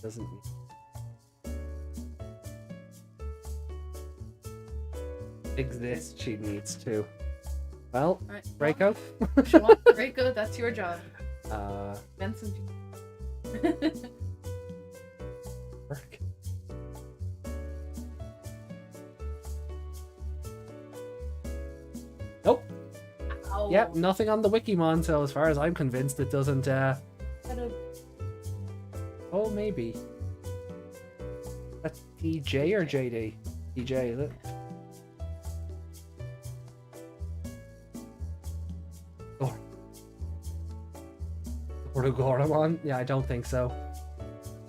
Doesn't exist. She needs to. Well, Right. Reiko. Sean, very good. That's your job. Work. Nope. Ow. Yep, nothing on the Wikimon, so as far as I'm convinced it doesn't, oh, maybe. That's DJ or JD? DJ, is it? Goramon? Yeah, I don't think so.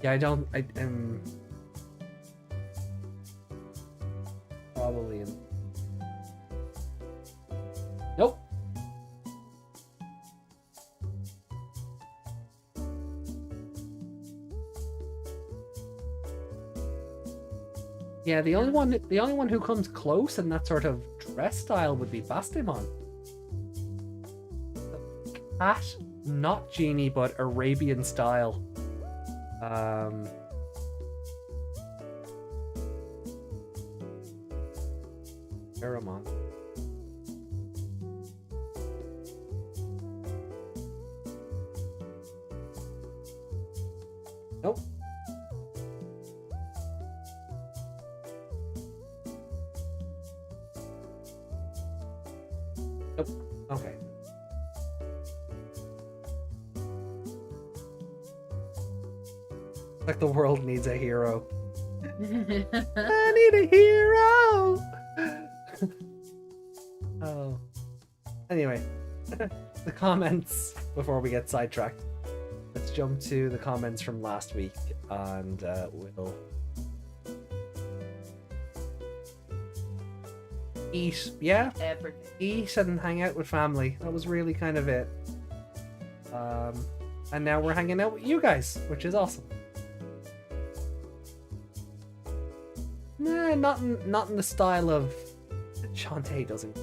Yeah, I don't, probably in... Nope. Yeah, the only one who comes close in that sort of dress style would be Bastemon. Cat, not genie, but Arabian style. Aramon. Nope. Nope. Okay. Like the world needs a hero. I need a hero. Oh. Anyway, the comments before we get sidetracked. Let's jump to the comments from last week, and we'll eat. Yeah, Everything. eat and hang out with family. That was really kind of it. And now we're hanging out with you guys, which is awesome. Nah, not in the style of Shantae doesn't.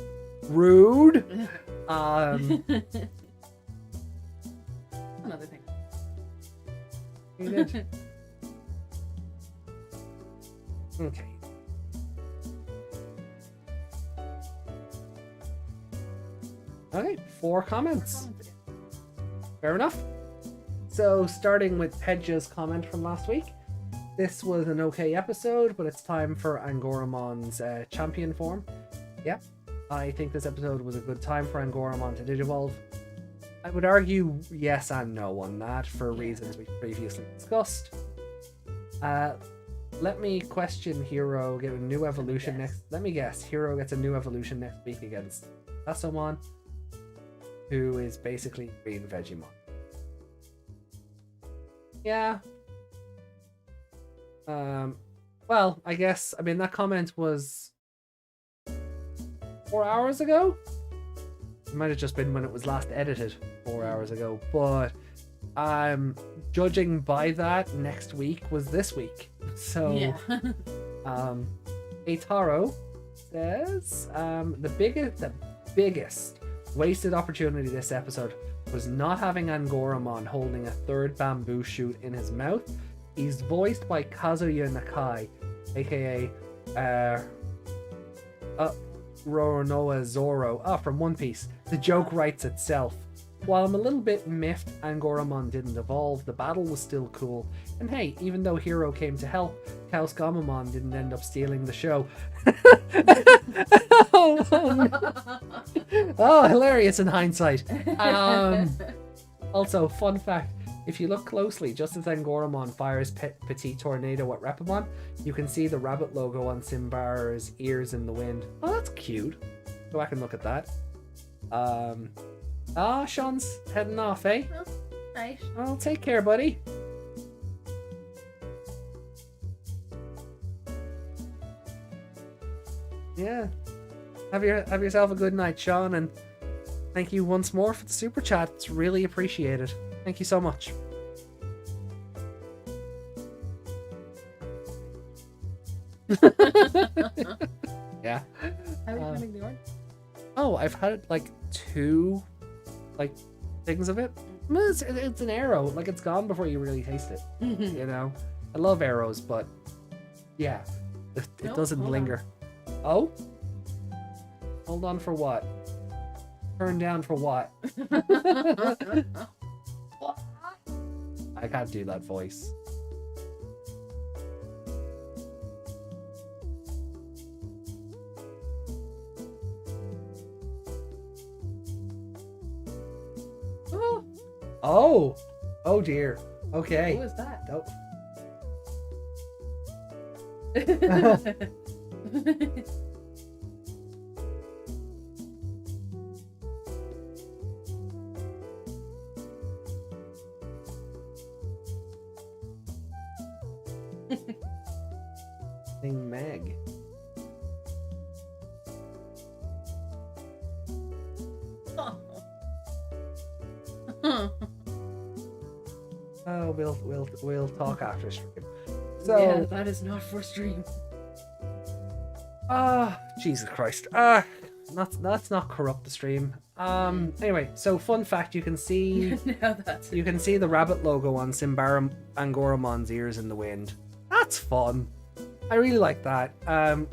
Rude. Another thing. You did. Okay. Okay, 4 comments. Fair enough. So starting with Pedja's comment from last week. This was an okay episode, but it's time for Angoramon's champion form. Yeah, I think this episode was a good time for Angoramon to Digivolve. I would argue yes and no on that for reasons we previously discussed. Let me question Hero get a new evolution next. Let me guess. Hero gets a new evolution next week against Asomon, who is basically Green Vegemon. Yeah. Well, I guess, I mean, that comment was 4 hours ago? It might have just been when it was last edited 4 hours ago, but judging by that, next week was this week. So, Yeah. Eitaro says, the biggest wasted opportunity this episode was not having Angoramon holding a third bamboo shoot in his mouth. He's voiced by Kazuya Nakai, aka Roronoa Zoro, from One Piece. The joke writes itself. While I'm a little bit miffed Angoramon didn't evolve, the battle was still cool. And hey, even though Hero came to help, Chaos Gamamon didn't end up stealing the show. Oh, hilarious in hindsight. Also, fun fact, if you look closely, just as Angoramon fires Petit Tornado at Repamon, you can see the rabbit logo on Simbar's ears in the wind. Oh, that's cute. Go back and look at that. Sean's heading off, eh? Oh, nice. Well, take care, buddy. Yeah. Have yourself a good night, Sean, and thank you once more for the super chat. It's really appreciated. Thank you so much. Yeah. How are you finding the orange? Oh, I've had like 2 things of it. It's an arrow. Like, it's gone before you really taste it. You know? I love arrows, but yeah, it doesn't linger. Oh? Hold on for what? Turn down for what? I can't do that voice. Oh! Oh dear. Okay. Who was that? Oh. Thing Meg. Oh, we'll talk after stream. So yeah, that is not for stream. Jesus Christ. Let's not corrupt the stream. Anyway, so fun fact, you can see you can see the rabbit logo on Simbar Angoramon's ears in the wind. That's fun. I really like that.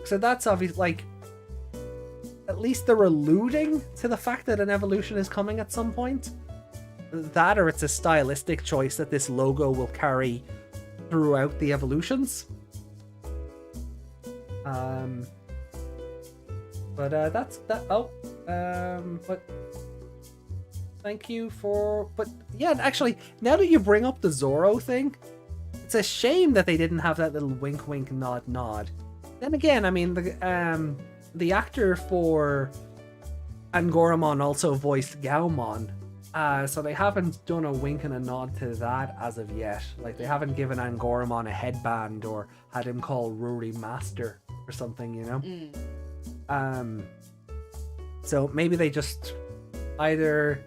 So that's obviously, like, at least they're alluding to the fact that an evolution is coming at some point. That, or it's a stylistic choice that this logo will carry throughout the evolutions. But that's that. Oh, but thank you for. But yeah, actually, now that you bring up the Zoro thing, it's a shame that they didn't have that little wink, wink, nod, nod. Then again, I mean, the actor for Angoramon also voiced Gaomon. So they haven't done a wink and a nod to that as of yet. Like, they haven't given Angoramon a headband or had him call Ruri Master or something, you know? So maybe they just either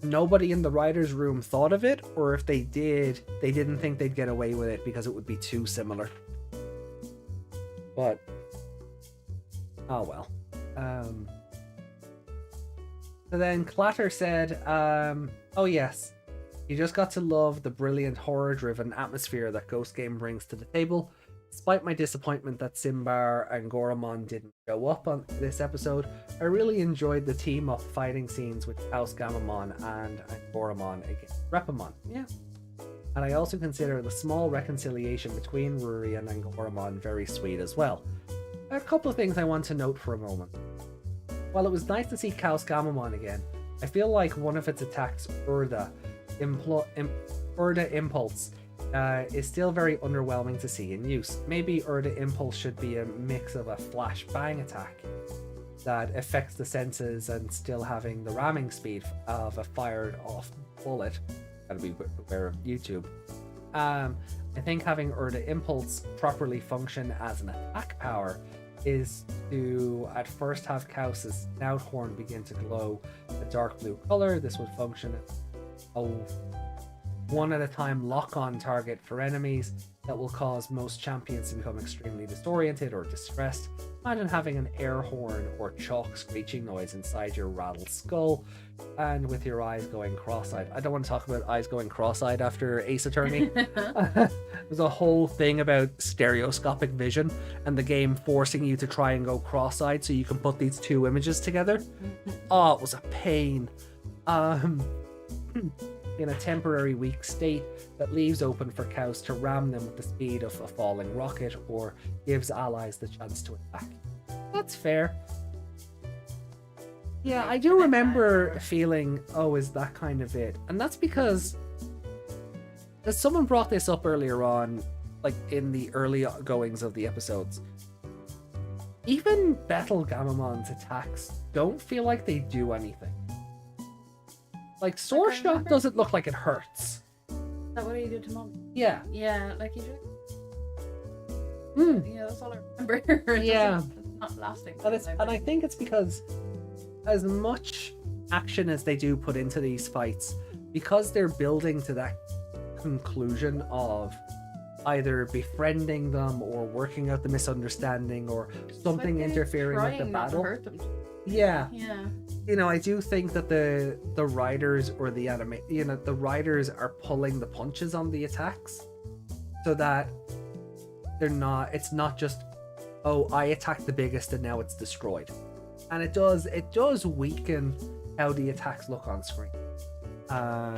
nobody in the writer's room thought of it, or if they did, they didn't think they'd get away with it because it would be too similar. But oh well. So then Clatter said, oh yes, you just got to love the brilliant horror-driven atmosphere that Ghost Game brings to the table. Despite my disappointment that Simbar and Goramon didn't show up on this episode, I really enjoyed the team-up fighting scenes with Chaos Gamamon and Goramon against Repamon. Yeah, And I also consider the small reconciliation between Ruri and Angoramon very sweet as well. A couple of things I want to note for a moment. While it was nice to see Chaos Gamamon again, I feel like one of its attacks, Urda Impulse, is still very underwhelming to see in use. Maybe Urda Impulse should be a mix of a flash bang attack that affects the senses and still having the ramming speed of a fired off bullet. Gotta be aware of YouTube. I think having Urda Impulse properly function as an attack power is to at first have Chaos's snout horn begin to glow a dark blue color. This would function as a one at a time lock-on target for enemies that will cause most champions to become extremely disoriented or distressed. Imagine having an air horn or chalk screeching noise inside your rattled skull and with your eyes going cross-eyed. I don't want to talk about eyes going cross-eyed after Ace Attorney. There's a whole thing about stereoscopic vision and the game forcing you to try and go cross-eyed so you can put these two images together. Oh, it was a pain. In a temporary weak state that leaves open for Chaos to ram them with the speed of a falling rocket or gives allies the chance to attack. That's fair. Yeah, I do remember feeling, oh, is that kind of it? And that's because someone brought this up earlier on, like in the early goings of the episodes. Even Battle Gamamon's attacks don't feel like they do anything. Like, Sword Shot doesn't look like it hurts. Is that what he did to Mom? Yeah. Yeah, like he did. Yeah, that's all I remember. Yeah. It's not lasting. And I think it's because as much action as they do put into these fights, because they're building to that conclusion of either befriending them or working out the misunderstanding or something like interfering with the battle. Hurt them. Yeah. Yeah. You know, I do think that the writers or the the writers are pulling the punches on the attacks so that it's not just, oh, I attacked the biggest and now it's destroyed. And it does weaken how the attacks look on screen. I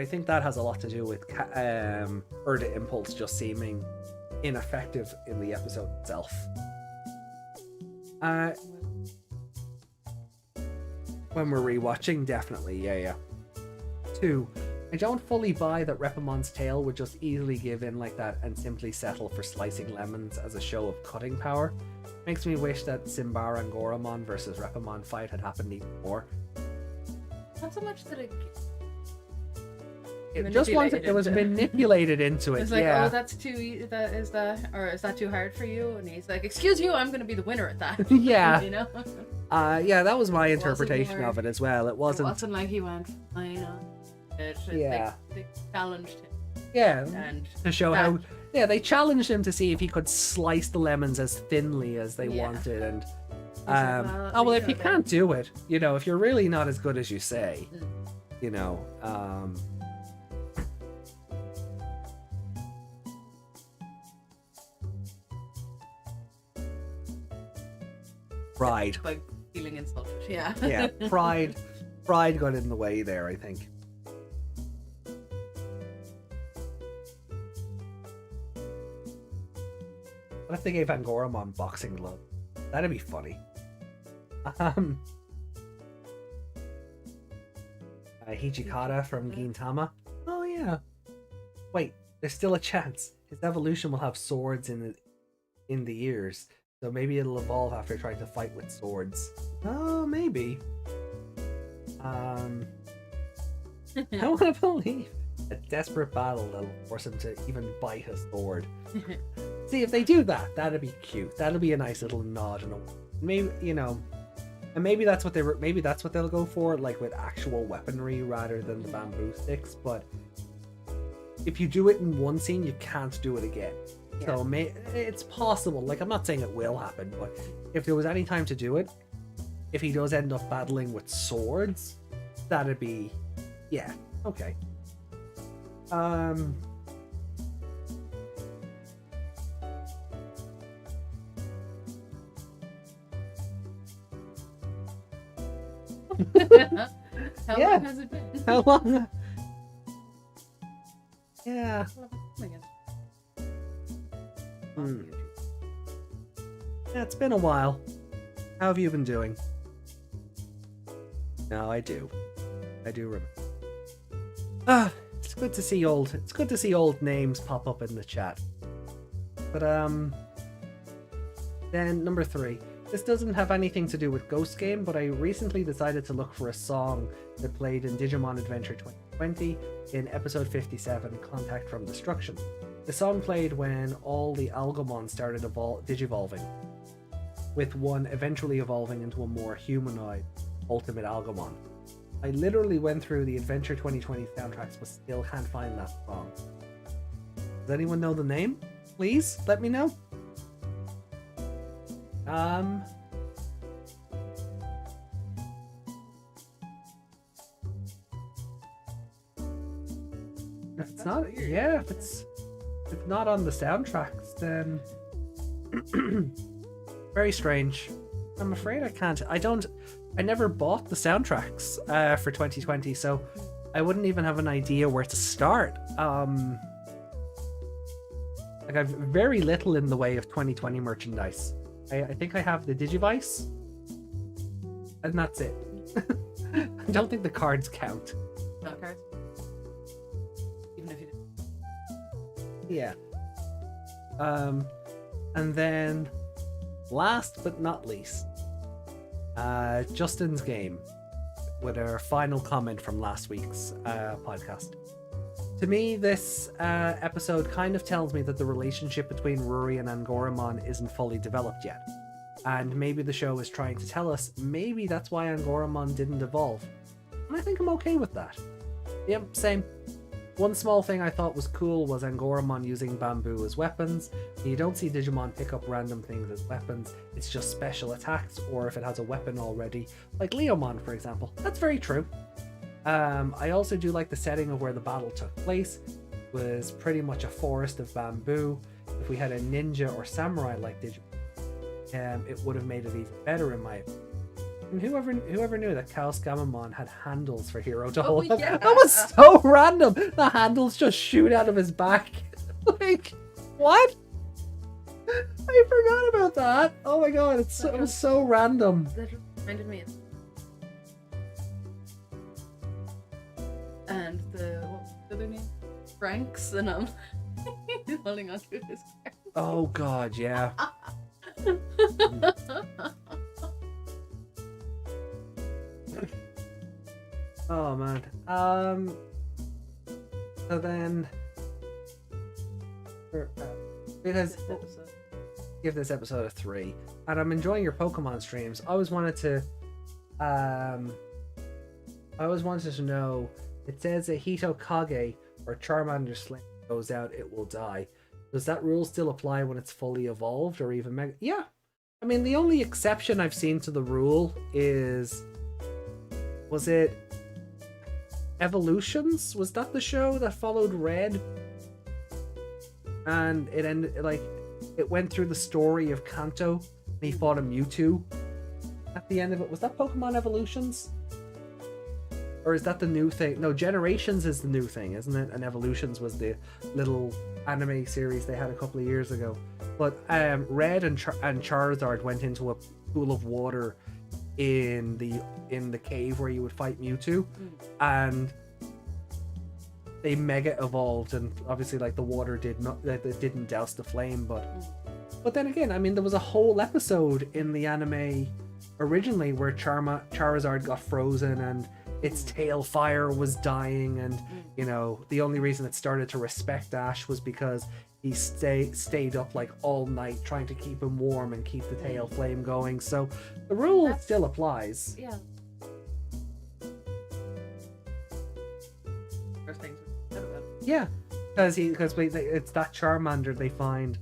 think that has a lot to do with Urda Impulse just seeming ineffective in the episode itself. When we're rewatching, definitely, yeah. 2. I don't fully buy that Repamon's tail would just easily give in like that and simply settle for slicing lemons as a show of cutting power. Makes me wish that Simbar and Goramon versus Repamon fight had happened even more. Not so much that it was manipulated into it. It's like, yeah. oh, that's too is that too hard for you? And he's like, excuse you, I'm gonna be the winner at that. Yeah. You know? Yeah, that was my interpretation of it as well. It wasn't like he went fine on it. Yeah. They challenged him. Yeah. And to show how they challenged him to see if he could slice the lemons as thinly as they wanted, and if you can't do it, if you're really not as good as you say, pride. By feeling insulted, yeah. Yeah, pride got in the way there, I think. What if they gave Angoramon boxing glove? That'd be funny. Hijikata from Gintama. Oh yeah. Wait, there's still a chance. His evolution will have swords in the ears. So maybe it'll evolve after trying to fight with swords. Oh, maybe. I want to believe a desperate battle that'll force him to even bite a sword. See, if they do that, that'd be cute. That'll be a nice little nod, and maybe and maybe that's what they'll go for, like with actual weaponry rather than the bamboo sticks. But if you do it in one scene, you can't do it again. Yeah. So it's possible. Like, I'm not saying it will happen, but if there was any time to do it, if he does end up battling with swords, that'd be, yeah, okay. How long has it been? How long? Yeah. Well, I'm again. Yeah, it's been a while. How have you been doing? No, I do. I do remember. It's good to see old names pop up in the chat. But then number 3. This doesn't have anything to do with Ghost Game, but I recently decided to look for a song that played in Digimon Adventure 2020 in episode 57, Contact from Destruction. The song played when all the Algomon started digivolving, with one eventually evolving into a more humanoid ultimate Algomon. I literally went through the Adventure 2020 soundtracks but still can't find that song. Does anyone know the name? Please let me know. If it's not, yeah, if it's not on the soundtracks, then very strange. I'm afraid I can't. I never bought the soundtracks for 2020, so I wouldn't even have an idea where to start. Like, I've very little in the way of 2020 merchandise. I think I have the Digivice, and that's it. I don't think the cards count. Not cards. Even if you did. Yeah. And then last but not least, Justin's game with our final comment from last week's podcast. To me, this episode kind of tells me that the relationship between Ruri and Angoramon isn't fully developed yet. And maybe the show is trying to tell us maybe that's why Angoramon didn't evolve. And I think I'm okay with that. Yep, same. One small thing I thought was cool was Angoramon using bamboo as weapons. You don't see Digimon pick up random things as weapons, it's just special attacks, or if it has a weapon already, like Leomon for example. That's very true. I also do like the setting of where the battle took place. It was pretty much a forest of bamboo. If we had a ninja or samurai like Digimon, it would have made it even better in my opinion. And whoever knew that Chaos Gamamon had handles for Hero to hold up? Yeah. That was so random. The handles just shoot out of his back. Like, what? I forgot about that. Oh my god, it was so random. That reminded me of... And what's the other name? PrinXe, and he's holding on to his car. Oh god, yeah. Oh man. So then, because give this episode a 3, and I'm enjoying your Pokemon streams. I always wanted to know. It says a Hitokage or Charmander Sling goes out, it will die. Does that rule still apply when it's fully evolved or even mega? Yeah. I mean, the only exception I've seen to the rule was it Evolutions? Was that the show that followed Red? And it ended, like, it went through the story of Kanto and he fought a Mewtwo at the end of it. Was that Pokemon Evolutions? Or is that the new thing? No, Generations is the new thing, isn't it? And Evolutions was the little anime series they had a couple of years ago. But Red and Charizard went into a pool of water in the cave where you would fight Mewtwo, and they mega evolved, and obviously like the water didn't douse the flame, but then again, I mean, there was a whole episode in the anime originally where Charizard got frozen and its tail fire was dying, and you know, the only reason it started to respect Ash was because he stayed up like all night trying to keep him warm and keep the tail flame going. So the rule still applies. Yeah. First things we said about it. Yeah, because it's that Charmander they find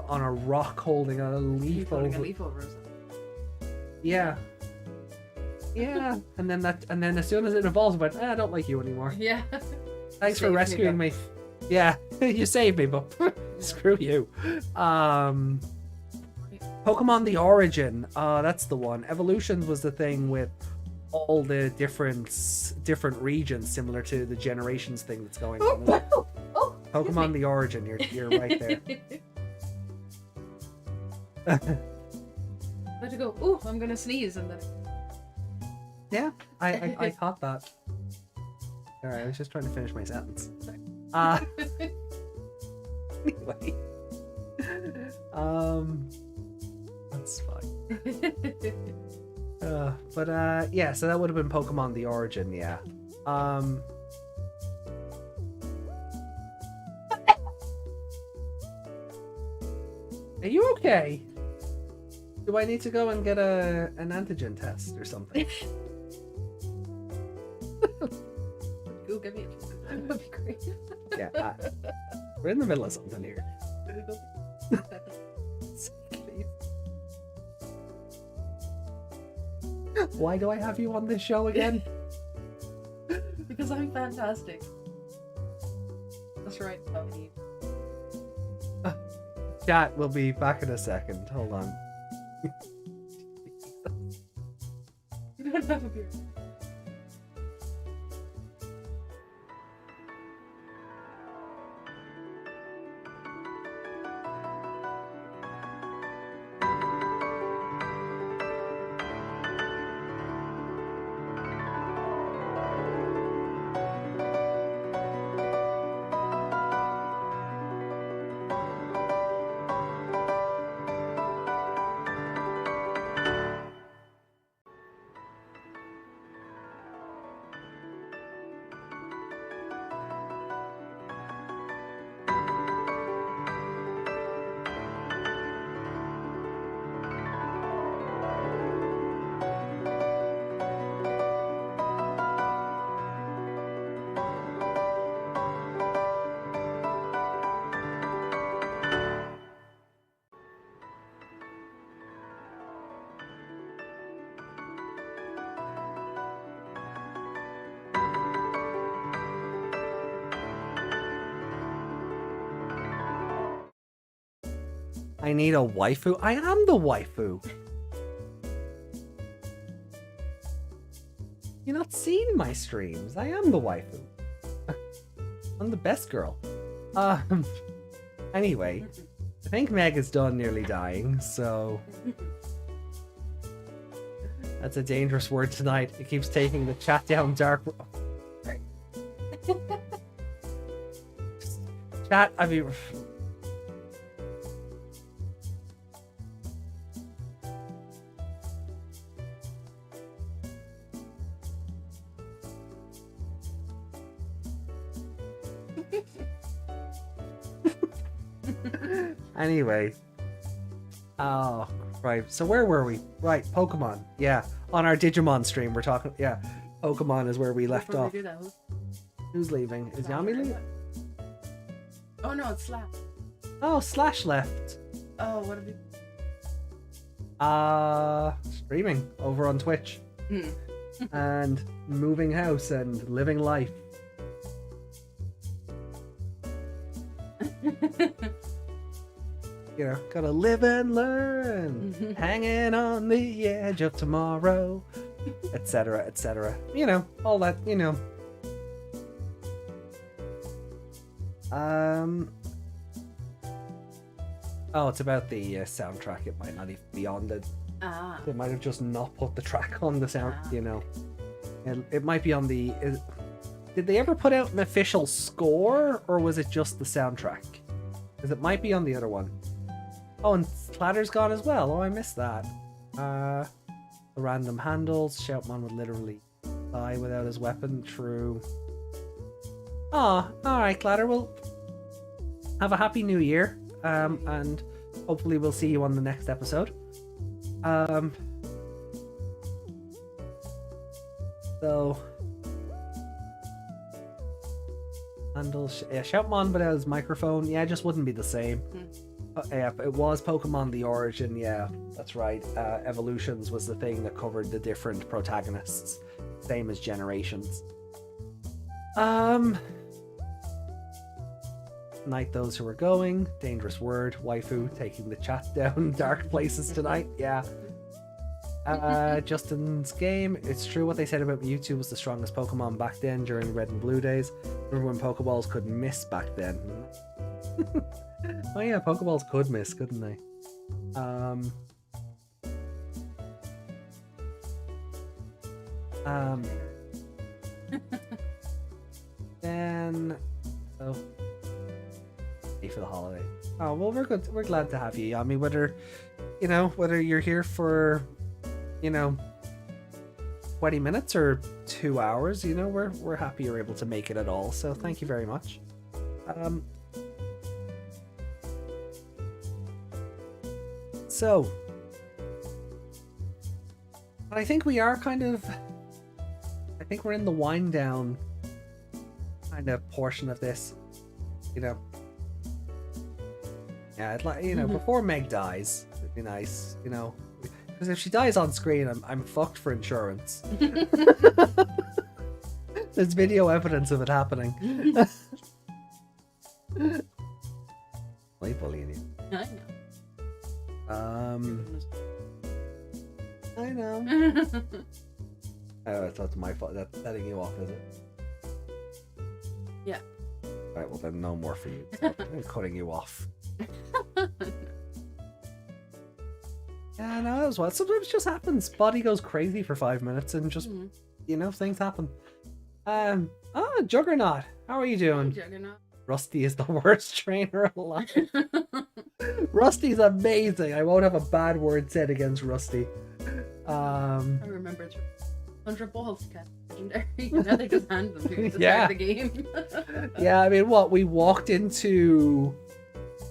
on a rock holding a leaf over. Yeah. Yeah, and then as soon as it evolves, I went, I don't like you anymore. Yeah. Thanks for rescuing me. Yeah, you saved me, but screw you. Pokemon The Origin, that's the one. Evolutions was the thing with all the different regions, similar to the Generations thing that's going on. Pokemon the Origin. You're right there. Let you go. Oh, I'm gonna sneeze and then. Yeah, I caught that. Alright, I was just trying to finish my sentence. Anyway. That's fine. Yeah, so that would have been Pokemon the Origin, yeah. Are you okay? Do I need to go and get an antigen test or something? Go give me a that would be great. Yeah, we're in the middle of something here. Why do I have you on this show again? Because I'm fantastic. That's right, Tony. Chat, we'll be back in a second. Hold on. You don't have a beer. I need a waifu? I am the waifu. You're not seeing my streams. I am the waifu. I'm the best girl. Anyway, I think Meg is done nearly dying, so... That's a dangerous word tonight. It keeps taking the chat down dark... Chat, I mean... Anyway. Oh, right. So where were we? Right, Pokemon. Yeah. On our Digimon stream, we're talking... Yeah. Pokemon is where we left off. Who's leaving? Is Yami leaving? Oh no, it's Slash. Oh, Slash left. Oh, what did he... Streaming over on Twitch. And moving house and living life. You know, gotta live and learn, hanging on the edge of tomorrow, etc., etc. You know, all that, you know. Oh, it's about the soundtrack. It might not even be on the... They might have just not put the track on the sound, you know. It might be on the... Did they ever put out an official score, or was it just the soundtrack? Because it might be on the other one. Oh, and Clatter's gone as well. Oh, I missed that. The random handles. Shoutmon would literally die without his weapon. True. Oh, alright, Clatter. Well, have a happy new year. And hopefully we'll see you on the next episode. So... Handles. Yeah, Shoutmon without his microphone. Yeah, it just wouldn't be the same. Yeah, it was Pokemon the Origin, yeah, that's right. Evolutions was the thing that covered the different protagonists, same as Generations. Night those who are going, dangerous word, waifu taking the chat down dark places tonight, yeah. Justin's game. It's true what they said about Mewtwo was the strongest Pokemon back then during Red and Blue days. Remember when Pokeballs could miss back then? Oh yeah, Pokeballs could miss, couldn't they? Then for the holiday. Oh well, we're good. We're glad to have you, Yami. Whether you're here for 20 minutes or 2 hours, we're happy you're able to make it at all. So thank you very much. So I think we are I think we're in the wind down kind of portion of this. Yeah, before Meg dies, it'd be nice, because if she dies on screen, I'm fucked for insurance. There's video evidence of it happening. Like bullying you. I know. Oh, I thought it's my fault. That's setting you off, is it? Yeah. Alright, well then no more for you. I'm cutting you off. Yeah, no, that was what. Sometimes it just happens. Body goes crazy for 5 minutes and just, things happen. Juggernaut. How are you doing? Juggernaut. Rusty is the worst trainer alive. Rusty's amazing. I won't have a bad word said against Rusty. I remember 100 balls kept legendary. Now they just hand them to you to Yeah. start the game. Yeah, I mean, we walked into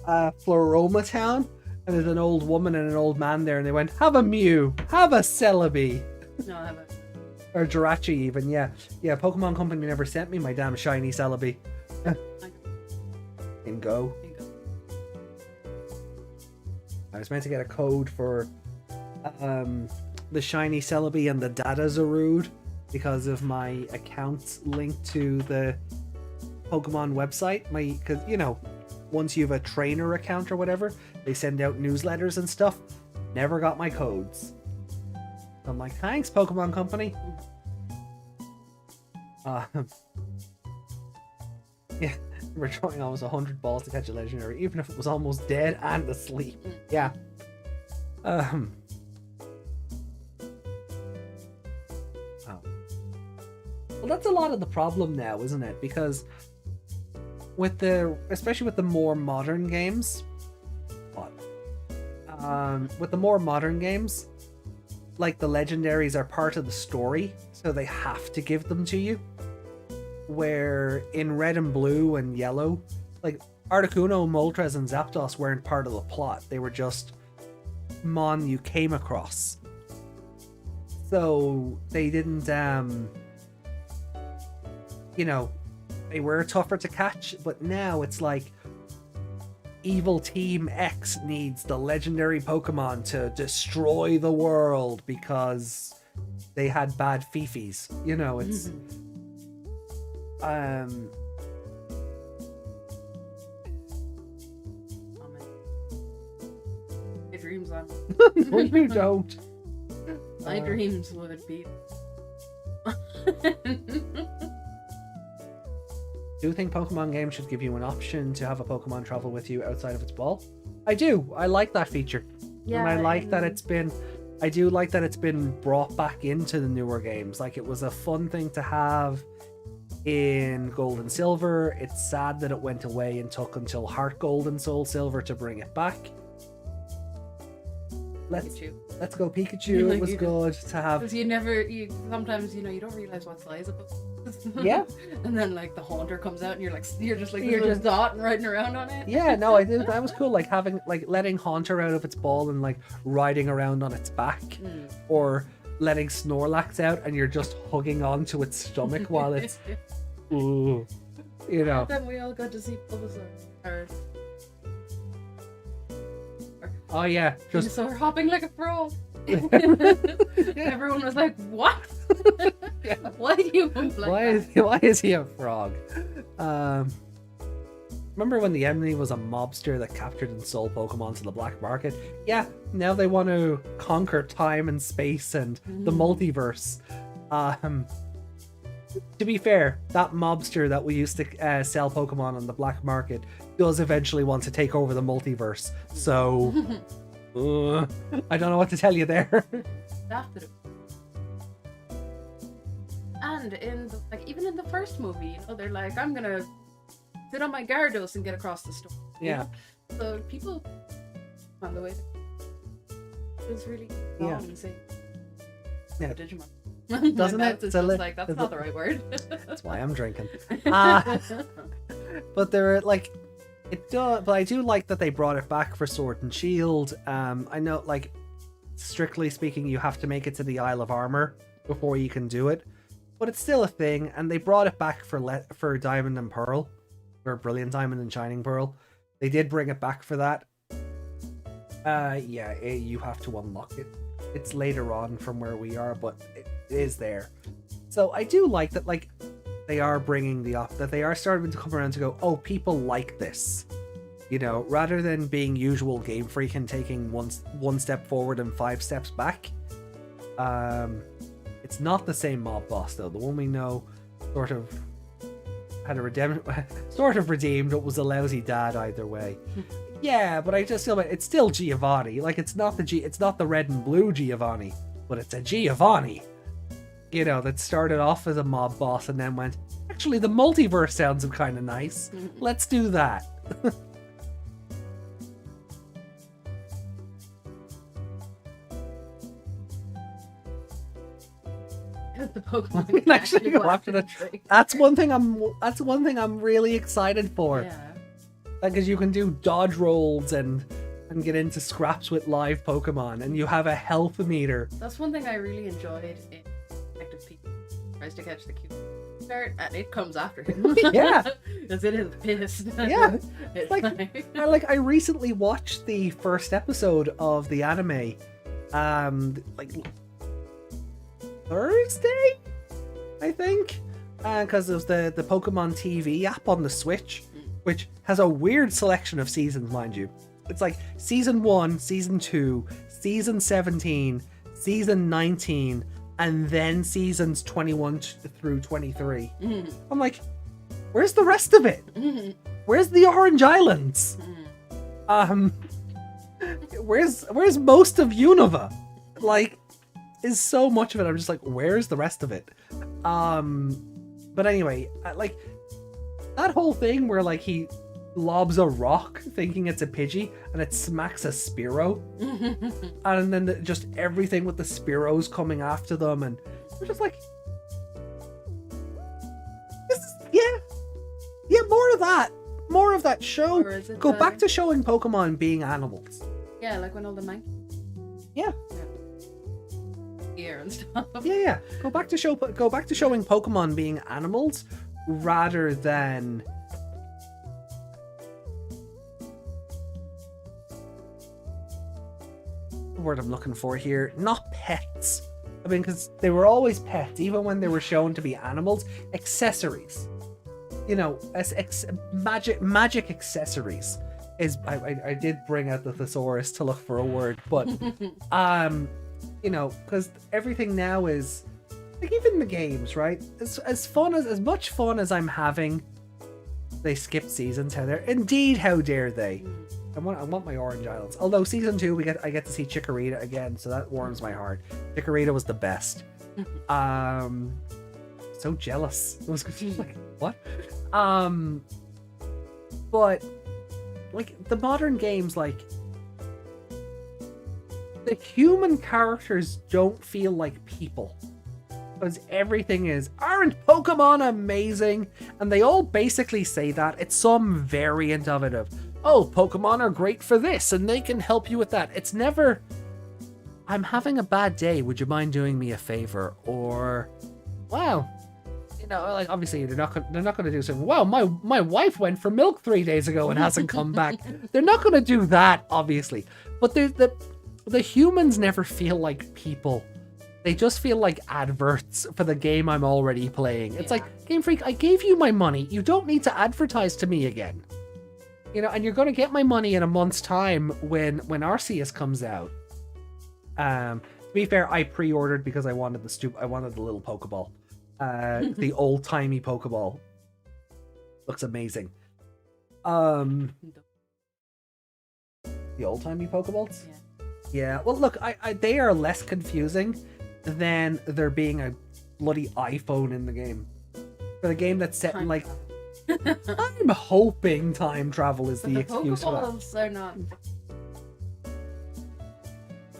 Floroma Town, and there's an old woman and an old man there, and they went, have a Mew, have a Celebi. No, I haven't. Or Jirachi even, yeah. Yeah, Pokemon Company never sent me my damn shiny Celebi. In Go. I was meant to get a code for the shiny Celebi and the Data Zarude because of my account linked to the Pokemon website. Because, once you have a trainer account or whatever, they send out newsletters and stuff. Never got my codes. I'm like, thanks, Pokemon Company. Yeah, we're throwing almost 100 balls to catch a legendary, even if it was almost dead and asleep. Yeah. Oh. Well, that's a lot of the problem now, isn't it? Because especially with the more modern games, with the more modern games, like the legendaries are part of the story, so they have to give them to you. Where in Red and Blue and Yellow, like Articuno, Moltres, and Zapdos weren't part of the plot. They were just mon you came across. So they didn't, they were tougher to catch, but now it's like Evil Team X needs the legendary Pokemon to destroy the world because they had bad Fifis. It's... My dreams on. No, you don't. My dreams would be. Do you think Pokemon Game should give you an option to have a Pokemon travel with you outside of its ball? I do. I like that feature. Yeah, and I like that it's been... I do like that it's been brought back into the newer games. Like, it was a fun thing to have in Gold and Silver. It's sad that it went away and took until Heart Gold and Soul Silver to bring it back. Let's go Pikachu. It was good to have. Because sometimes you don't realize what size it was. Yeah. And then the Haunter comes out and you're just dotting riding around on it. Yeah, no, I did. That was cool. Like letting Haunter out of its ball and riding around on its back, or letting Snorlax out and you're just hugging onto its stomach while it's, ooh, And then we all got to see Bulbasaur. Oh yeah, just so we're hopping like a frog. Everyone was like, "What? Why do you why is he a frog?" Remember when the enemy was a mobster that captured and sold Pokemon to the black market? Yeah, now they want to conquer time and space and the multiverse. To be fair, that mobster that we used to sell Pokemon on the black market does eventually want to take over the multiverse. So, I don't know what to tell you there. And even in the first movie, they're like, I'm gonna sit on my Gyarados and get across the storm. Yeah. So people on the way. It was really saying. Yeah. Digimon. Doesn't it? It's just like, that's not the right word. That's why I'm drinking. But there are but I do like that they brought it back for Sword and Shield. I know, strictly speaking, you have to make it to the Isle of Armor before you can do it, but it's still a thing. And they brought it back for Diamond and Pearl, or Brilliant Diamond and Shining Pearl. They did bring it back for that. You have to unlock it. It's later on from where we are, but it is there. So I do like that, they are bringing that they are starting to come around to go, oh, people like this. Rather than being usual Game Freak and taking one step forward and 5 steps back. It's not the same mob boss, though. The one we know sort of had a redeemed, but was a lousy dad either way. Yeah, but I just feel like it's still Giovanni. It's not the red and blue Giovanni, but it's a Giovanni. That started off as a mob boss and then went, actually, the multiverse sounds kind of nice. Let's do that. The Pokemon can actually go after the trick. That's one thing I'm really excited for. Yeah. Because you can do dodge rolls and get into scraps with live Pokemon, and you have a health meter. That's one thing I really enjoyed in Detective Pikachu. Tries to catch the cute start, and it comes after him. Yeah, because it is pissed. Yeah, it's I recently watched the first episode of the anime, Thursday, I think, because of the Pokemon TV app on the Switch, which has a weird selection of seasons, mind you. It's like season 1, season 2, season 17, season 19, and then seasons 21 through 23. I'm like, where's the rest of it? Where's the Orange Islands? Where's most of Unova? Is so much of it. I'm just like, where's the rest of it? But anyway, that whole thing where he lobs a rock thinking it's a Pidgey and it smacks a Spearow, and then just everything with the Spearows coming after them, and we're just like, more of that show. Go back to showing Pokemon being animals. Yeah, when all the monkeys. Yeah. Ear and stuff. Yeah. Go back to showing Pokemon being animals rather than the word I'm looking for here, not pets. I mean, because they were always pets, even when they were shown to be animals. Accessories, as magic accessories is. I did bring out the thesaurus to look for a word, but because everything now is even the games, right? As much fun as I'm having, they skipped seasons. How dare they? I want my Orange Islands. Although season 2 I get to see Chikorita again, so that warms my heart. Chikorita was the best. So jealous. It was like, what? But the modern games, the human characters don't feel like people. Because everything is, aren't Pokemon amazing? And they all basically say that. It's some variant of it of, oh, Pokemon are great for this and they can help you with that. It's never, I'm having a bad day, would you mind doing me a favor? Or, wow, obviously they're not going to do something. Wow, my wife went for milk 3 days ago and hasn't come back. They're not going to do that, obviously. But the humans never feel like people. They just feel like adverts for the game I'm already playing. It's like, Game Freak, I gave you my money. You don't need to advertise to me again. You know, and you're going to get my money in a month's time when Arceus comes out. To be fair, I pre-ordered because I wanted the little Pokeball. The old-timey Pokeball. Looks amazing. The old-timey Pokeballs? Yeah. Well, look, they are less confusing than there being a bloody iPhone in the game. For the game that's set in, like... I'm hoping time travel is the excuse for that. Pokeballs are not...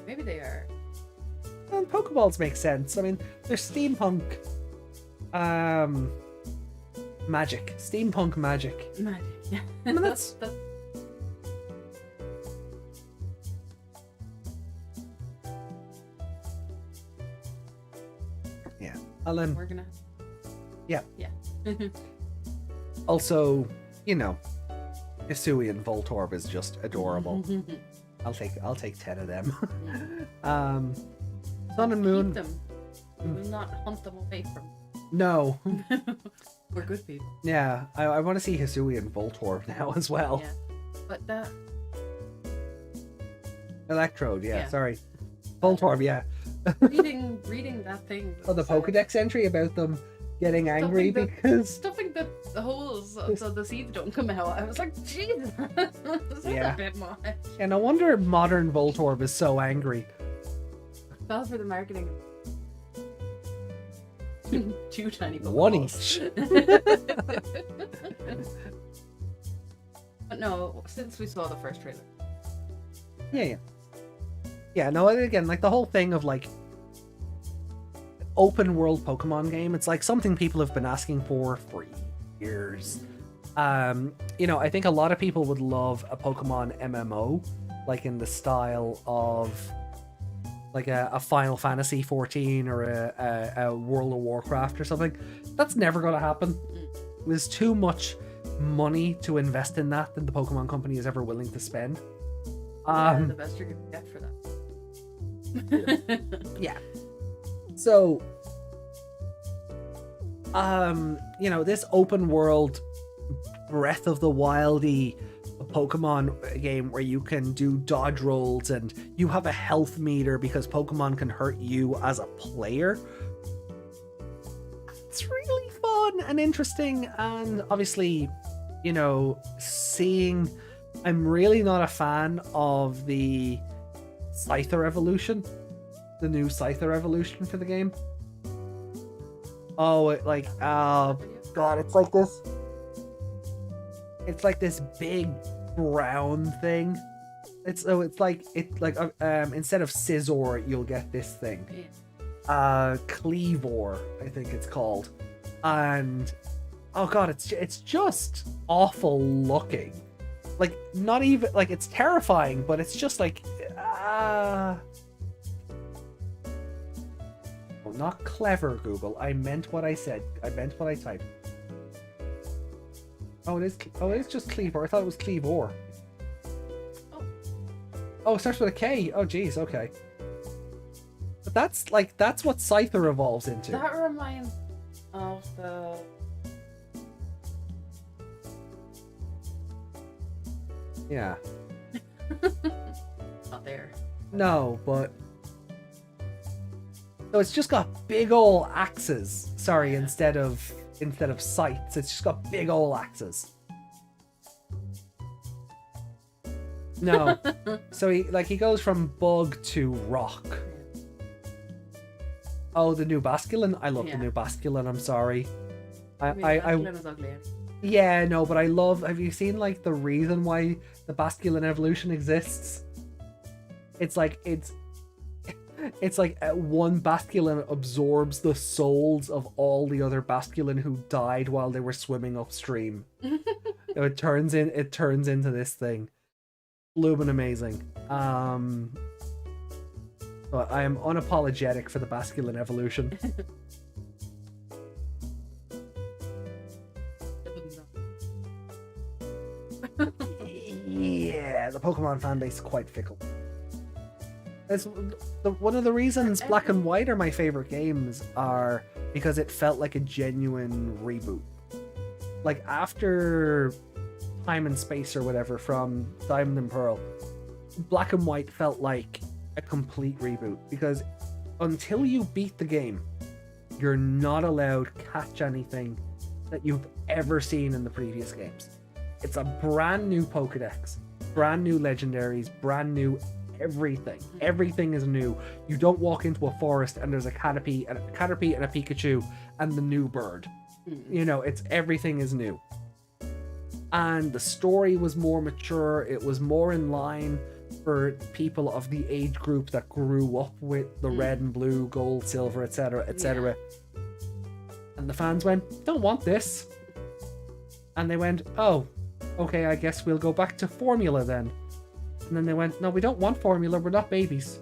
Maybe they are. Well, Pokeballs make sense. I mean, they're steampunk... magic. Steampunk magic. Magic, yeah. I mean, that's... Yeah. Alan. We're gonna... Yeah. Yeah. Also, you know, Hisui and Voltorb is just adorable. I'll take 10 of them. Sun and Moon. Keep them. We'll not hunt them away from. No. We're good people. Yeah, I want to see Hisui and Voltorb now as well. Yeah. But that... Electrode, yeah, sorry. Voltorb, yeah. reading that thing. Oh, the Pokedex entry about them getting angry because... Stuffing the holes so the seeds don't come out. I was like, Jesus. That's a bit much. Yeah, no wonder modern Voltorb is so angry. Fell for the marketing. Two tiny Pokeballs. One each. But no, since we saw the first trailer. Yeah. Yeah, no, again, like the whole thing of like open world Pokemon game, it's like something people have been asking for years. You know, I think a lot of people would love a Pokemon MMO, like in the style of like a Final Fantasy 14 or a World of Warcraft or something. That's never going to happen. There's too much money to invest in that than the Pokemon company is ever willing to spend. The best you're gonna get for that. Yeah. So, you know, this open world Breath of the Wildy Pokemon game where you can do dodge rolls and you have a health meter because Pokemon can hurt you as a player. It's really fun and interesting, and obviously, you know, I'm really not a fan of the Scyther evolution, the new Scyther evolution for the game. Oh, God, it's like this big brown thing. Instead of Scizor, you'll get this thing. Cleavor, I think it's called. And oh God, it's just awful looking. Like, not even like it's terrifying, but it's just like oh, not clever, Google. I meant what I said. I meant what I typed. Oh, it is just Cleavor. I thought it was Cleavor. Oh, it starts with a K. Oh, geez. Okay. But that's what Scyther evolves into. That reminds of the... Yeah. Not there. No, but... So it's just got big ol' axes. Sorry, instead of sights, it's just got big ol' axes. No. So he goes from bug to rock. Oh, the new Basculin? I love the new Basculin, I'm sorry. Basculin is ugly. Yeah, no, but I love... Have you seen, like, the reason why the Basculin evolution exists? It's like one Basculin absorbs the souls of all the other Basculin who died while they were swimming upstream. It turns into this thing. Blooming amazing. But I am unapologetic for the Basculin evolution. Yeah, the Pokemon fanbase is quite fickle. It's one of the reasons Black and White are my favorite games are because it felt like a genuine reboot. Like after Time and Space or whatever from Diamond and Pearl, Black and White felt like a complete reboot, because until you beat the game, you're not allowed to catch anything that you've ever seen in the previous games. It's a brand new Pokedex, brand new legendaries, brand new everything. Everything is new. You don't walk into a forest and there's a Caterpie and a Pikachu and the new bird. You know, everything is new. And the story was more mature. It was more in line for people of the age group that grew up with the red and blue, gold, silver, etc., etc. Yeah. And the fans went, don't want this. And they went, oh, okay, I guess we'll go back to formula then. And then they went, no, we don't want formula, we're not babies.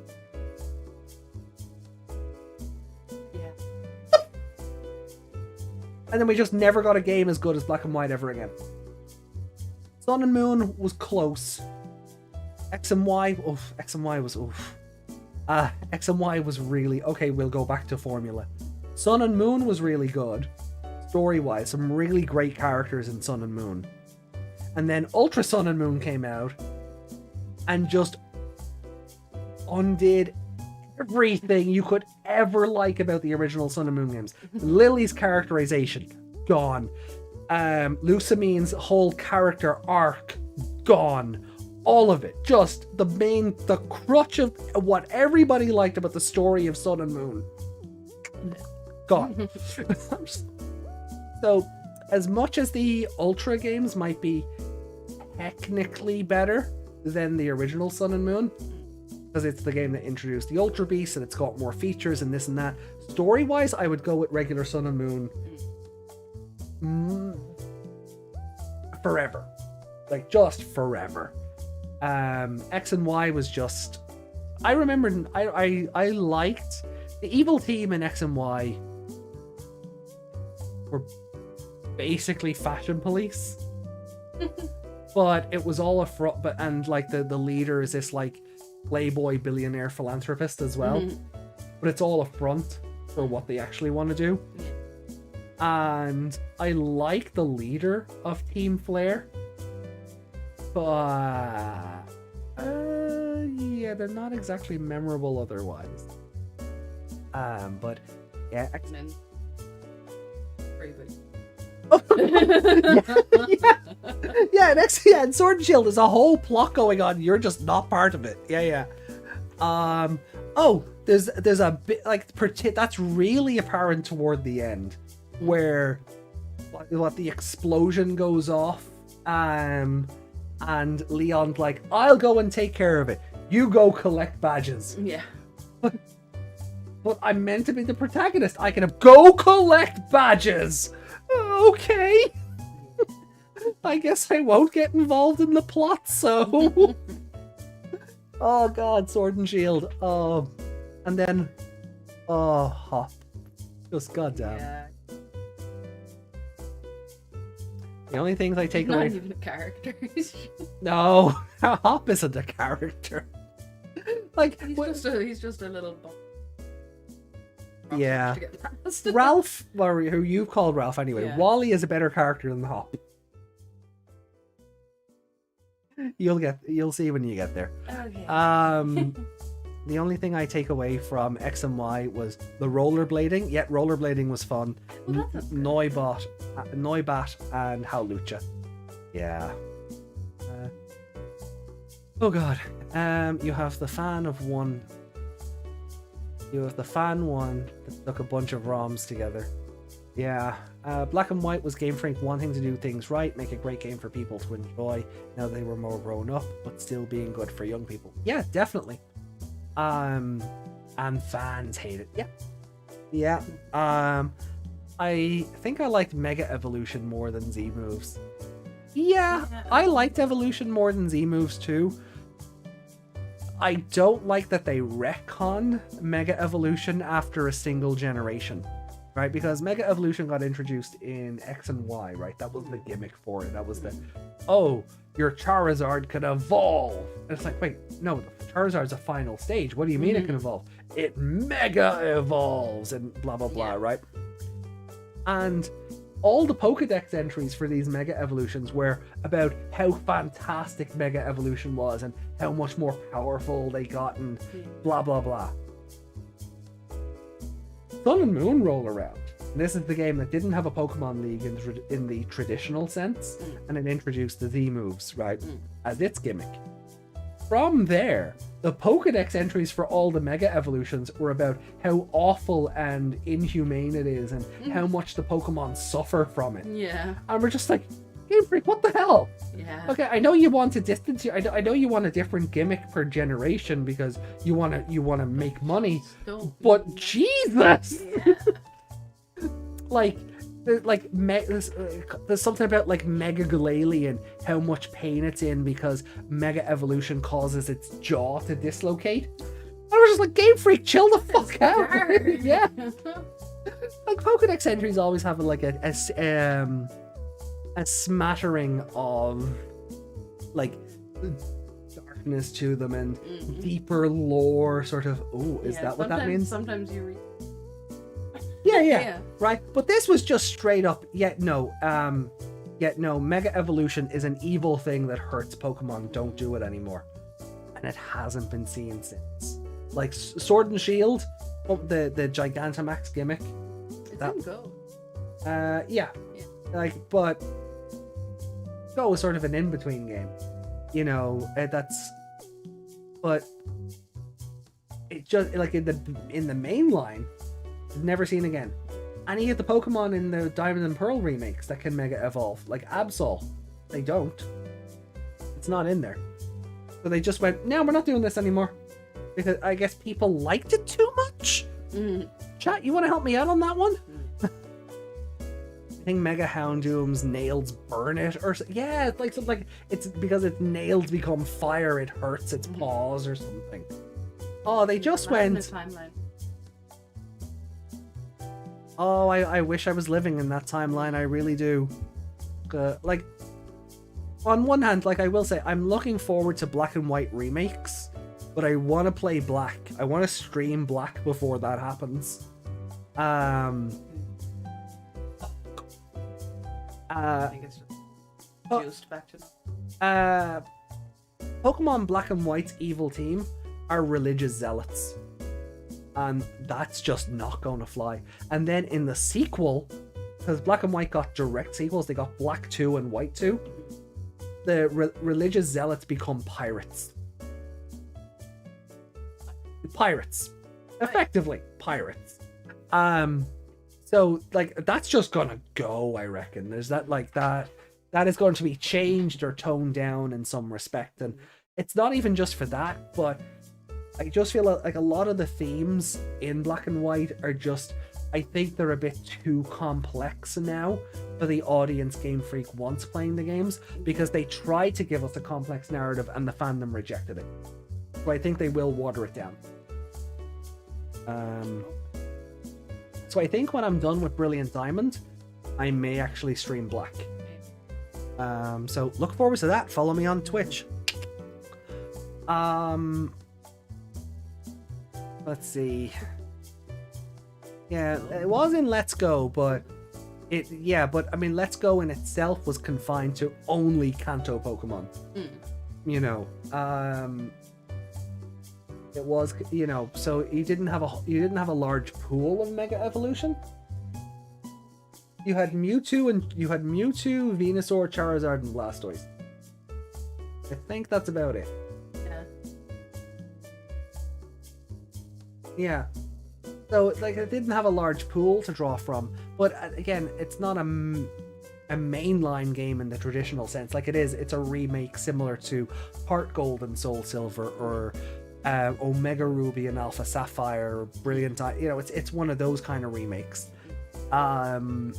Yeah. And then we just never got a game as good as Black and White ever again. Sun and Moon was close. X and Y was X and Y was really, okay, we'll go back to formula. Sun and Moon was really good, story-wise, some really great characters in Sun and Moon. And then Ultra Sun and Moon came out and just undid everything you could ever like about the original Sun and Moon games. Lily's characterization, gone. Lucamine's whole character arc, gone. All of it. Just the crutch of what everybody liked about the story of Sun and Moon. Gone. So, as much as the Ultra games might be technically better than the original Sun and Moon, because it's the game that introduced the Ultra Beast and it's got more features and this and that, story-wise, I would go with regular Sun and Moon forever. Like, just forever. X and Y was just... I remember I liked... The evil team in X and Y were basically fashion police. But it was all a front... And, like, the leader is this, like, playboy billionaire philanthropist as well. Mm-hmm. But it's all a front for what they actually want to do. And I like the leader of Team Flare. But yeah, they're not exactly memorable otherwise. But yeah, X-Men. And Sword and Shield, there's a whole plot going on. You're just not part of it. Yeah. There's a bit like that's really apparent toward the end, where what the explosion goes off. And Leon's like, I'll go and take care of it. You go collect badges. Yeah. But I'm meant to be the protagonist. I can go collect badges. Okay. I guess I won't get involved in the plot, so... Oh god, Sword and Shield. And then... Hop. Just goddamn. Yeah. The only things I take away... Not even a character. No, Hop isn't a character. Like he's just a little bump. Yeah. Ralph, or who you called Ralph anyway. Yeah. Wally is a better character than Hop. You'll see when you get there. Okay. The only thing I take away from X and Y was the rollerblading. Yet rollerblading was fun. Well, Noibat and Howlucha. Yeah. Oh god. You have the fan of one. You have the fan one that took a bunch of ROMs together. Yeah. Black and White was Game Freak wanting to do things right, make a great game for people to enjoy. Now they were more grown up, but still being good for young people. Yeah, definitely. And fans hate it. Yeah. I think I liked Mega Evolution more than Z Moves. Yeah, I liked Evolution more than Z Moves too. I don't like that they retconned Mega Evolution after a single generation, right? Because Mega Evolution got introduced in X and Y, right? That was the gimmick for it. That was the, your Charizard can evolve. And it's like, wait, no, Charizard's a final stage. What do you mean it can evolve? It mega evolves and blah, blah, blah, right? And all the Pokedex entries for these Mega Evolutions were about how fantastic Mega Evolution was and how much more powerful they got and blah blah blah. Sun and Moon roll around. This is the game that didn't have a Pokemon League in the traditional sense, and it introduced the Z moves, right, as its gimmick. From there, the Pokedex entries for all the Mega Evolutions were about how awful and inhumane it is and how much the Pokemon suffer from it. Yeah. And we're just like, Game Freak, what the hell? Yeah. Okay, I know you want to distance you. I know you want a different gimmick per generation because you want to make money. But Jesus, Yeah. there's something about like Mega Glalie and how much pain it's in because Mega Evolution causes its jaw to dislocate. I was just like, Game Freak, chill the fuck out. Yeah. Like Pokedex entries always have like a smattering of like darkness to them and deeper lore sort of. Oh, is that what that means? Sometimes you read. Yeah, right. But this was just straight up. No, Mega Evolution is an evil thing that hurts Pokemon. Don't do it anymore, and it hasn't been seen since. Like Sword and Shield, the Gigantamax gimmick. It didn't go. Yeah. Like, but Go was sort of an in-between game. You know, but it just like in the main line. Never seen again. Any of the Pokemon in the Diamond and Pearl remakes that can Mega Evolve, like Absol, they don't. It's not in there. So they just went, no, we're not doing this anymore. Because I guess people liked it too much. Chat, you want to help me out on that one? I think Mega Houndoom's nails burn it, or yeah, it's like something. It's because its nails become fire, it hurts its paws or something. Oh, they just went. The timeline. Oh, I wish I was living in that timeline. I really do. Like, on one hand, like I will say, I'm looking forward to Black and White remakes, but I want to play Black. I want to stream Black before that happens. I think it's just juiced back to that. Pokemon Black and White's evil team are religious zealots. And that's just not going to fly. And then in the sequel, because Black and White got direct sequels, they got Black 2 and White 2, the religious zealots become pirates. Pirates. Effectively, pirates. So, like, that's just gonna go, I reckon. There's that is going to be changed or toned down in some respect. And it's not even just for that, but I just feel like a lot of the themes in Black and White are just, I think they're a bit too complex now for the audience Game Freak wants playing the games, because they tried to give us a complex narrative and the fandom rejected it. So I think they will water it down. So I think when I'm done with Brilliant Diamond, I may actually stream Black. So look forward to that. Follow me on Twitch. Let's see. Yeah, it was in Let's Go, but I mean, Let's Go in itself was confined to only Kanto Pokemon. You know, it was, you know, so you didn't have a large pool of Mega Evolution. You had Mewtwo, Venusaur, Charizard, and Blastoise. I think that's about it. Yeah. So, like, it didn't have a large pool to draw from. But, again, it's not a mainline game in the traditional sense. Like, it's a remake similar to Heart Gold and Soul Silver, or Omega Ruby and Alpha Sapphire, or Brilliant Eye. You know, it's one of those kind of remakes. But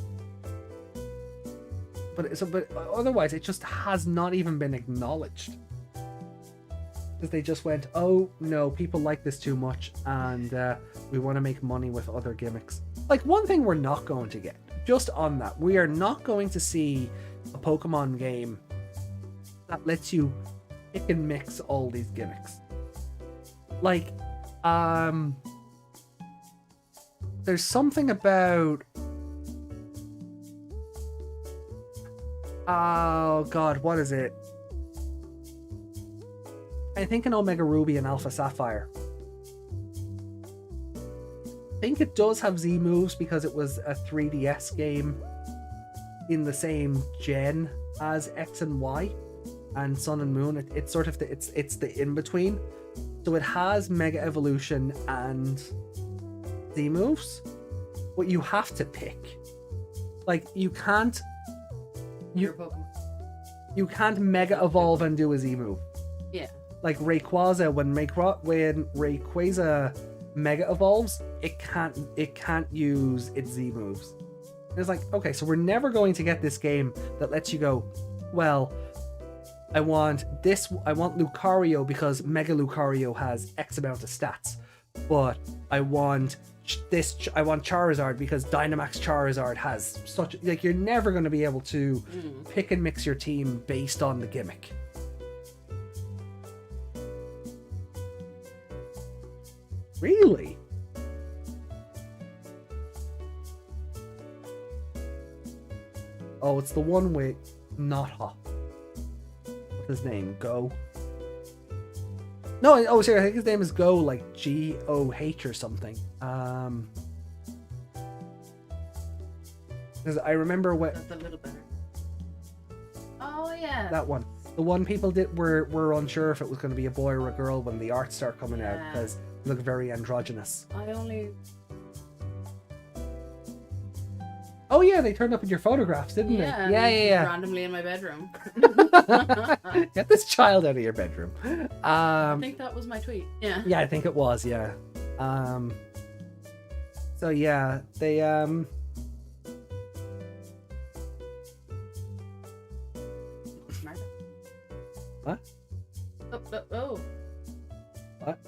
otherwise, it just has not even been acknowledged. Because they just went, oh no, people like this too much, and we want to make money with other gimmicks. Like, one thing we're not going to get, just on that, we are not going to see a Pokemon game that lets you pick and mix all these gimmicks. Like, there's something about Oh god, what is it? I think an Omega Ruby and Alpha Sapphire. I think it does have Z moves because it was a 3DS game in the same gen as X and Y and Sun and Moon. It's sort of it's the in between. So it has Mega Evolution and Z moves, but you have to pick. Like you can't Mega Evolve and do a Z move. Yeah. Like Rayquaza, when Rayquaza Mega Evolves, it can't use its Z moves. And it's like, okay, so we're never going to get this game that lets you go, well, I want Lucario because Mega Lucario has X amount of stats, but I want Charizard because Dynamax Charizard has such, like, you're never going to be able to pick and mix your team based on the gimmick. Really? Oh, it's the one with not hot. What's his name? Go? No, oh, sorry, I think his name is Go, like Goh or something. Because I remember what. That's a little better. Oh yeah. That one. The one people were unsure if it was going to be a boy or a girl when the art started coming out because it looked very androgynous. Oh yeah, they turned up in your photographs, didn't they? Yeah. Randomly in my bedroom. Get this child out of your bedroom. I think that was my tweet. Yeah. Yeah, I think it was. Yeah. So yeah, they What? Oh. What?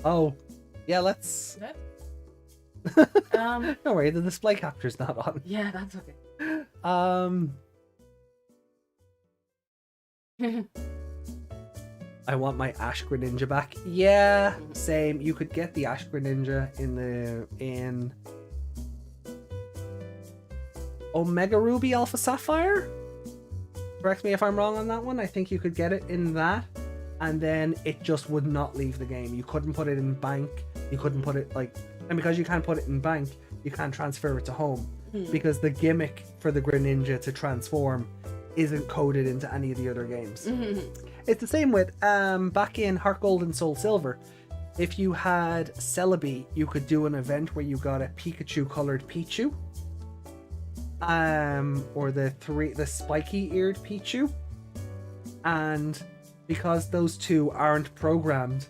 Oh, yeah. Let's. Don't worry, the display capture's not on. Yeah, that's okay. I want my Ash Greninja back. Yeah, same. You could get the Ash Greninja in Omega Ruby Alpha Sapphire. Correct me if I'm wrong on that one. I think you could get it in that, and then it just would not leave the game. You couldn't put it in bank. You couldn't put it and because you can't put it in bank, you can't transfer it to home because the gimmick for the Greninja to transform isn't coded into any of the other games. It's the same with back in Heart Gold and Soul Silver. If you had Celebi, you could do an event where you got a Pikachu colored Pichu. Or the spiky eared Pichu. And because those two aren't programmed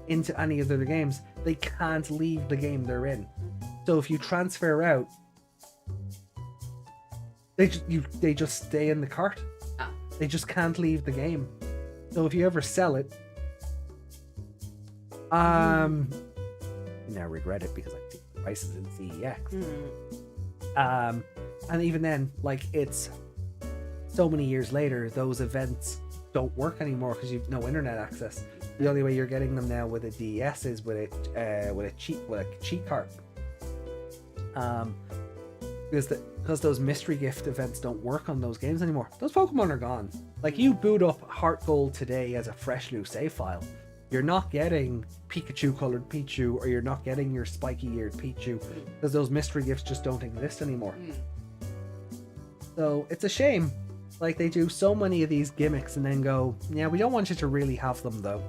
into any of the other games, they can't leave the game they're in. So if you transfer out, they just stay in the cart. They just can't leave the game. So if you ever sell it, I now regret it because I think the price is in CEX. And even then, like, it's so many years later, those events don't work anymore because you've no internet access. The only way you're getting them now with a DS is with a cheat card. Because those mystery gift events don't work on those games anymore. Those Pokemon are gone. Like, you boot up Heart Gold today as a fresh new save file, you're not getting Pikachu colored Pichu, or you're not getting your spiky eared Pichu, because those mystery gifts just don't exist anymore. So it's a shame. Like, they do so many of these gimmicks and then go, yeah, we don't want you to really have them though.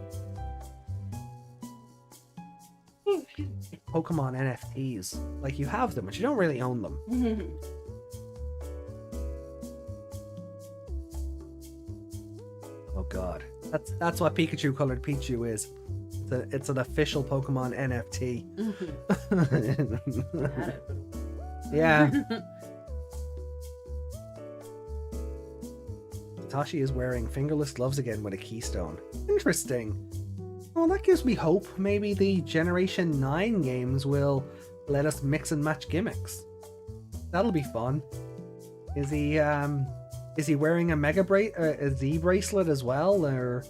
Pokemon NFTs. Like, you have them, but you don't really own them. Oh god. That's what Pikachu colored Pichu is. It's an official Pokemon NFT. Yeah. Tashi is wearing fingerless gloves again with a keystone. Interesting. Well, that gives me hope. Maybe the Generation 9 games will let us mix and match gimmicks. That'll be fun. Is he wearing a Z bracelet as well, or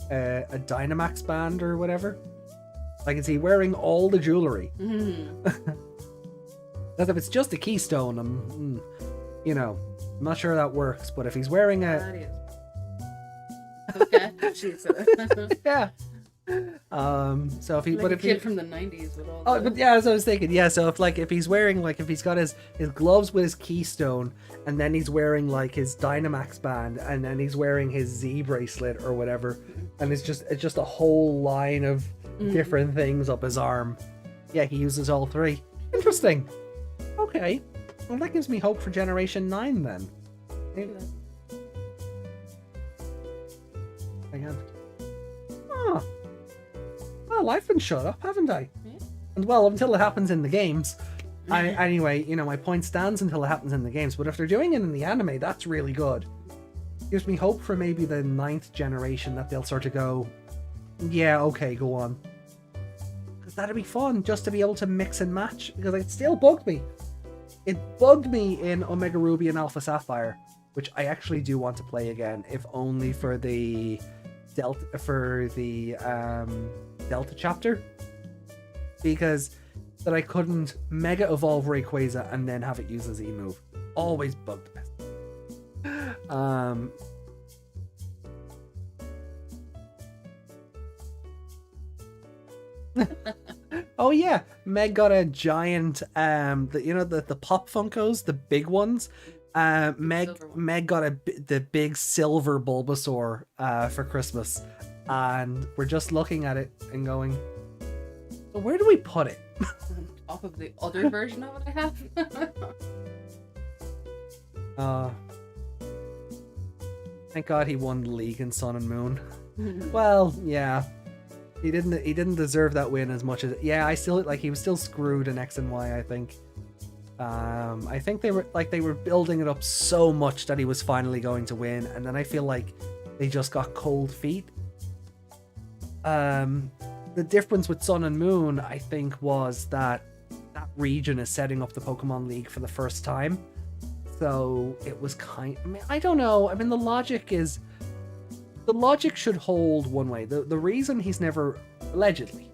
a Dynamax band or whatever? Like, is he wearing all the jewelry? Because if it's just a keystone, you know, I'm not sure that works, but if he's wearing a... That is. Okay. Jesus. yeah. So if he... Like but a if kid he... from the 90s with all Oh, the... but yeah, as I was thinking, yeah, so if he's wearing, like, if he's got his gloves with his keystone, and then he's wearing, like, his Dynamax band, and then he's wearing his Z bracelet or whatever, and it's just a whole line of different things up his arm. Yeah, he uses all three. Interesting. Okay. Well, that gives me hope for Generation 9, then. Again. Oh. Well, I've been shut up, haven't I? Yeah. And well, until it happens in the games. Anyway, you know, my point stands until it happens in the games. But if they're doing it in the anime, that's really good. Gives me hope for maybe the 9th generation that they'll sort of go, yeah, okay, go on. Because that'd be fun, just to be able to mix and match. Because it still bugged me. It bugged me in Omega Ruby and Alpha Sapphire, which I actually do want to play again, if only for the Delta Delta chapter, because that I couldn't Mega Evolve Rayquaza and then have it use a Z move. Always bugged me. Oh yeah, Meg got a giant the Pop Funkos, the big ones. Meg got the big silver Bulbasaur for Christmas, and we're just looking at it and going, so where do we put it? Off of the other version of it I have. Thank God he won the league in Sun and Moon. Well, yeah. He didn't deserve that win as much as... Yeah, he was still screwed in X and Y, I think. I think they were building it up so much that he was finally going to win, and then I feel like they just got cold feet. The difference with Sun and Moon, I think, was that region is setting up the Pokemon League for the first time. So it was I don't know. I mean, the logic should hold one way. The reason he's never... Allegedly,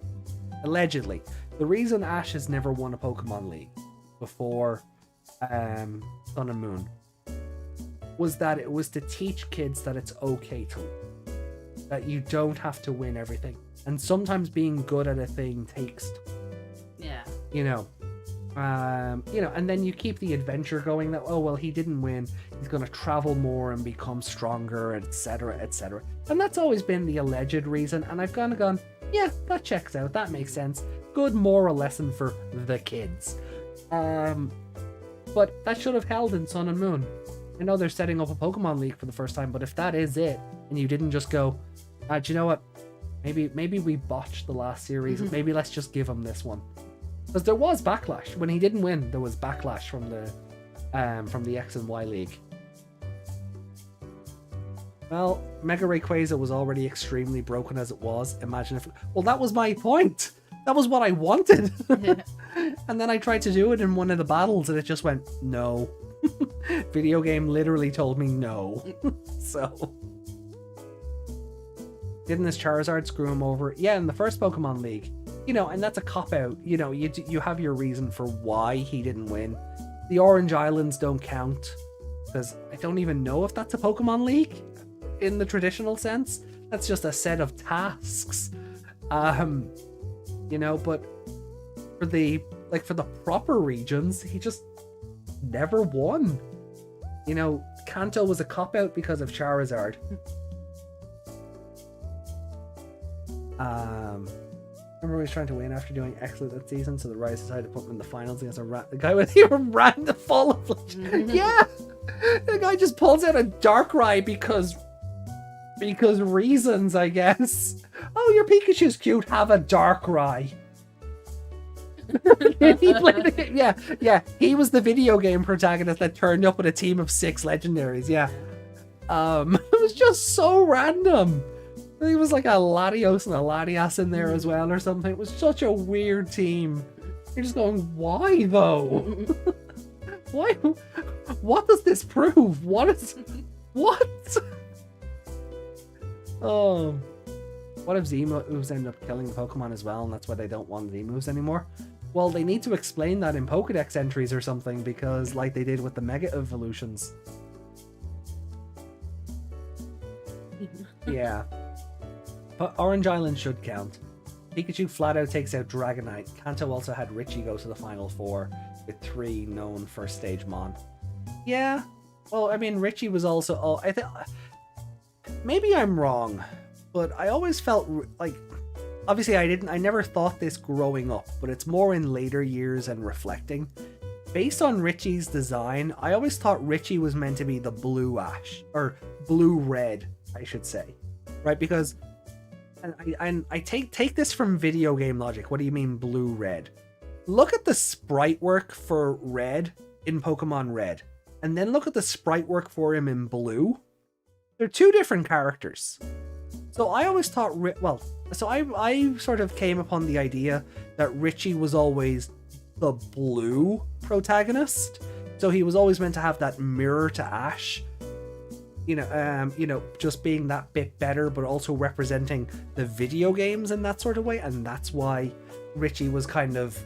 the reason Ash has never won a Pokemon League before Sun and Moon was that it was to teach kids that it's okay to win. That you don't have to win everything. And sometimes being good at a thing takes time. Yeah. You know, and then you keep the adventure going that, oh, well, he didn't win. He's going to travel more and become stronger, etc., etc. And that's always been the alleged reason. And I've kind of gone, yeah, that checks out. That makes sense. Good moral lesson for the kids. But that should have held in Sun and Moon. I know they're setting up a Pokemon League for the first time, but if that is it, and you didn't just go, do you know what? Maybe we botched the last series. Maybe let's just give him this one. Because there was backlash. When he didn't win, there was backlash from the X and Y League. Well, Mega Rayquaza was already extremely broken as it was. Imagine if... Well, that was my point. That was what I wanted. And then I tried to do it in one of the battles and it just went, no. Video game literally told me no. So... Didn't this Charizard screw him over? Yeah, in the first Pokemon League. You know, and that's a cop-out. You know, you have your reason for why he didn't win. The Orange Islands don't count. Because I don't even know if that's a Pokemon League. In the traditional sense. That's just a set of tasks. You know, but for the proper regions, he just never won. You know, Kanto was a cop-out because of Charizard. Remember he was trying to win after doing excellent that season, so the Rise decided to put him in the finals against the guy with even ran the Fall of Flesh. Yeah! The guy just pulls out a Darkrai because reasons, I guess. Oh, your Pikachu's cute, have a Darkrai. He played the game. Yeah, he was the video game protagonist that turned up with a team of 6 legendaries, yeah. It was just so random. He was like a Latios and a Latias in there as well or something. It was such a weird team. You're just going, why though? Why? What does this prove? What? Oh. What if Z moves end up killing the Pokemon as well and that's why they don't want Z moves anymore? Well, they need to explain that in Pokedex entries or something, because like they did with the Mega Evolutions. Yeah. But Orange Island should count. Pikachu flat out takes out Dragonite. Kanto also had Richie go to the Final Four with 3 known first stage Mon. Yeah. Well, I mean, Richie was also... Oh, I think... Maybe I'm wrong, but I always felt like... Obviously, I never thought this growing up, but it's more in later years and reflecting. Based on Richie's design, I always thought Richie was meant to be the blue ash, or blue red, I should say, right? Because, and I take this from video game logic. What do you mean blue red? Look at the sprite work for red in Pokemon Red, and then look at the sprite work for him in blue. They're 2 different characters. So I always thought, I sort of came upon the idea that Richie was always the blue protagonist. So he was always meant to have that mirror to Ash. Just being that bit better, but also representing the video games in that sort of way. And that's why Richie was kind of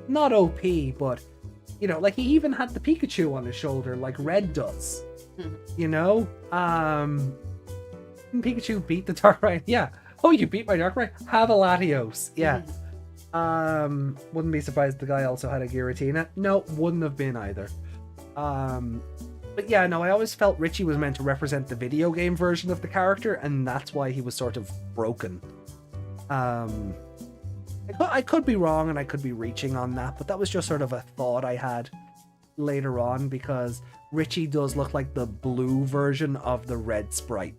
not OP, but like he even had the Pikachu on his shoulder like Red does. Pikachu beat the Darkrai. Yeah. Oh, you beat my Darkrai? Have a Latios. Yeah. Wouldn't be surprised the guy also had a Giratina. No, wouldn't have been either. But yeah, no, I always felt Richie was meant to represent the video game version of the character, and that's why he was sort of broken. I could be wrong, and I could be reaching on that, but that was just sort of a thought I had later on, because Richie does look like the blue version of the red sprite.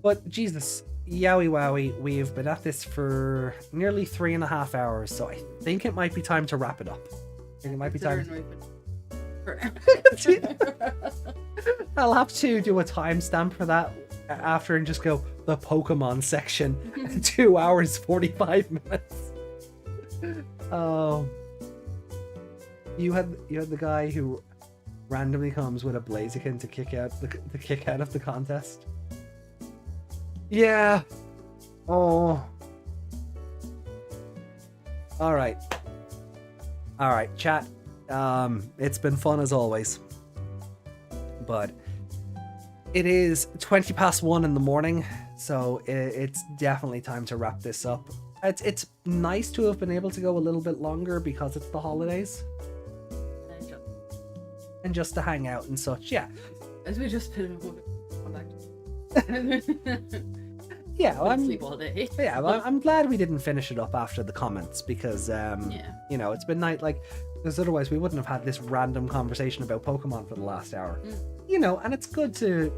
But Jesus, yowie wowie, we've been at this for nearly 3.5 hours, so I think it might be time to wrap it up. I think it might be time. I'll have to do a timestamp for that after and just go the Pokemon section. 2 hours 45 minutes. Oh, you had the guy who randomly comes with a Blaziken to kick out of the contest. Yeah. Oh. All right, chat. It's been fun as always, but it is 1:20 in the morning, so it's definitely time to wrap this up. It's nice to have been able to go a little bit longer because it's the holidays. And just to hang out and such, yeah. As we just come back. Yeah, well, sleep all day. Yeah, well, I'm glad we didn't finish it up after the comments, because it's been night, like, because otherwise we wouldn't have had this random conversation about Pokemon for the last hour. And it's good to.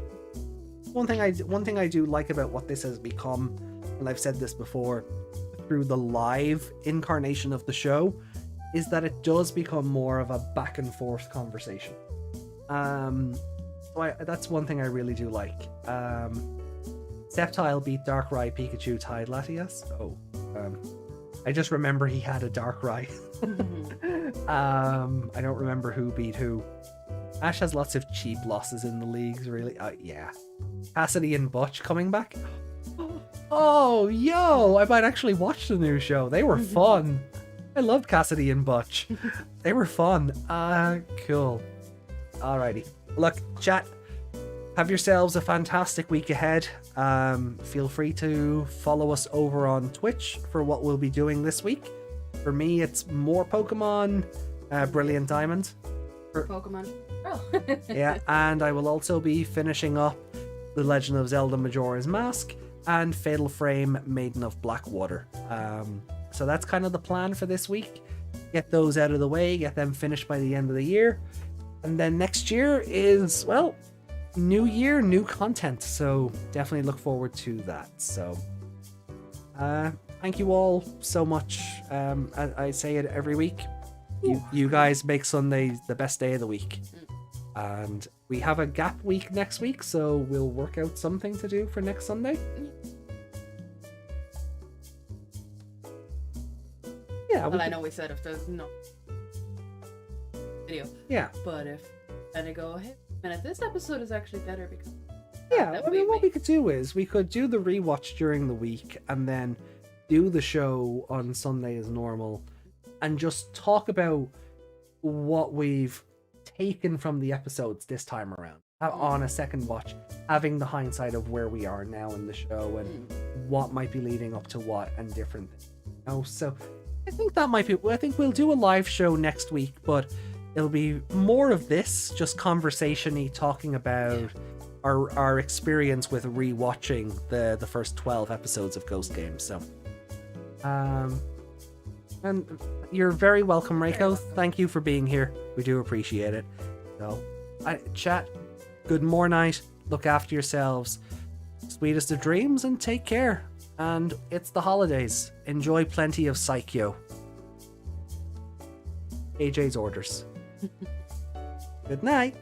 One thing I do like about what this has become, and I've said this before, through the live incarnation of the show, is that it does become more of a back and forth conversation. That's one thing I really do like. Sceptile beat Darkrai, Pikachu tied Latias. I just remember he had a Darkrai. I don't remember who beat who. Ash has lots of cheap losses in the leagues, really. Yeah. Cassidy and Butch coming back. Oh, yo! I might actually watch the new show. They were fun. I loved Cassidy and Butch. They were fun. Cool. Alrighty. Look, chat, have yourselves a fantastic week ahead. Feel free to follow us over on Twitch for what we'll be doing this week. For me, it's more Pokemon, Brilliant Diamond. Pokemon. Oh. Yeah, and I will also be finishing up The Legend of Zelda Majora's Mask and Fatal Frame Maiden of Blackwater. So that's kind of the plan for this week. Get those out of the way, get them finished by the end of the year. And then next year is, well, new year, new content. So definitely look forward to that. So thank you all so much. I say it every week. You guys make Sunday the best day of the week. And we have a gap week next week, so we'll work out something to do for next Sunday. Yeah. Well, I know we said if there's no video. Yeah. But if then I go, hey, minute, this episode is actually better because. Yeah, I mean, what we could do is we could do the rewatch during the week, and then do the show on Sunday as normal and just talk about what we've taken from the episodes this time around on a second watch, having the hindsight of where we are now in the show and what might be leading up to what and different things. So I think that might be, I think we'll do a live show next week, but it'll be more of this, just conversation-y, talking about our experience with rewatching the first 12 episodes of Ghost Game. So and you're very welcome, Reiko. Thank you for being here. We do appreciate it. So chat, good more night, look after yourselves, sweetest of dreams, and take care. And it's the holidays. Enjoy plenty of Psycho. AJ's orders. Good night.